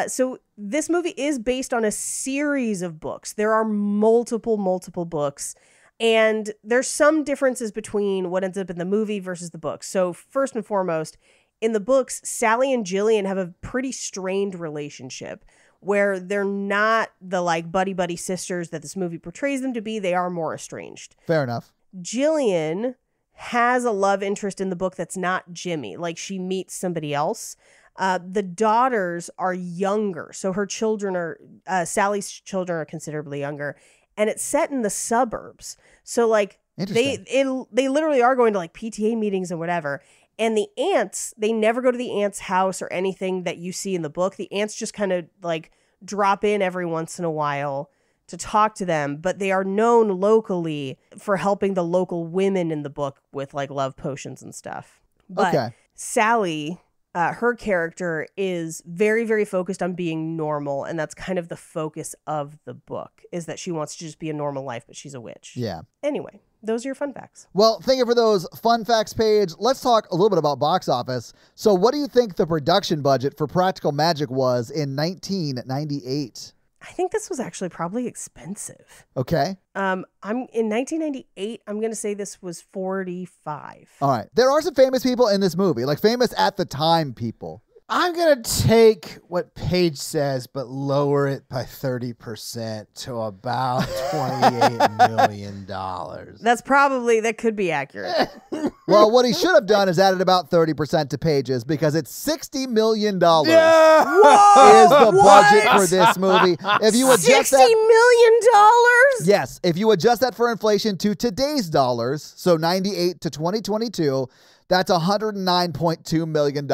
Speaker 4: So this movie is based on a series of books. There are multiple books, and there's some differences between what ends up in the movie versus the books. So first and foremost, in the books, Sally and Jillian have a pretty strained relationship where they're not the like buddy sisters that this movie portrays them to be. They are more estranged.
Speaker 5: Fair enough.
Speaker 4: Jillian has a love interest in the book that's not Jimmy. Like she meets somebody else. The daughters are younger. So her children are, Sally's children are considerably younger. And it's set in the suburbs. So like they literally are going to like PTA meetings and whatever. And the aunts, they never go to the aunt's house or anything that you see in the book. The aunts just kind of like drop in every once in a while to talk to them. But they are known locally for helping the local women in the book with like love potions and stuff. But
Speaker 5: Okay.
Speaker 4: Sally... her character is very, very focused on being normal. And that's kind of the focus of the book, is that she wants to just be a normal life, but she's a witch.
Speaker 5: Yeah.
Speaker 4: Anyway, those are your fun facts.
Speaker 5: Well, thank you for those fun facts page. Let's talk a little bit about box office. So what do you think the production budget for Practical Magic was in 1998?
Speaker 4: I think this was actually probably expensive.
Speaker 5: Okay.
Speaker 4: I'm in 1998. I'm going to say this was 45.
Speaker 5: All right. There are some famous people in this movie, like famous at the time people.
Speaker 3: I'm going to take what Paige says, but lower it by 30% to about $28 million.
Speaker 4: That could be accurate.
Speaker 5: Well, what he should have done is added about 30% to Pages because it's $60 million is the budget for this movie. If you adjust
Speaker 4: $60 million?
Speaker 5: Yes, if you adjust that for inflation to today's dollars, so 98 to 2022, that's $109.2 million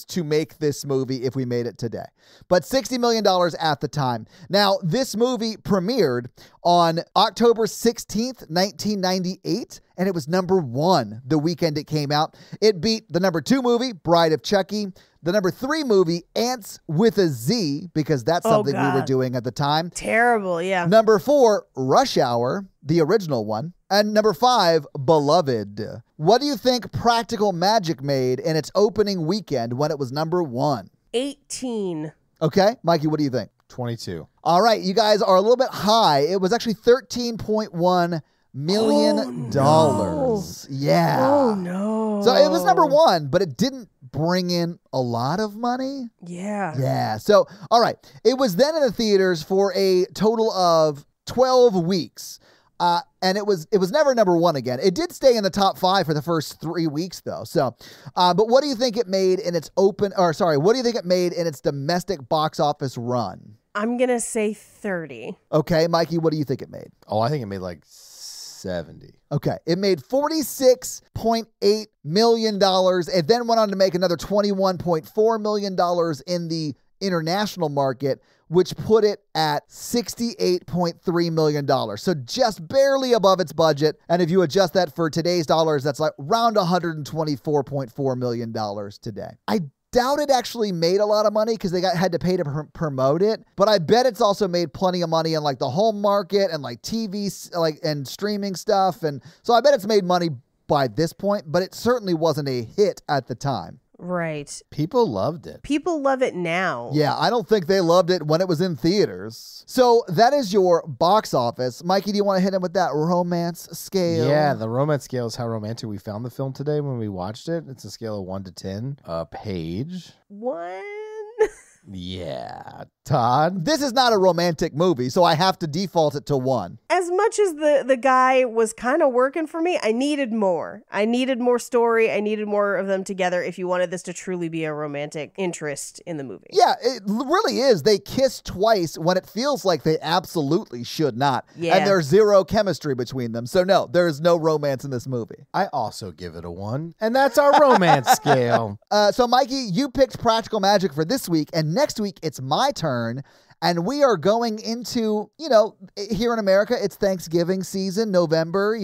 Speaker 5: to make this movie if we made it today. But $60 million at the time. Now, this movie premiered on October 16th, 1998, and it was number 1 the weekend it came out. It beat the number 2 movie, Bride of Chucky, the number 3 movie, Ants with a Z, because that's something we were doing at the time.
Speaker 4: Terrible, yeah.
Speaker 5: Number 4, Rush Hour, the original one. And number 5, Beloved. What do you think Practical Magic made in its opening weekend when it was number 1?
Speaker 4: 18.
Speaker 5: Okay, Mikey, what do you think?
Speaker 3: 22.
Speaker 5: All right, you guys are a little bit high. It was actually $13.1 million. Yeah.
Speaker 4: Oh, no.
Speaker 5: So it was number 1, but it didn't bring in a lot of money.
Speaker 4: Yeah.
Speaker 5: Yeah. So, all right. It was then in the theaters for a total of 12 weeks. And it was never number 1 again. It did stay in the top 5 for the first 3 weeks, though. So, but what do you think it made in its what do you think it made in its domestic box office run?
Speaker 4: I'm going to say 30.
Speaker 5: Okay, Mikey, what do you think it made?
Speaker 3: Oh, I think it made like 70.
Speaker 5: Okay. It made $46.8 million. It then went on to make another $21.4 million in the international market, which put it at $68.3 million. So just barely above its budget. And if you adjust that for today's dollars, that's like around $124.4 million today. I doubt it actually made a lot of money because they had to pay to promote it, but I bet it's also made plenty of money in like the home market and like TV and streaming stuff. And so I bet it's made money by this point, but it certainly wasn't a hit at the time.
Speaker 4: Right.
Speaker 3: People loved it.
Speaker 4: People love it now.
Speaker 5: Yeah, I don't think they loved it when it was in theaters. So that is your box office. Mikey, do you want to hit him with that romance scale?
Speaker 3: Yeah, the romance scale is how romantic we found the film today when we watched it. It's a scale of 1 to 10. Paige.
Speaker 4: 1.
Speaker 3: Yeah. Todd.
Speaker 5: This is not a romantic movie, so I have to default it to 1.
Speaker 4: As much as the guy was kind of working for me, I needed more. I needed more story. I needed more of them together if you wanted this to truly be a romantic interest in the movie.
Speaker 5: Yeah, it really is. They kiss twice when it feels like they absolutely should not.
Speaker 4: Yeah.
Speaker 5: And there's zero chemistry between them. So no, there is no romance in this movie.
Speaker 3: I also give it a 1, and that's our romance scale.
Speaker 5: So Mikey, you picked Practical Magic for this week, and next week it's my turn. And we are going into, here in America, it's Thanksgiving season, November,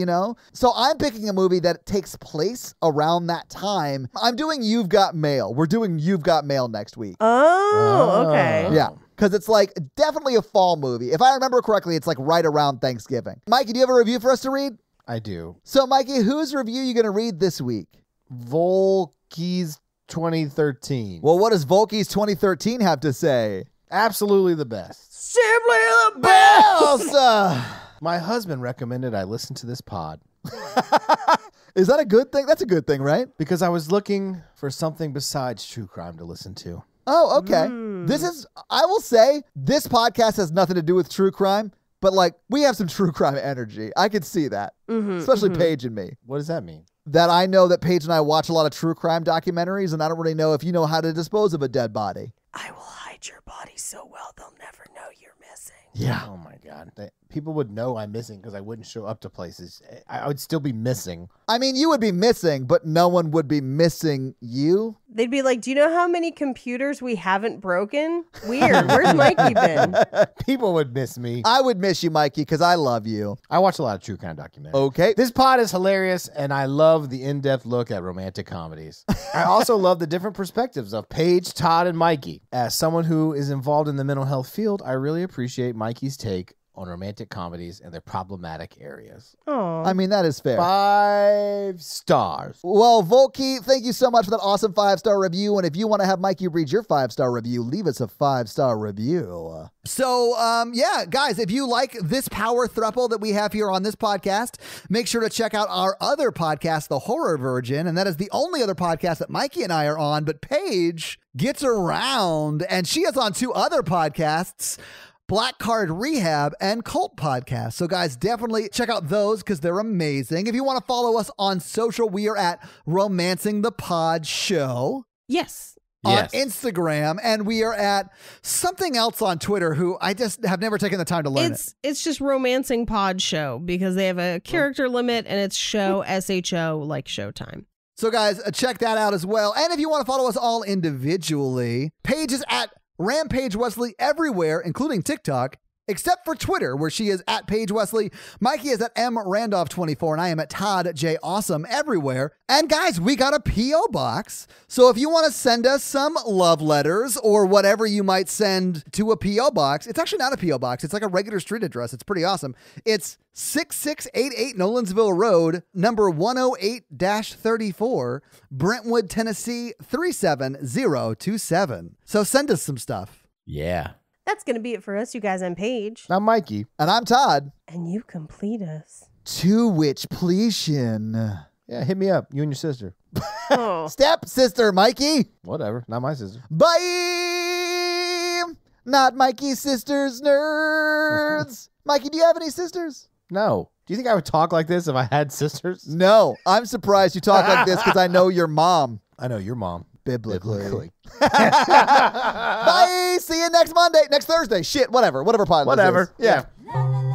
Speaker 5: So I'm picking a movie that takes place around that time. I'm doing You've Got Mail. We're doing You've Got Mail next week.
Speaker 4: Oh, okay.
Speaker 5: Yeah, because it's like definitely a fall movie. If I remember correctly, it's like right around Thanksgiving. Mikey, do you have a review for us to read?
Speaker 3: I do.
Speaker 5: So Mikey, whose review are you going to read this week?
Speaker 3: Volky's 2013.
Speaker 5: Well, what does Volky's 2013 have to say?
Speaker 3: Absolutely the best.
Speaker 4: Simply the best.
Speaker 3: My husband recommended I listen to this pod
Speaker 5: Is that a good thing? That's a good thing, right?
Speaker 3: because I was looking for something besides true crime to listen to.
Speaker 5: Oh, okay. I will say, this podcast has nothing to do with true crime, but like we have some true crime energy. I could see that, especially Paige and me.
Speaker 3: What does that mean?
Speaker 5: That I know that Paige and I watch a lot of true crime documentaries, and I don't really know if you know how to dispose of a dead body.
Speaker 4: I will hide your body so well they'll never know you're missing.
Speaker 5: Yeah.
Speaker 3: Oh my God. People would know I'm missing because I wouldn't show up to places. I would still be missing.
Speaker 5: I mean, you would be missing, but no one would be missing you.
Speaker 4: They'd be like, do you know how many computers we haven't broken? Weird. Where's Mikey been?
Speaker 3: People would miss me.
Speaker 5: I would miss you, Mikey, because I love you.
Speaker 3: I watch a lot of true crime documentaries.
Speaker 5: Okay.
Speaker 3: This pod is hilarious, and I love the in-depth look at romantic comedies. I also love the different perspectives of Paige, Todd, and Mikey. As someone who is involved in the mental health field, I really appreciate Mikey's take on romantic comedies and their problematic areas.
Speaker 4: Oh,
Speaker 5: I mean, that is fair.
Speaker 3: 5 stars.
Speaker 5: Well, Volky, thank you so much for that awesome 5-star review. And if you want to have Mikey read your 5-star review, leave us a 5-star review. So, yeah, guys, if you like this power throuple that we have here on this podcast, make sure to check out our other podcast, The Horror Virgin. And that is the only other podcast that Mikey and I are on. But Paige gets around, and she is on 2 other podcasts, Black Card Rehab and Cult Podcast. So guys, definitely check out those because they're amazing. If you want to follow us on social, we are at Romancing the Pod Show
Speaker 1: Yes.
Speaker 5: on Instagram, and we are at something else on Twitter who I just have never taken the time to learn
Speaker 1: It's just Romancing Pod Show because they have a character limit and it's show SHO like Showtime.
Speaker 5: So guys, check that out as well. And if you want to follow us all individually, Paige is at Rampage Wesley everywhere, including TikTok, except for Twitter, where she is at Paige Wesley. Mikey is at MRandolph24, and I am at Todd J. Awesome everywhere. And guys, we got a P.O. box. So if you want to send us some love letters or whatever you might send to a P.O. box, it's actually not a P.O. box. It's like a regular street address. It's pretty awesome. It's 6688 Nolensville Road, number 108-34, Brentwood, Tennessee 37027. So send us some stuff.
Speaker 3: Yeah.
Speaker 4: that's going to be it for us, you guys. I'm Paige.
Speaker 3: I'm Mikey.
Speaker 5: And I'm Todd.
Speaker 4: And you complete us.
Speaker 5: To which pleation.
Speaker 3: Yeah, hit me up. You and your sister.
Speaker 4: Oh.
Speaker 5: Step sister, Mikey.
Speaker 3: Whatever. Not my sister.
Speaker 5: Bye. Not Mikey's sisters, nerds. Mikey, do you have any sisters?
Speaker 3: No. Do you think I would talk like this if I had sisters?
Speaker 5: No. I'm surprised you talk like this because I know your mom.
Speaker 3: I know your mom.
Speaker 5: Biblically. Bye. See you next Monday. Next Thursday. Shit, whatever. Whatever pod.
Speaker 3: Whatever.
Speaker 5: Yeah.
Speaker 1: La, la,